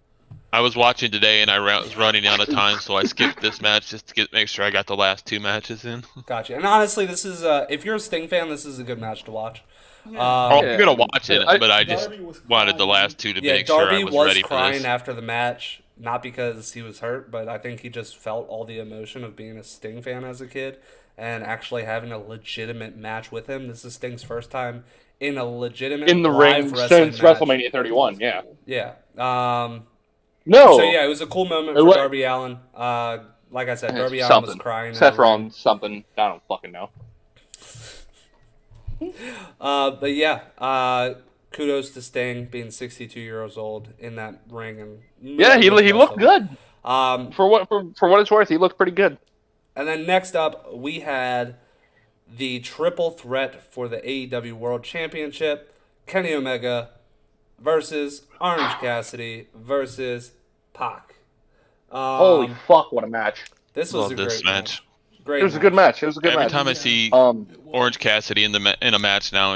I was watching today and I was running out of time, so I skipped this match just to make sure I got the last 2 matches in. Gotcha. And honestly, this is if you're a Sting fan, this is a good match to watch. Oh, Yeah. I'm gonna watch it, I- but I just Darby was wanted the crying. last 2 to Yeah, make sure I Darby was was ready for crying this. after the match, not because he was hurt, but I think he just felt all the emotion of being a Sting fan as a kid and actually having a legitimate match with him. This is Sting's first time in a legitimate In the live ring wrestling since match. WrestleMania 31, yeah. Yeah. No! So yeah, it was a cool moment It for wa- Darby Allin. Like I said, Darby Allin was something. crying. in Seth the ring. Rollins, something. I don't fucking know. But yeah, kudos to Sting being 62 years old in that ring, and Yeah, he looked good. For what it's worth, he looked pretty good. And then next up, we had the triple threat for the AEW World Championship: Kenny Omega versus Orange Cassidy versus Pac. Holy fuck, what a match. This was Love a this great match. Great. It was a good match. It was a good Every match. time I see Orange Cassidy in a match now,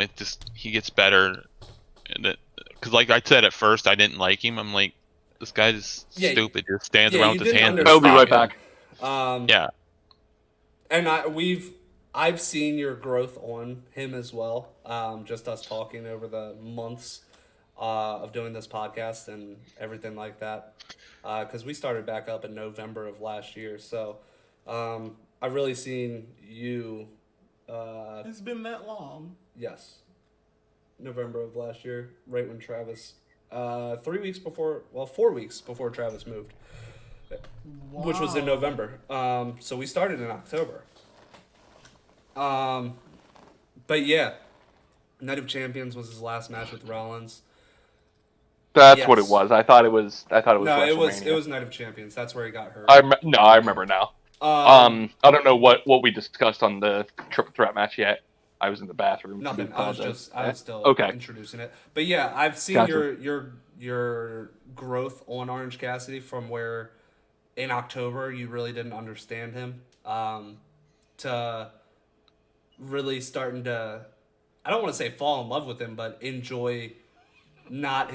he gets better. Because like I said at first, I didn't like him. I'm like, this guy's Yeah, stupid. Just stands yeah, around you with his didn't hands. I'll be right understand back. Yeah, And I've seen your growth on him as well. Just us talking over the months of doing this podcast and everything like that. Because we started back up in November of last year, so I've really seen you. It's been that long. Yes, November of last year, right when Travis. 4 weeks before Travis moved, which was in November. So we started in October. But yeah, Night of Champions was his last match with Rollins. That's what it Yes. was. I thought it was. No, WrestleMania. it was Night of Champions. That's where he got hurt. I remember now. Um, I don't know what we discussed on the triple threat match yet. I was in the bathroom. Nothing. I was still Okay. introducing it. But yeah, I've seen Gotcha. your growth on Orange Cassidy from where in October you really didn't understand him to really starting to, I don't want to say fall in love with him, but enjoy not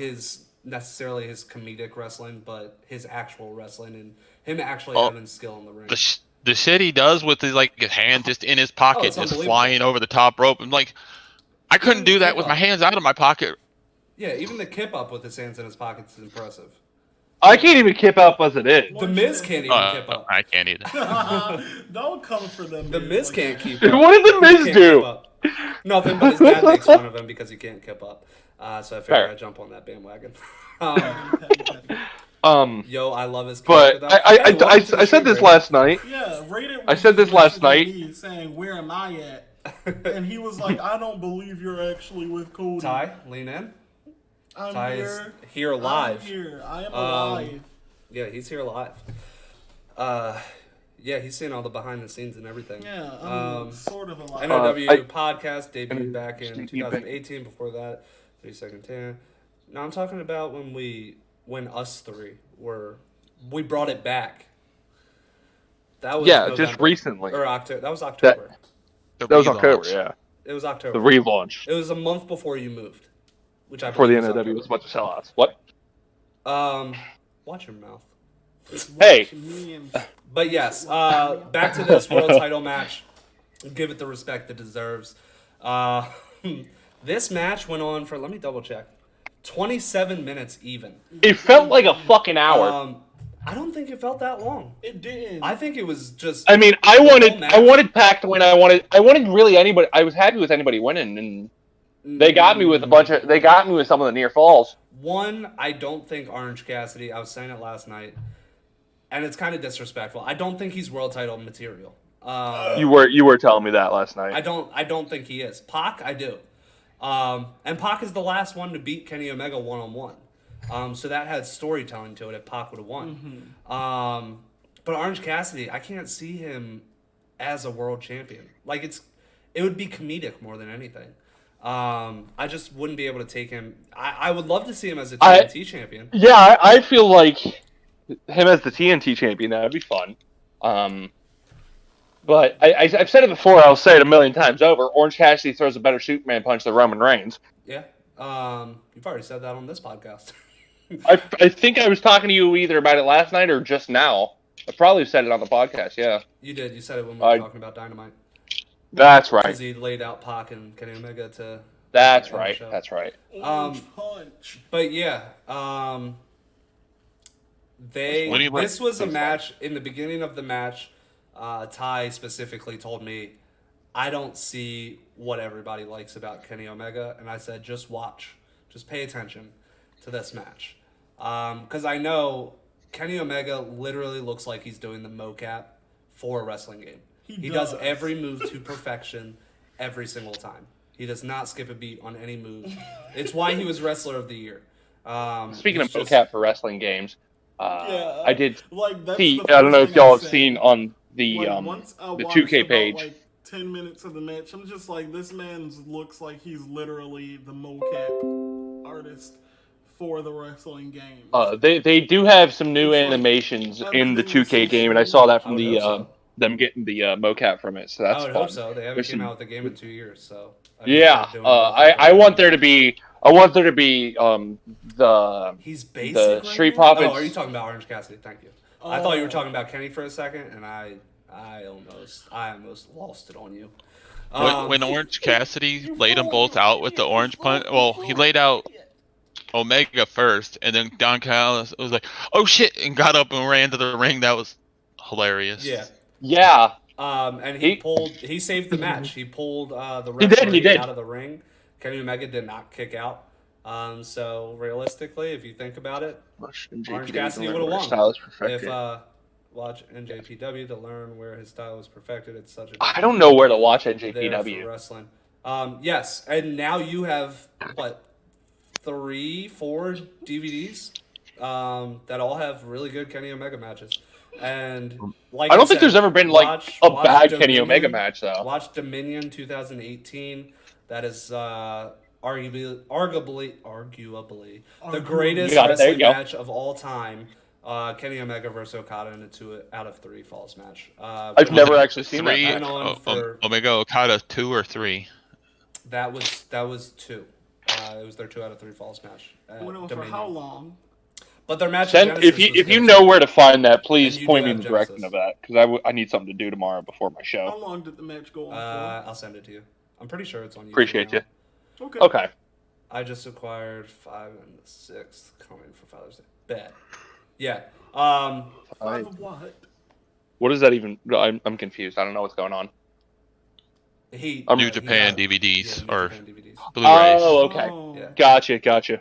necessarily his comedic wrestling, but his actual wrestling and him actually having skill in the ring. the shit he does with his his hand just in his pocket, it's just unbelievable. flying over the top rope. I'm like, I couldn't do that with my hands out of my pocket. Yeah, even the kip up with his hands in his pockets is impressive. I can't even kip up as it is. The Miz can't even keep up. I can't either. Don't come for them. The Miz can't keep Dude, up. what did the He Miz can't do? keep up. Nothing, but his dad makes fun of him because he can't keep up. So I figured Fair. I'd jump on that bandwagon. Yo, I love his character. But though. I Hey, welcome to the said stream, this Brandon. last night. Yeah, Raiden. I said this last night. Me saying, "Where am I at?" And he was like, "I don't believe you're actually with Cody." Ty, lean in. I'm Ty here. is here live. I'm here. I am alive. Yeah, he's here live. Yeah, he's seeing all the behind the scenes and everything. Yeah, I'm sort of alive. nOw podcast debuted back in Sneaky 2018. Before that, 3-second tan. No, I'm talking about when us three we brought it back. That was Just November. recently. Or October. That was October. That was October, yeah. It was October. The relaunch. It was a month before you moved, which I Before the believe was NOW was a October. bunch of sellouts. What? Watch your mouth. Hey. Me and But yes, back to this world title match. Give it the respect it deserves. This match went on for, let me double check, 27 minutes even. It felt like a fucking hour. I don't think it felt that long. it didn't. I think it was just. I mean, I match. wanted Pac to win. I wanted really anybody. I was happy with anybody winning, and they got me with some of the near falls. One, I don't think Orange Cassidy. I was saying it last night, and it's kind of disrespectful. I don't think he's world title material. You were telling me that last night. I don't think he is. Pac, I do. And Pac is the last one to beat Kenny Omega 1-on-1. So that had storytelling to it if Pac would have won. But Orange Cassidy, I can't see him as a world champion. Like it would be comedic more than anything. I just wouldn't be able to take him. I would love to see him as a TNT champion. Yeah, I feel like him as the TNT champion, that would be fun. But I've said it before, I'll say it a million times over, Orange Cassidy throws a better Superman punch than Roman Reigns. Yeah. You've already said that on this podcast. I think I was talking to you either about it last night or just now. I probably said it on the podcast, yeah. You did. You said it when we were talking about Dynamite. That's right. Because he laid out Pac and Kenny Omega to. That's end the right. show. That's right. Orange punch. But yeah, this was a match. In the beginning of the match, Ty specifically told me, I don't see what everybody likes about Kenny Omega, and I said, just watch, just pay attention to this match, because I know Kenny Omega literally looks like he's doing the mocap for a wrestling game. He does every move to perfection every single time. He does not skip a beat on any move. It's why he was Wrestler of the Year. Speaking of he's just- mocap for wrestling games, Yeah, I did like, that's see. the I don't know first if thing y'all I have said. seen on the Like, once I the watched 2K about, page. like 10 minutes of the match, I'm just like, this man looks like he's literally the mocap artist for the wrestling game. They do have some new It's like animations in the everything is 2K so game, and I saw that from I would the hope so. them getting the mocap from it. So that's I would fun. hope so. They haven't There's came some- out with the game in 2 years, so. Yeah, I want there to be. I want there to be the He's basic. the right Street now? Profits- Oh, are you talking about Orange Cassidy? Thank you. I thought you were talking about Kenny for a second, and I almost lost it on you. When Orange Cassidy laid them both out with the orange punch, well, he laid out Omega first, and then Don Callis was like, "Oh shit!" and got up and ran to the ring. That was hilarious. Yeah. yeah. And he saved the match. He pulled the He did, referee did. out of the ring. Kenny Omega did not kick out. So realistically, if you think about it, Orange Cassidy would have won. If watch NJPW to learn where his style was perfected, it's such a. I don't know where to watch there for NJPW. wrestling. Yes, and now you have what, 3-4 DVDs that all have really good Kenny Omega matches. And like I don't I think said, there's ever been like watch a bad Kenny Dominion. Omega match though. Watch Dominion 2018. That is arguably the greatest You got it, there you wrestling go. match of all time. Kenny Omega versus Okada in a 2 out of 3 falls match. I've never actually seen Three. that. Went on for- Omega Okada 2 or 3. That was 2. It was their 2 out of 3 falls match. Went on for Dominion. how long? But their match. Send, at Genesis if you was good. know where to find that, please And you point do me in have the direction Genesis. of that because I need something to do tomorrow before my How show. long did the match go on I'll send it to you. I'm pretty sure it's on YouTube. Appreciate now. you. for? Okay. Okay. I just acquired 5 and the 6th coming for Father's Day. Bet. Yeah. 5 of what? What is that even? I'm confused. I don't know what's going on. New Japan DVDs New or Japan DVDs. Blu-rays. Oh, okay. Oh. Yeah. Gotcha.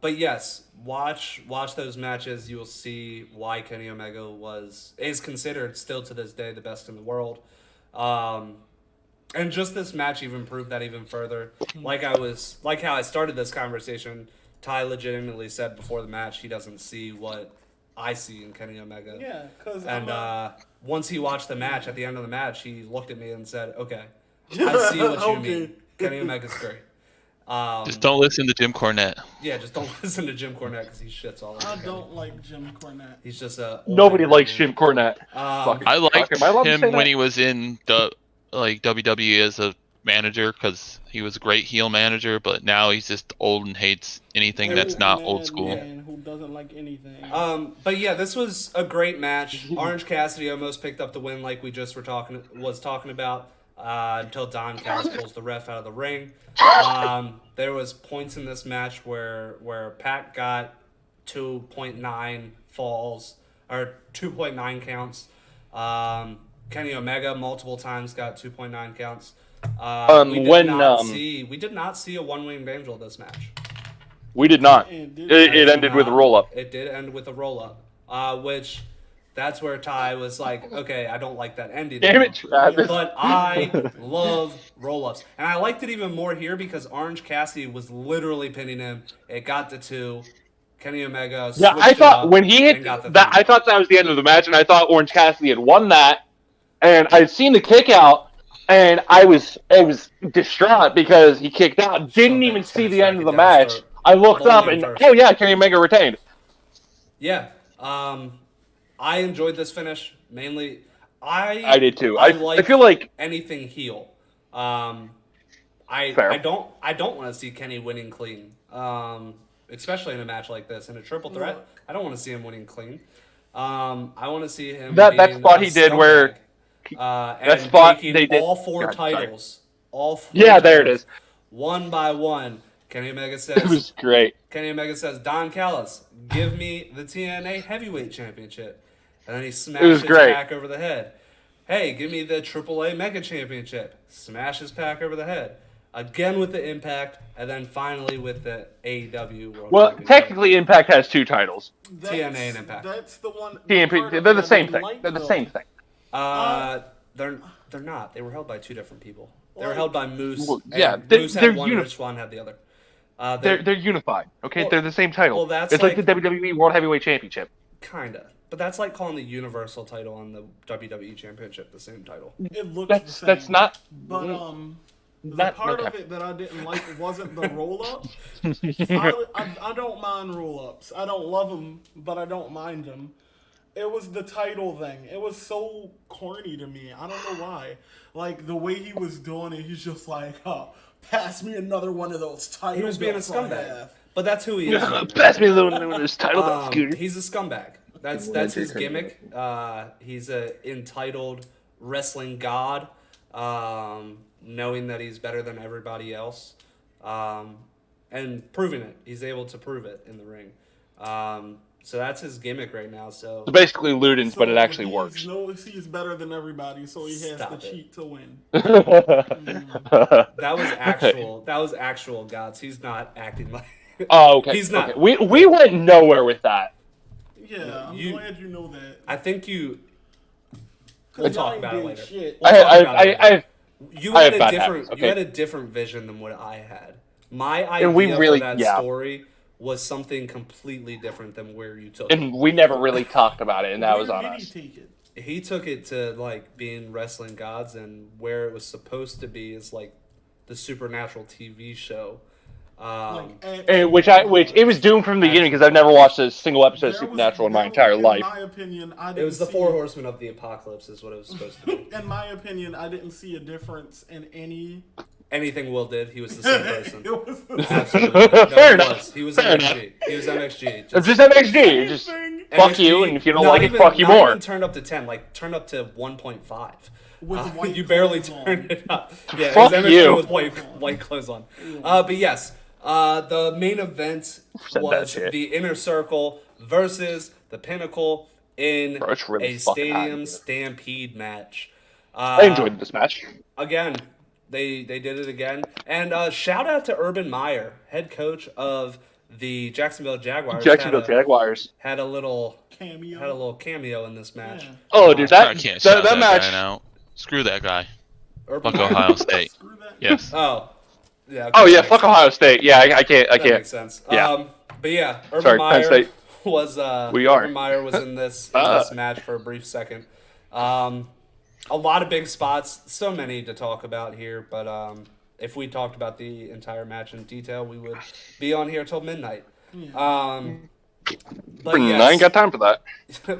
But yes, watch those matches. You will see why Kenny Omega is considered still to this day the best in the world. And just this match even proved that even further. Like how I started this conversation, Ty legitimately said before the match he doesn't see what I see in Kenny Omega. Yeah, because And once he watched the match, at the end of the match, he looked at me and said, "Okay, I see what you mean. Kenny Omega's great." Just don't listen to Jim Cornette. Yeah, just don't listen to Jim Cornette because he shits all over. I Kenny. don't like Jim Cornette. He's just a Nobody old likes man. Jim Cornette. I liked Am I allowed to say him when that? he was in the WWE as a manager because he was a great heel manager, but now he's just old and hates anything that's not old school. Man who doesn't like anything. But yeah, this was a great match. Orange Cassidy almost picked up the win, like we just was talking about, until Don Callis pulls the ref out of the ring. There was points in this match where Pat got 2.9 falls or 2.9 counts. Kenny Omega multiple times got 2.9 counts. We did not see a one-winged angel this match. We did not. It ended with a roll-up. It did end with a roll-up, which that's where Ty was like, okay, I don't like that ending. Damn it, Travis. But I love roll-ups. And I liked it even more here because Orange Cassidy was literally pinning him. It got to 2. Kenny Omega Yeah, I switched it thought up when he hit and got the that, 3. I thought that was the end of the match, and I thought Orange Cassidy had won that. And I'd seen the kick out, and I was distraught because he kicked out. Didn't even see the end of the match. I looked up, and oh yeah, Kenny Omega retained. Yeah, I enjoyed this finish mainly. I did too. I like feel like anything heel. Fair. I don't want to see Kenny winning clean. Especially in a match like this in a triple threat. I don't want to see him winning clean. I want to see him that being spot a he did where and spot taking they did all 4 God, sorry. titles. All 4 Yeah, there it titles, is. one by one. Kenny Omega it says, was great. Kenny Omega says, Don Callis, give me the TNA Heavyweight Championship. And then he smashes great. Pac over the head. Hey, give me the AAA Mega Championship. Smashes Pac over the head. Again with the Impact, and then finally with the AEW World Well, Championship. technically, Impact has 2 titles. TNA and Impact. That's the one. TNP, they're the same thing. They're the same thing. They're not. They were held by 2 different people. They were held by Moose. Well, and yeah, Moose they're had one, and Swan had the other. They're unified. Okay, Well- they're the same title. well, that's it's like like- the WWE World Heavyweight Championship. Kinda. But that's like calling the Universal title and the WWE Championship the same title. It looks the same. That's not. But the Not- part of okay. it that I didn't like wasn't the roll up. I don't mind roll ups. I don't love them, but I don't mind them. It was the title thing. It was so corny to me. I don't know why. Like the way he was doing it, he's just like, pass me another one of those titles. He was being a scumbag. But that's who he is. Pass me the one with this title, Scooter. He's a scumbag. That's his gimmick. He's a entitled wrestling god, knowing that he's better than everybody else, and proving it. He's able to prove it in the ring. So that's his gimmick right now. So So basically Ludens, but it actually works. He's better than everybody, so he has Stop to it. cheat to win. that was actual. That was actual gods. He's not acting like. Oh, okay. He's not. Okay. We went nowhere with that. Yeah, I'm glad you know that. I think you. 'Cause We'll y'all talk ain't about it did later. shit. We'll talk about it later. You I had have a bad different. habits, okay? You had a different vision than what I had. My idea And we really- for that yeah. story was something completely different than where you took it. And we never really talked about it, and that was Where on did us. he take it? He took it to like being wrestling gods, and where it was supposed to be is like the supernatural TV show. Which it was doomed from the beginning because I've never watched a single episode of Supernatural in my entire life. In my opinion, I didn't It was the see 4 Horsemen of the Apocalypse, is what it was supposed to be. In my opinion, I didn't see a difference in any. Anything Will did, he was the same person. It was Absolutely. No, Fair he enough. was. He was Fair MXG. He was MXG. It's just MXG. Just thing fuck you, and if you don't not like it, even- fuck you not more. Even turned up to 10, like turned up to 1.5. with white You barely clothes on. turned it up. Yeah, Fuck it was you. MXG with white clothes on. But yes, the main event Said that was shit. the Inner Circle versus the Pinnacle in Bro, it's really a fucking hot in Stadium here. Stampede match. I enjoyed this match. Again, they did it again. And shout out to Urban Meyer, head coach of the Jacksonville Jaguars. Jacksonville Jaguars. had a little Cameo. cameo in this match. Yeah. Oh, dude, I can't shout that match. guy out. Screw that guy. Urban Fuck Meyer. Ohio State. Screw that. Yes. Oh. Yeah. Oh okay, yeah, that fuck makes Ohio State. Yeah, I can't. I That can't. makes sense. Yeah. But yeah, Urban Sorry, Penn Meyer State. was We are. Urban Meyer was in this match for a brief second. A lot of big spots, so many to talk about here, but if we talked about the entire match in detail, we would be on here till midnight. But I yes, ain't got time for that.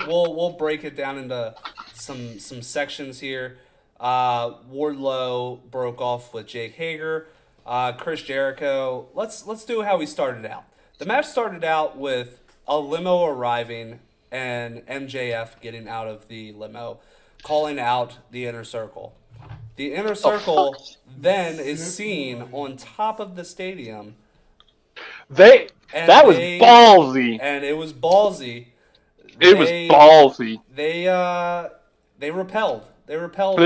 we'll break it down into some sections here. Wardlow broke off with Jake Hager. Chris Jericho. Let's do how we started out. The match started out with a limo arriving and MJF getting out of the limo, calling out the Inner Circle. The Inner Circle then is seen on top of the stadium. That was ballsy. And it was ballsy. It was ballsy. They repelled. They repelled.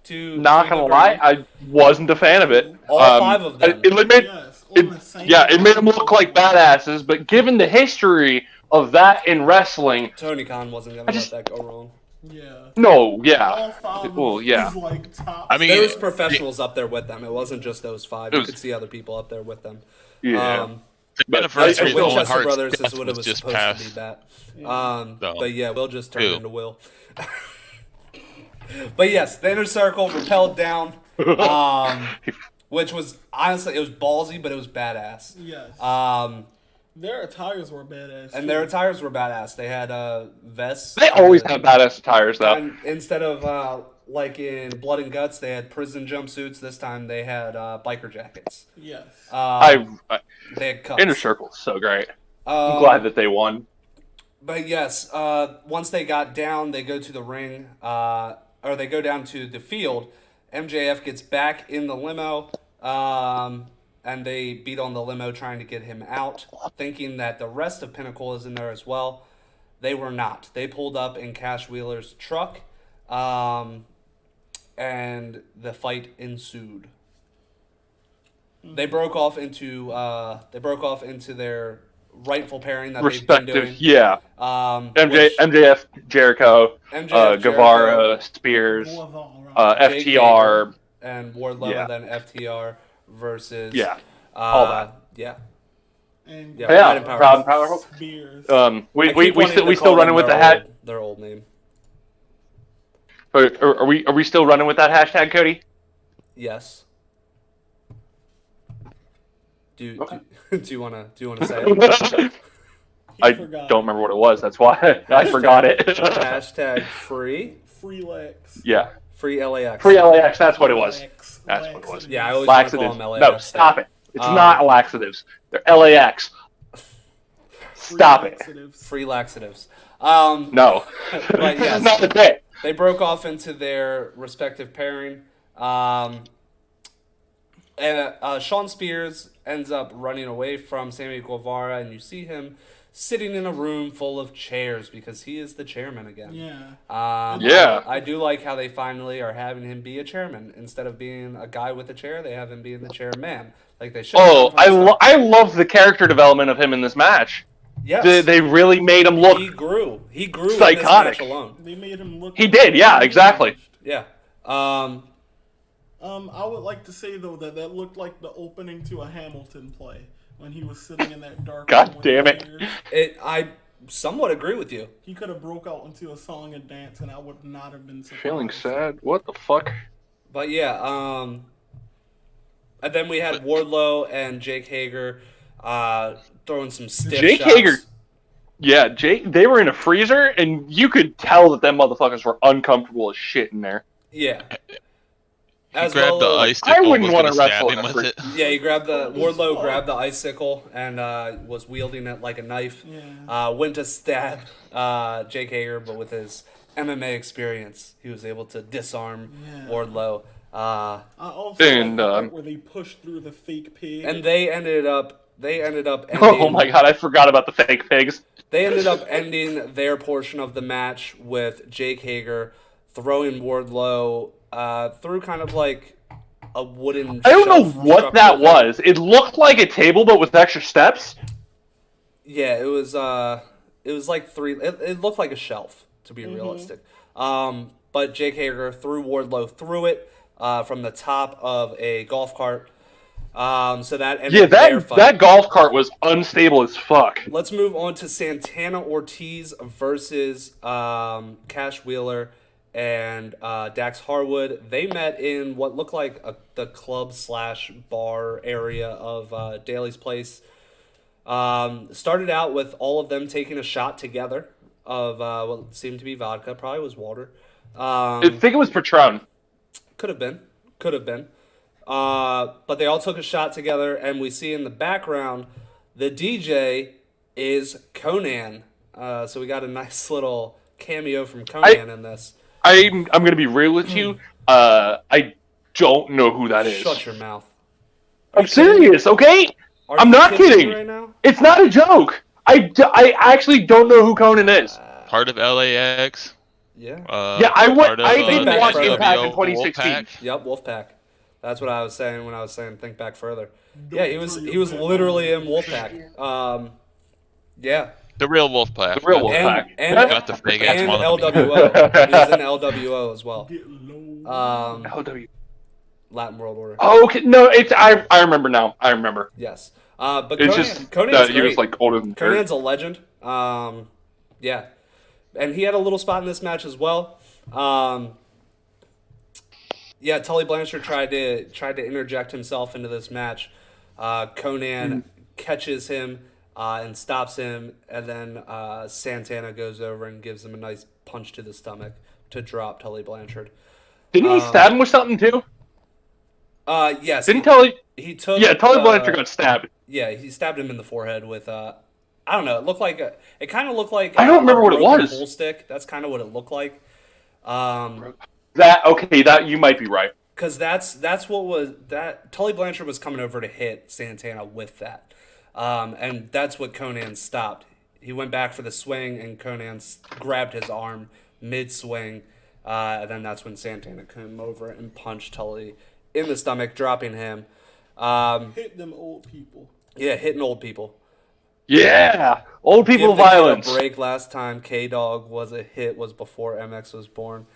Not gonna lie, I wasn't a fan of it. All 5 of them. It made Yes, it made them look like badasses. But given the history of that in wrestling, Tony Khan wasn't gonna let that go wrong. Yeah. no, yeah, All 5 well, yeah. is like top. I mean, There was professionals up there with them. It wasn't just those 5. You was- could see other people up there with them. Yeah. the anniversary of The Owen Winchester Hart's Brothers death is what it was just supposed passed. to be. That. So. But yeah, Will just turned Ew. into Will. But yes, the Inner Circle repelled down, which was honestly, it was ballsy, but it was badass. Yes. Their attires were badass. And too. their attires were badass. They had vests. They always have badass attires, though. And instead of like in Blood and Guts, they had prison jumpsuits. This time they had biker jackets. Yes. They had cups. Inner Circle's so great. I'm glad that they won. But yes, once they got down, they go to the ring, or they go down to the field. MJF gets back in the limo, and they beat on the limo trying to get him out, thinking that the rest of Pinnacle is in there as well. They were not. They pulled up in Cash Wheeler's truck, and the fight ensued. They broke off into their rightful pairing that they've been doing. Respective, yeah. MJF, Jericho, MJF, Guevara, Spears, FTR, and Wardlow, Yeah. and then FTR versus all that. Yeah. And Yeah. Yeah, Pride and Proud and Powerful. Spears. We I keep wanting to we call still running them with the their hat. their old name. Are we still running with that hashtag, Cody? Yes. Do Okay. do you wanna say it? I forgot. don't remember what it was. That's why I forgot it. Hashtag free Free Lex. Yeah, free LAX. free LAX. That's what it was. Lex. That's what it was. Yeah, I always want to call Laxatives. them LAX. No, stop it. It's not laxatives. They're LAX. Stop it. Free laxatives. No. But This yes. is not the bit. They broke off into their respective pairing. And Sean Spears ends up running away from Sammy Guevara, and you see him sitting in a room full of chairs because he is the chairman again. Yeah. Yeah. I do like how they finally are having him be a chairman. Instead of being a guy with a chair, they have him being the chairman. Like they should. Oh, I love the character development of him in this match. Yes. They really made him look. He grew. He grew in Psychotic. this match alone. They made him look. He did, yeah, exactly. Yeah. I would like to say though that looked like the opening to a Hamilton play when he was sitting in that dark. God room with damn the it. chairs. I somewhat agree with you. He could have broke out into a song and dance, and I would not have been surprised. Feeling sad? What the fuck? But yeah, and then we had Wardlow and Jake Hager throwing some stiff Jake shots. Hager. Yeah, they were in a freezer, and you could tell that them motherfuckers were uncomfortable as shit in there. Yeah. He As grabbed the well, ice. I wouldn't want wanna to wrestle stab him in a with it. Yeah, he grabbed Wardlow grabbed the icicle and was wielding it like a knife. Yeah. Went to stab Jake Hager, but with his MMA experience, he was able to disarm Yeah. Wardlow. I also And, like the part where they pushed through the fake pig. And they ended up they ended up ending. Oh my god, I forgot about the fake pigs. They ended up ending their portion of the match with Jake Hager throwing Wardlow through kind of like a wooden. I don't know shelf what structure that thing. was. It looked like a table, but with extra steps. Yeah, it was like three. It looked like a shelf, to be realistic. But Jake Hager threw Wardlow through it from the top of a golf cart. So that ended their fight. that golf cart was unstable as fuck. Let's move on to Santana Ortiz versus Cash Wheeler and Dax Harwood. They met in what looked like the club/bar area of Daly's Place. Started out with all of them taking a shot together of what seemed to be vodka. Probably was water. I think it was Patron. Could have been. But they all took a shot together, and we see in the background the DJ is Conan. So we got a nice little cameo from Conan in this. I'm going to be real with you. I don't know who that is. Shut your mouth. I'm serious, okay? I'm not kidding. Right now? It's not a joke. I actually don't know who Conan is. Part of LAX. Yeah. I Think didn't back watch further. Impact in 2016. Wolfpack. Yep, Wolfpack. That's what I was saying when I was saying think back further. Yeah, he was literally in Wolfpack. Yeah. The real Wolfpack. The real Wolfpack. And Got the fake ass and one. LWO. He was in LWO as well. Get low. LW. Latin World Order. Oh, okay. No, I remember now. I remember. Yes. But It's Conan, just Conan's that he great. was like older than Conan's a legend. Yeah. And he had a little spot in this match as well. Yeah, Tully Blanchard tried to interject himself into this match. Conan catches him and stops him, and then Santana goes over and gives him a nice punch to the stomach to drop Tully Blanchard. Didn't he stab him with something too? Yes. Didn't Tully? He took. Yeah, Tully Blanchard got stabbed. Yeah, he stabbed him in the forehead with I don't know. It looked like it kind of looked like. I don't remember what it broken was. Bull stick. That's kind of what it looked like. That you might be right. Because that's what was that. Tully Blanchard was coming over to hit Santana with that, and that's what Conan stopped. He went back for the swing, and Conan grabbed his arm mid swing, and then that's when Santana came over and punched Tully in the stomach, dropping him. Hit them old people. Yeah, hitting old people. Yeah, old people Give the kid violence. a break. Last time K-Dog was a hit was before MX was born.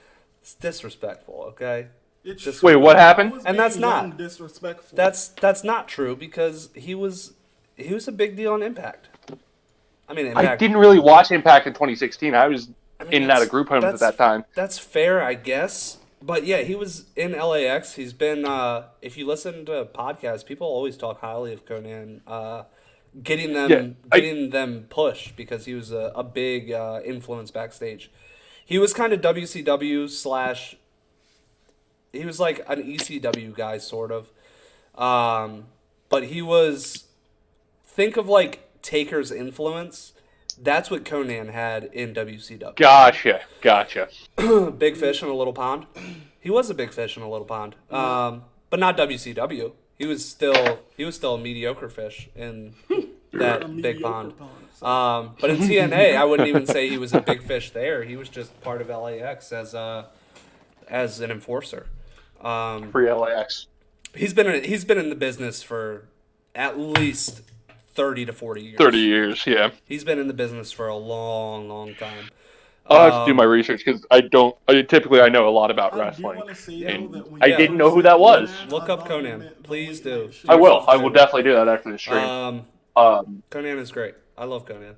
It's disrespectful, okay? It's Wait, what I happened? was And that's being young, not. disrespectful. That's not true because he was a big deal on Impact. I mean, I Impact. didn't really watch Impact in 2016. I was I mean, in and out that's- of group homes at that's- that time. That's fair, I guess. But yeah, he was in LAX. He's been. If you listen to podcasts, people always talk highly of Conan. Getting them pushed because he was a big influence backstage. He was kind of WCW / he was like an ECW guy, sort of. But he was, think of like Taker's influence. That's what Conan had in WCW. Gotcha. Big fish in a little pond. He was a big fish in a little pond. But not WCW. He was still a mediocre fish in that big pond. But in TNA, I wouldn't even say he was a big fish there. He was just part of LAX as an enforcer. Free LAX. He's been in the business for at least 30 to 40 years. 30 years, yeah. He's been in the business for a long, long time. I'll have to do my research because I know a lot about I do wrestling. want to say, though, that when I you didn't know who that was. Look up Conan. Please do. I will definitely do that after the stream. Conan is great. I love Conan.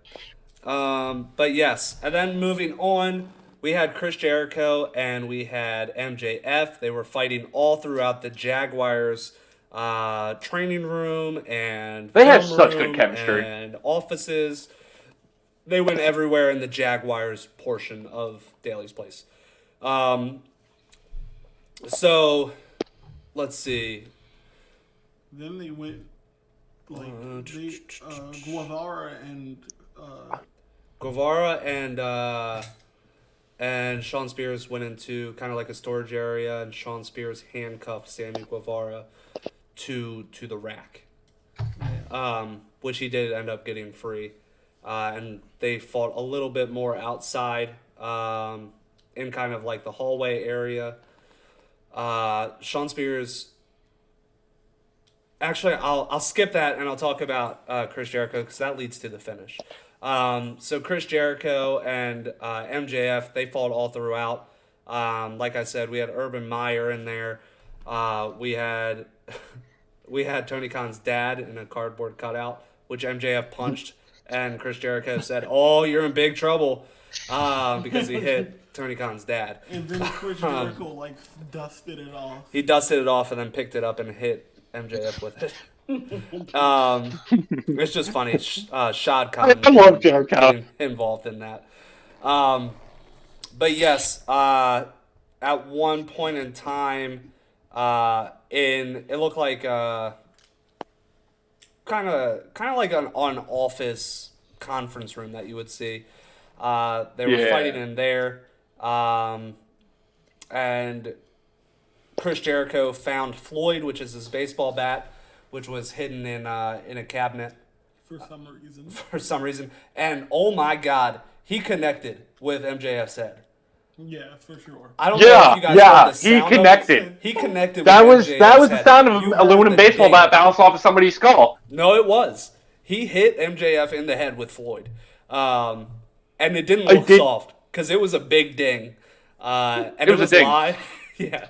But yes, and then moving on, we had Chris Jericho and we had MJF. They were fighting all throughout the Jaguars training room and They had film such good room chemistry. and offices. They went everywhere in the Jaguars portion of Daly's Place. So let's see. Then they went Guevara and Sean Spears went into kind of like a storage area, and Sean Spears handcuffed Sammy Guevara to the rack. which he did end up getting free. And they fought a little bit more outside in kind of like the hallway area. Sean Spears. Actually, I'll skip that and I'll talk about Chris Jericho because that leads to the finish. So Chris Jericho and MJF, they fought all throughout. Like I said, we had Urban Meyer in there. We had Tony Khan's dad in a cardboard cutout, which MJF punched, and Chris Jericho said, "Oh, you're in big trouble," because he hit Tony Khan's dad. And then Chris Jericho dusted it off. He dusted it off and then picked it up and hit MJF with it. It's just funny. Shad Khan I love Jericho getting involved in that. But yes, at one point in time, it looked like kind of like an office conference room that you would see. They were fighting in there, and Chris Jericho found Floyd, which is his baseball bat, which was hidden in a cabinet For some reason. And oh my God, he connected with MJF's head. Yeah, for sure. I don't know if you guys heard the sound he connected. He connected. That with was MJF's the head. sound of You an heard aluminum the baseball ding. bat bounce off of somebody's skull. No, it was. He hit MJF in the head with Floyd, and it didn't look soft because it was a big ding, and it was a ding. live. Yeah,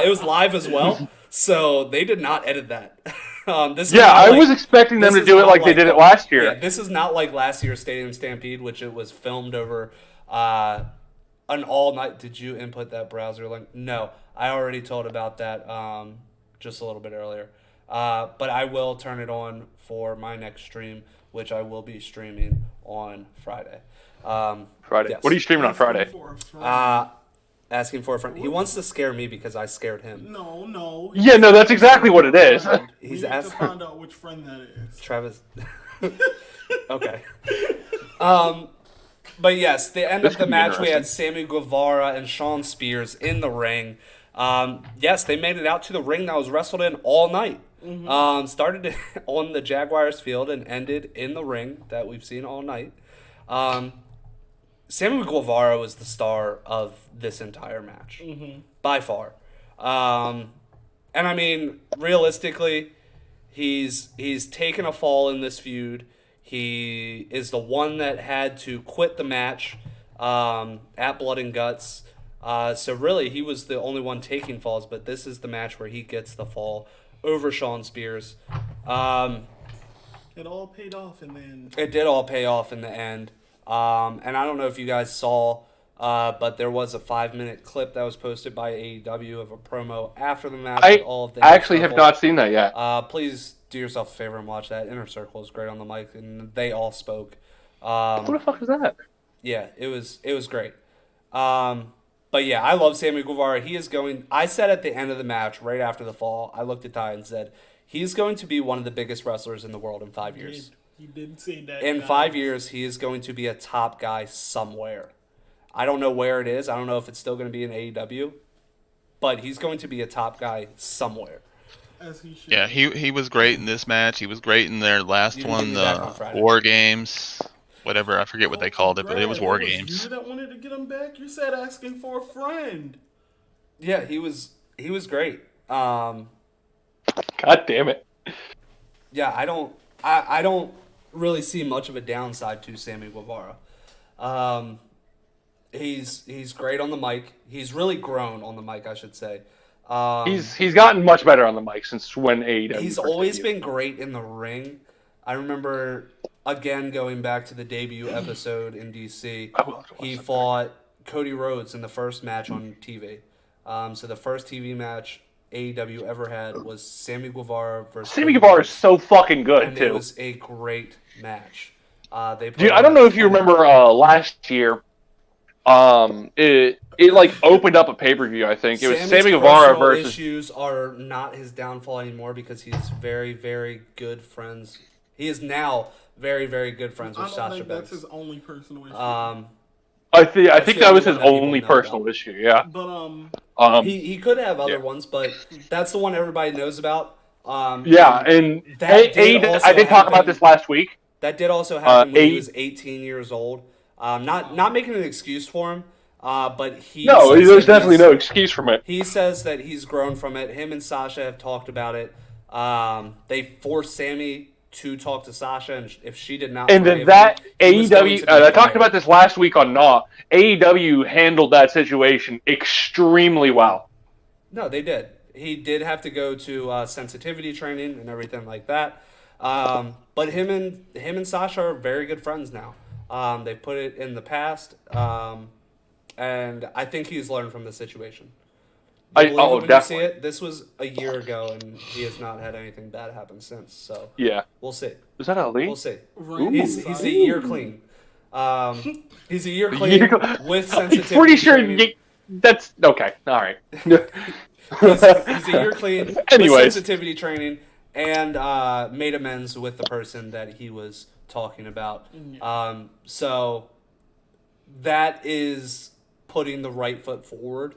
it was live as well. So they did not edit that. I was expecting them to do it like they did it last year. Yeah, this is not like last year's Stadium Stampede, which it was filmed over an all-night. Did you input that browser link? No, I already told about that just a little bit earlier. But I will turn it on for my next stream, which I will be streaming on Friday. Friday. Yes. What are you streaming on Friday? Asking for a friend. He wants to scare me because I scared him. No. Yeah, no, that's exactly what it is. He's we need asking to find out which friend that is. Travis. Okay. But yes, the end This of the could be match, we had interesting. Sammy Guevara and Sean Spears in the ring. Yes, they made it out to the ring that was wrestled in all night. Started on the Jaguars field and ended in the ring that we've seen all night. Sammy Guevara was the star of this entire match, by far. And I mean, realistically, he's taken a fall in this feud. He is the one that had to quit the match at Blood and Guts. So really, he was the only one taking falls, but this is the match where he gets the fall over Sean Spears. It all paid off in the end. It did all pay off in the end. And I don't know if you guys saw, but there was a 5-minute clip that was posted by AEW of a promo after the match. I with all of the actually Inner have Circle. not seen that yet. Please do yourself a favor and watch that. Inner Circle is great on the mic, and they all spoke. Who the fuck is that? Yeah, it was great. But yeah, I love Sammy Guevara. He is going. I said at the end of the match, right after the fall, I looked at Ty and said, he's going to be one of the biggest wrestlers in the world in 5 years. He did say that. In 5 years, he is going to be a top guy somewhere. I don't know where it is. I don't know if it's still going to be in AEW, but he's going to be a top guy somewhere. As he should. Yeah, he was great in this match. He was great in their last You can one, give me back on the Friday. War Games, whatever. I forget what they called it, but it was War Brad, Games. You that wanted to get him back? You said asking for a friend. Yeah, he was great. God damn it. Yeah, I don't really see much of a downside to Sammy Guevara. He's great on the mic. He's really grown on the mic, I should say. He's gotten much better on the mic since when AEW. He's first always debuted. been great in the ring. I remember, again, going back to the debut episode in DC, I will have to watch he that fought Cody Rhodes in the first match on TV. So the first TV match AEW ever had was Sammy Guevara versus Sammy Cody Guevara is Rhodes, so fucking good and it too. was a great match. They put Dude, on I don't know a if you ton of- remember last year. It like opened up a pay per view. I think it was Sammy's Sammy Guevara personal versus. issues are not his downfall anymore because he's very, very good friends. He is now very, very good friends I with don't Sasha think Banks. that's his only personal issue. I That's think the that was only his one that people only know personal about. issue. Yeah. but Um. He could have other Yeah. ones, but that's the one everybody knows about. Yeah, and that did also I did talk about happen- this last week. That did also happen when he A- was 18 years old. Not making an excuse for him, but he No, says there's that definitely he's- no excuse from it. He says that he's grown from it. Him and Sasha have talked about it. They forced Sammy to talk to Sasha, and if she did not, And forgive that him, he was going AEW, to be I talked fired. about this last week on nOw. AEW handled that situation extremely well. No, they did. He did have to go to sensitivity training and everything like that. But him and Sasha are very good friends now. They put it in the past, and I think he's learned from the situation. You believe it when you see definitely. it? This was a year ago, and he has not had anything bad happen since. So Yeah. we'll see. Is that Ali? We'll see. Random He's side. a year clean. He's a year clean with I'm sensitivity pretty sure training. that's okay. All right. He's a year clean with Anyways. sensitivity training and made amends with the person that he was talking about. So that is putting the right foot forward.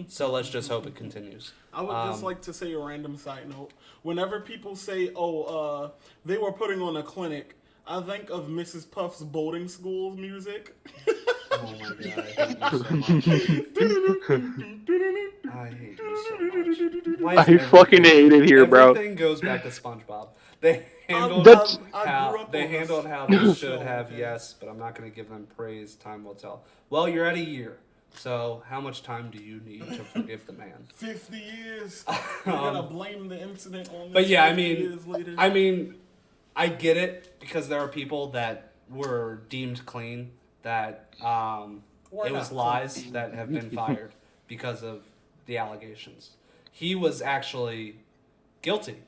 So let's just hope it continues. I would just like to say a random side note. Whenever people say, "Oh, they were putting on a clinic," I think of Mrs. Puff's boarding school music. Oh my god, I hate you so much. I hate you so much. Why is I fucking hate it here, bro. Everything goes back to SpongeBob. They handled That's- I grew up they on handled this how they show, should have, okay? yes, but I'm not going to give them praise. Time will tell. Well, you're at a year, so how much time do you need to forgive the man? 50 years. You're gonna blame the incident on this. But yeah, 50 years later. I mean, I get it because there are people that were deemed clean that Or it was not. lies that have been fired because of the allegations. He was actually guilty.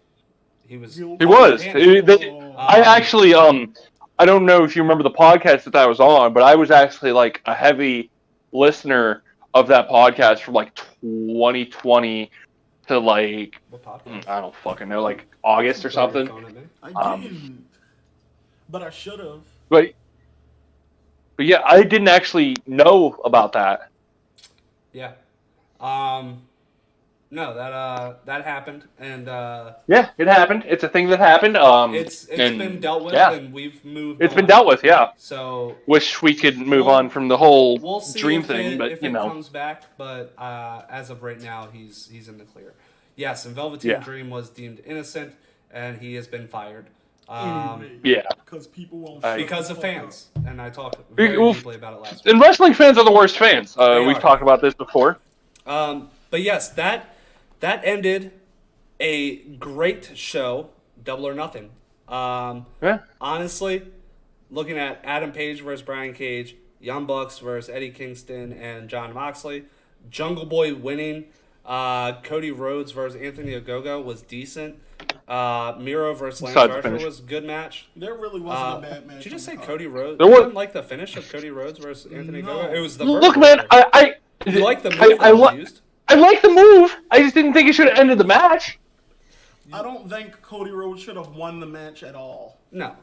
He was. Guilty. He was. Oh. I actually, I don't know if you remember the podcast that I was on, but I was actually like a heavy listener of that podcast from like 2020 to like, What podcast? I don't fucking know, like August or something. Phone at me? I didn't. But I should have. But yeah, I didn't actually know about that. Yeah. No, that happened, and Yeah, it happened. It's a thing that happened. it's and been dealt with, yeah. and we've moved. It's been on. dealt with, yeah. So Wish we could move We'll- on from the whole we'll see dream if thing, it, but if you it know. comes back. But as of right now, he's in the clear. Yes, and Velveteen Yeah. Dream was deemed innocent, and he has been fired. Anyway, Yeah. Because people won't. Because shut of the fuck fans, and I talked very Well, deeply about it last week. And wrestling fans are the worst fans. We've are. talked about this before. But yes, that ended a great show, Double or Nothing. Yeah. Honestly, looking at Adam Page versus Brian Cage, Young Bucks versus Eddie Kingston and John Moxley, Jungle Boy winning, Cody Rhodes versus Anthony Ogogo was decent. Miro versus Lance Besides the Archer finish. was a good match. There really wasn't a bad match. Did you just on say the Cody Rhodes? There You was- didn't like the finish of Cody Rhodes versus Anthony No. Ogogo? It was the Look, verb man, order. I You like the move I that was li- used? I like the move. I just didn't think it should have ended the match. I don't think Cody Rhodes should have won the match at all. No.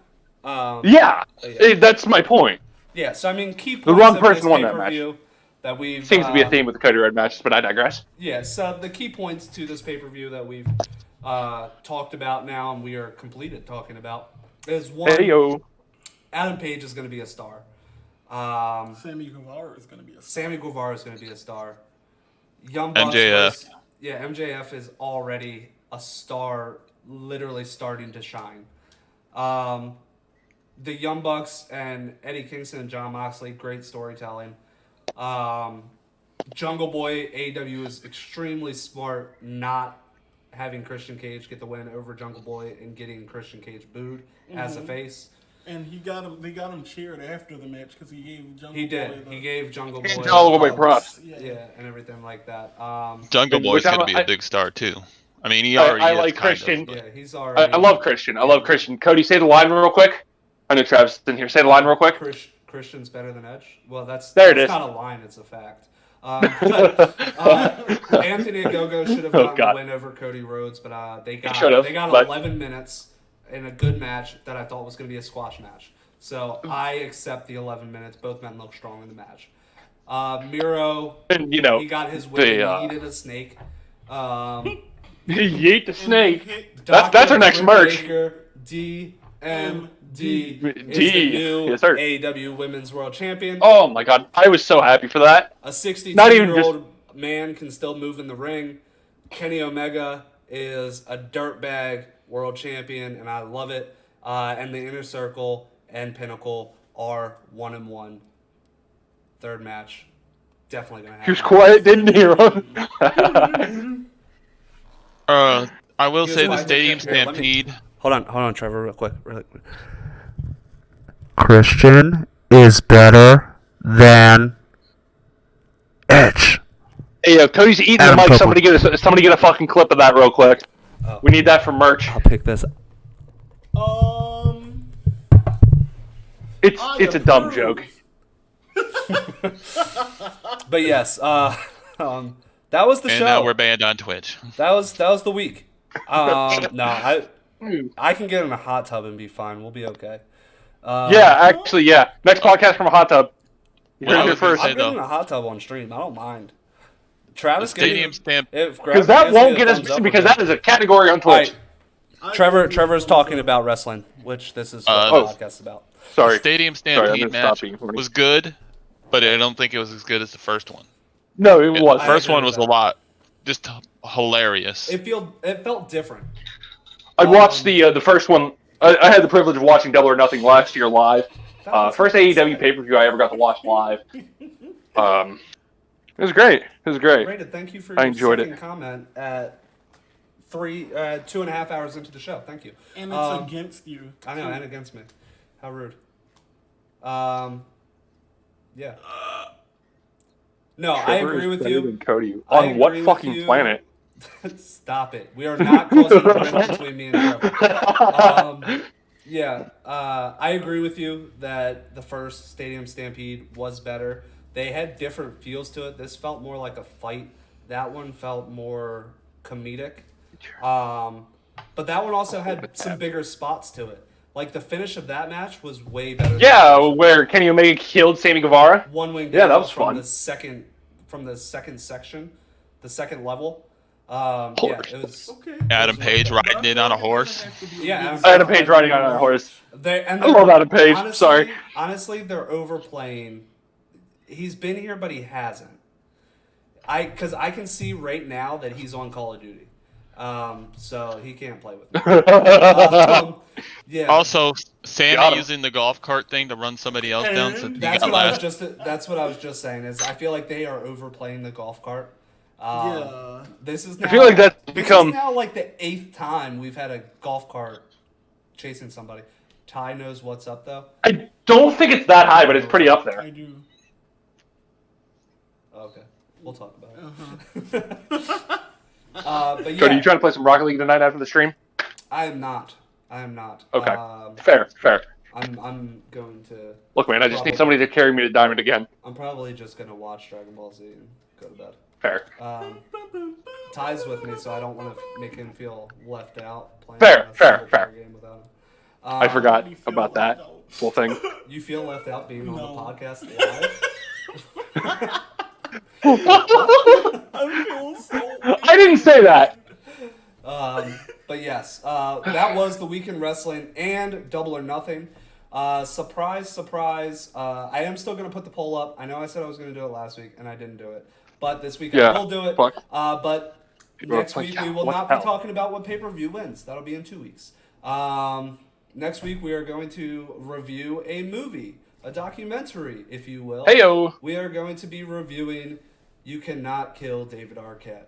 Yeah, Yeah. that's my point. Yeah, so I mean, key points The wrong of person this won that match. pay-per-view that we've Seems to be a theme with the Cody Rhodes matches, but I digress. Yes, the key points to this pay-per-view that we've talked about now and we are completed talking about is one, Hey yo, Adam Page is going to be a star. Sammy Guevara is going to be a Sammy Guevara is going to be a star. Young Bucks MJF. MJF is already a star, literally starting to shine. The Young Bucks and Eddie Kingston and John Moxley, great storytelling. Jungle Boy, AEW is extremely smart not having Christian Cage get the win over Jungle Boy and getting Christian Cage booed as a face. And he got him. They got him cheered after the match because he gave Jungle He Boy did. the- He gave Jungle Boy Jungle Boy hugs. props. Yeah, and everything like that. Jungle And Boy's which going to I- be a big star too. I mean, he I already is like kind Christian. of, but- Yeah, he's already. I love Christian. I love Christian. Cody, say the line real quick. I know Travis is in here. Say the line real quick. Christian's better than Edge. Well, that's There it that's is. not a line; it's a fact. Anthony Ogogo should have Oh, gotten God. the win over Cody Rhodes, but they got should've, they got but- 11 minutes in a good match that I thought was going to be a squash match. So I accept the 11 minutes. Both men look strong in the match. Miro, And you know, he got his win. the, He needed a snake. Yeet the snake. Hit That's our next Britt merch. Baker, DMD D. is the new Yes, sir. AEW Women's World Champion. Oh my god, I was so happy for that. A Not even 62-year-old man can still move in the ring. Kenny Omega is a dirtbag world champion, and I love it. And the Inner Circle and Pinnacle are 1-1. Third match, definitely gonna happen. He was quiet, didn't hear him. I will Here's say why the I Stadium think- here, let me- Stampede. Hold on, Trevor, real quick. Christian is better than Edge. Hey, Cody's eating Adam the mic. Copeland. Somebody get a fucking clip of that real quick. Oh. We need that for merch. I'll pick this. It's a dumb joke. But yes, that was the And show. now we're banned on Twitch. That was the week. No, I can get in a hot tub and be fine. We'll be okay. Yeah, actually, yeah. Next podcast from a hot tub. You Well, heard I it was gonna first. say, I'm getting in a hot tub on stream. I don't mind. Travis, The Stadium Stamp. Because that won't get us because that is a category on Twitch. Trevor's talking about wrestling, which this is what the podcast is about. Sorry. Stadium Sorry, I'm Stampede gonna stop match being horny. was good, but I don't think it was as good as the first one. No, it The was. first agree one with was that. a lot, just hilarious. It felt different. I watched the first one. I had the privilege of watching Double or Nothing last year live. First AEW pay-per-view I ever got to watch live. It was great. It was great. Rated, thank you for I your enjoyed second it. comment at 2.5 hours into the show. Thank you. And it's against you. I know, and against me. How rude. Yeah. No, I Trevor agree is with better you. than Cody. I On what agree with fucking you. planet? Stop it. We are not causing a rift between me and Trevor. I agree with you that the first Stadium Stampede was better. They had different feels to it. This felt more like a fight. That one felt more comedic. But that one also had some bigger spots to it. Like the finish of that match was way better. Yeah, where Kenny Omega killed Sammy Guevara. One wing. Yeah, that was from fun. the second section, the second level. Horse. It was. Okay. Adam Page riding in on a horse. Yeah, Adam Page riding on a horse. I love Adam Page. Sorry. Honestly, they're overplaying. He's been here, but he hasn't. Because I can see right now that he's on Call of Duty. So he can't play with me. Yeah. Also, Got Sammy him. using the golf cart thing to run somebody else down since he That's got what last. that's what I was just saying. Is I feel like they are overplaying the golf cart. Yeah. This is now, feel like that's this become- is now like the 8th time we've had a golf cart chasing somebody. Ty knows what's up though. I don't think it's that high, but it's pretty up there. I do. Okay, we'll talk about it. But yeah, Cody, you trying to play some Rocket League tonight after the stream? I am not. Okay. Fair. I'm going to. Look, man, I just need somebody to carry me to Diamond again. I'm probably just gonna watch Dragon Ball Z and go to bed. Fair. Ty's with me, so I don't want to make him feel left out. Playing Fair, a fair, single fair. player game without him. I forgot about that whole thing. You feel left out being on the No. podcast live? I feel so. I didn't say that. But yes, that was the week in wrestling and Double or Nothing. Surprise, surprise. I am still going to put the poll up. I know I said I was going to do it last week, and I didn't do it. But this week Yeah, I will do it. fuck. But next like, week yeah, we will what not the be hell? talking about what pay-per-view wins. That'll be in 2 weeks. Next week we are going to review a movie, a documentary, if you will. Heyo. We are going to be reviewing You Cannot Kill David Arquette,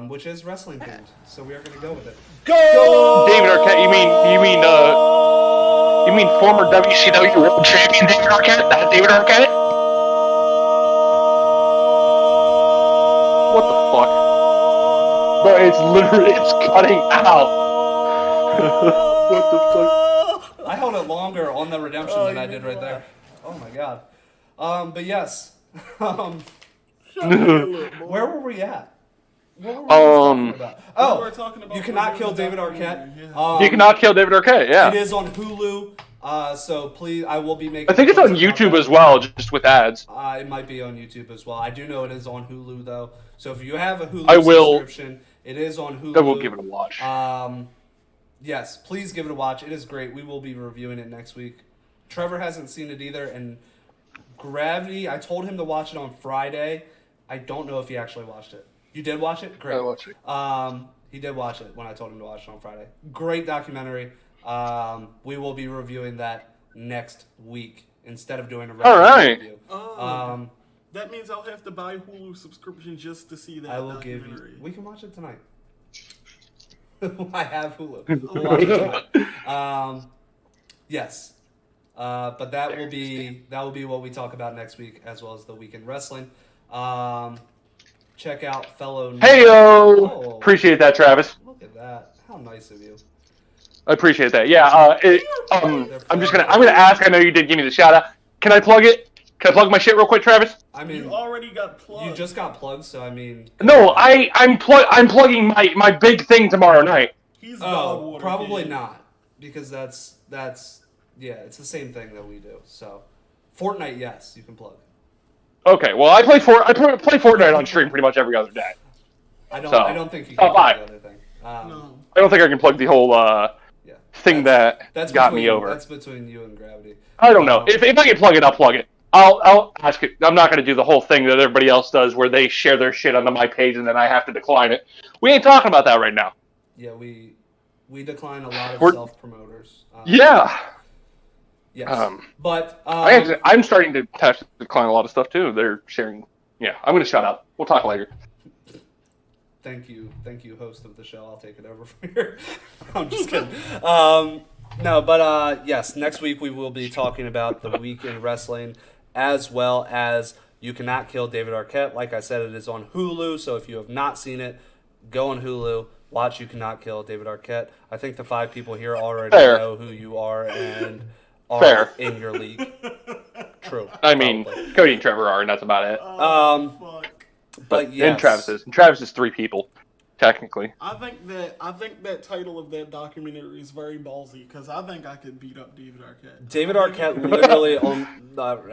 which is wrestling themed. So we are going to go with it. David Arquette. You mean former WCW World Champion David Arquette? That David Arquette? What the fuck? Bro, it's cutting out. What the fuck? I held it longer on the redemption than I did right there. Oh my god. But yes. Where were we at? What were we just talking about? Oh, We were talking about You Cannot Kill reviewing David the Arquette. documentary, You cannot kill David Arquette, It yeah. is on Hulu. So please, I will be making. I think it's on posts about YouTube that. as well, just with ads. It might be on YouTube as well. I do know it is on Hulu though. So if you have a Hulu I will- subscription It is on Hulu. I will give it a watch. Yes, please give it a watch. It is great. We will be reviewing it next week. Trevor hasn't seen it either, and Gravity, I told him to watch it on Friday. I don't know if he actually watched it. You did watch it? Great. I watched it. He did watch it when I told him to watch it on Friday. Great documentary. We will be reviewing that next week instead of doing a right. review. That means I'll have to buy Hulu subscription just to see that I will give documentary. you. We can watch it tonight. I have Hulu. We'll watch it tonight. Yes. But that will be what we talk about next week, as well as the weekend wrestling. Check out fellow. Heyo! Oh, Appreciate that, Travis. look at that! How nice of you. I appreciate that. Yeah. I'm gonna ask. I know you did give me the shout out. Can I plug it? Can I plug my shit real quick, Travis? I mean, You already got plugged. you just got plugged, so I mean. No, I'm plugging my big thing tomorrow night. He's Oh, Dogwater probably Kid. not, because that's yeah, it's the same thing that we do. So, Fortnite, yes, you can plug. Okay. Well, I play Fortnite on stream pretty much every other day. I So, don't think you oh, can bye. plug the other thing. No. I don't think I can plug the whole Yeah. thing That's got between, me over. That's between you and Gravity. I don't know. If I can plug it, I'll plug it. I'll ask it. I'm not going to do the whole thing that everybody else does, where they share their shit onto my page and then I have to decline it. We ain't talking about that right now. Yeah, we decline a lot of We're- self-promoters. Yeah. Yes. But I'm starting to decline a lot of stuff too. They're sharing. Yeah, I'm going to shut up. We'll talk later. thank you, host of the show. I'll take it over from here. I'm just kidding. No, but yes, next week we will be talking about the week in wrestling, as well as You Cannot Kill David Arquette. Like I said, it is on Hulu, so if you have not seen it, go on Hulu, watch You Cannot Kill David Arquette. I think the 5 people here already Fair. know who you are and are Fair. in your league. True. I mean, probably. Cody and Trevor are, and that's about it. Fuck. But yes. And Travis is 3 people, technically. I think that title of that documentary is very ballsy because I think I could beat up David Arquette. David Arquette literally on.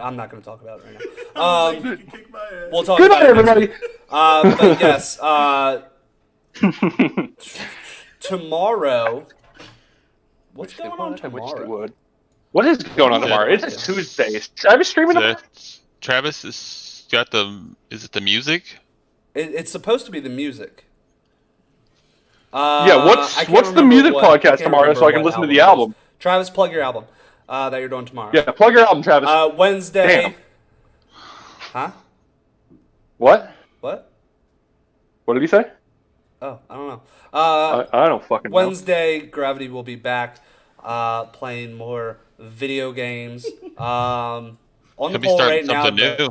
I'm not going to talk about it right now. I think he could kick my ass. We'll talk Good about night, it next everybody. week. But yes, tomorrow. What's going on I wish they tomorrow? would. What is going on tomorrow? It's a Tuesday. Is Travis streaming tomorrow? Travis is got the. Is it the music? It's supposed to be the music. Yeah, I can't what's the remember music what- I podcast can't tomorrow remember so I can what listen to the it is. album? Travis, plug your album that you're doing tomorrow. Yeah, plug your album, Travis. Wednesday. Damn. Huh? What? What? What did he say? Oh, I don't know. I don't fucking know. Wednesday, Gravity will be back playing more video games. On the Could be poll starting right now. something new.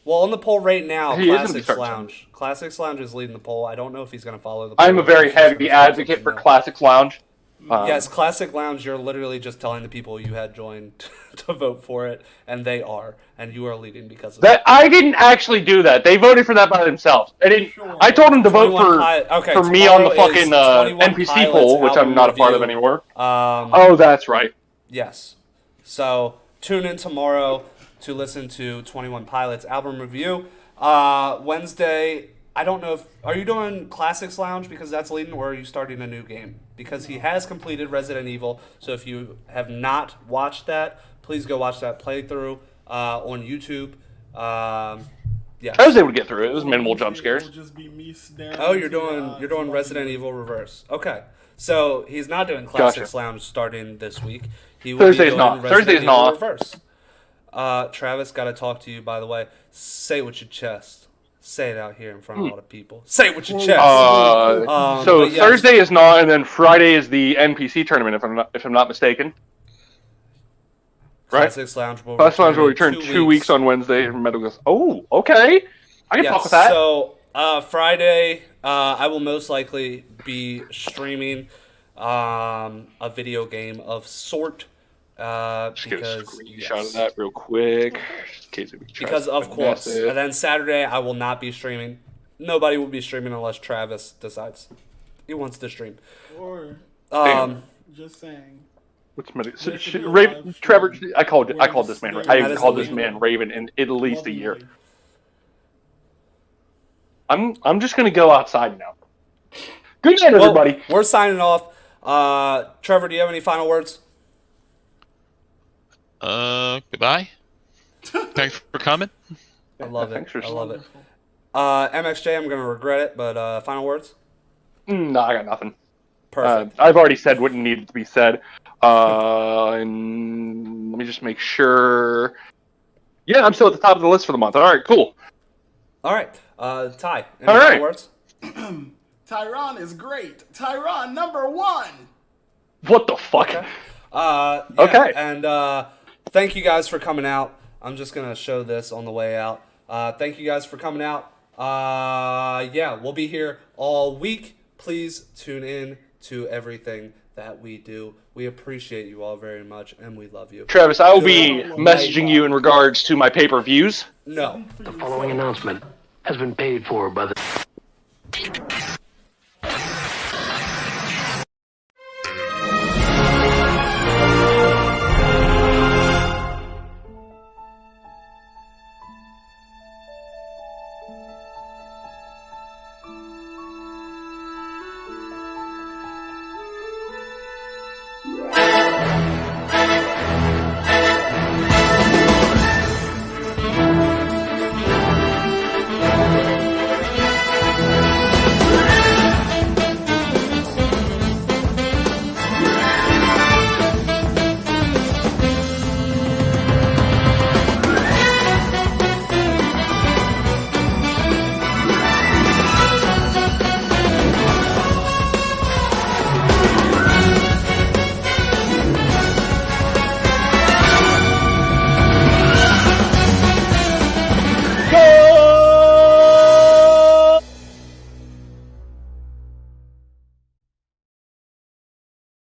Well, on the poll right now, He is gonna be Classics starting Lounge. Classics Lounge is leading the poll. I don't know if he's going to follow the poll. I'm a or very if he's just heavy gonna start advocate for something new. Classics Lounge. Yes, Classic Lounge, you're literally just telling the people you had joined to vote for it, and they are, and you are leading because of That I didn't actually do that. They voted for that by themselves. I told them to vote 21 for me on the tomorrow fucking is 21 NPC Pilots poll, which I'm album not a part of review. anymore. Oh, that's right. Yes. So tune in tomorrow to listen to 21 Pilots album review. Wednesday, I don't know if are you doing Classics Lounge because that's leading, or are you starting a new game? Because he has completed Resident Evil. So if you have not watched that, please go watch that playthrough on YouTube. Yes. I was able to get through it. It was minimal jump scares. It'll just be me staring Oh, you're into the doing eyes Resident watching Evil Reverse. Okay. So he's not doing Classics Gotcha. Lounge starting this week. He will Thursday's be doing not. Resident Thursday's Evil not. Reverse. Travis, got to talk to you, by the way. Say it with your chest. Say it out here in front of all the people. Say it with your chest. So but yes. Thursday is not, and then Friday is the NPC tournament, if I'm not mistaken. Right? Classics Lounge will Classics Lounge will return return in 2 weeks on Wednesday. Metal goes, oh, okay. I can talk with that. So Friday, I will most likely be streaming a video game of sort. Just get a Because screenshot of that real quick. In case we try Because to of course. finesse it. And then Saturday, I will not be streaming. Nobody will be streaming unless Travis decides he wants to stream. Or just saying. What's my should be a Raven? live Trevor? stream I called where this man. just I That is called this illegal. man Raven in at least a year. Lovingly. I'm just gonna go outside now. Good night, everybody. Well, we're signing off. Trevor, do you have any final words? Goodbye. Thanks for coming. I love it. Thanks for I love it. MXJ, I'm going to regret it, but final words? No, I got nothing. Perfect. I've already said what needed to be said. And let me just make sure. Yeah, I'm still at the top of the list for the month. All right, cool. All right. Ty, any All final right. words? Tyron is great. Tyron #1. What the fuck? Okay. Okay. And thank you guys for coming out. I'm just going to show this on the way out. Thank you guys for coming out. We'll be here all week. Please tune in to everything that we do. We appreciate you all very much, and we love you. Travis, I will be Good messaging night. you in regards to my pay-per-views. No. The following announcement has been paid for by the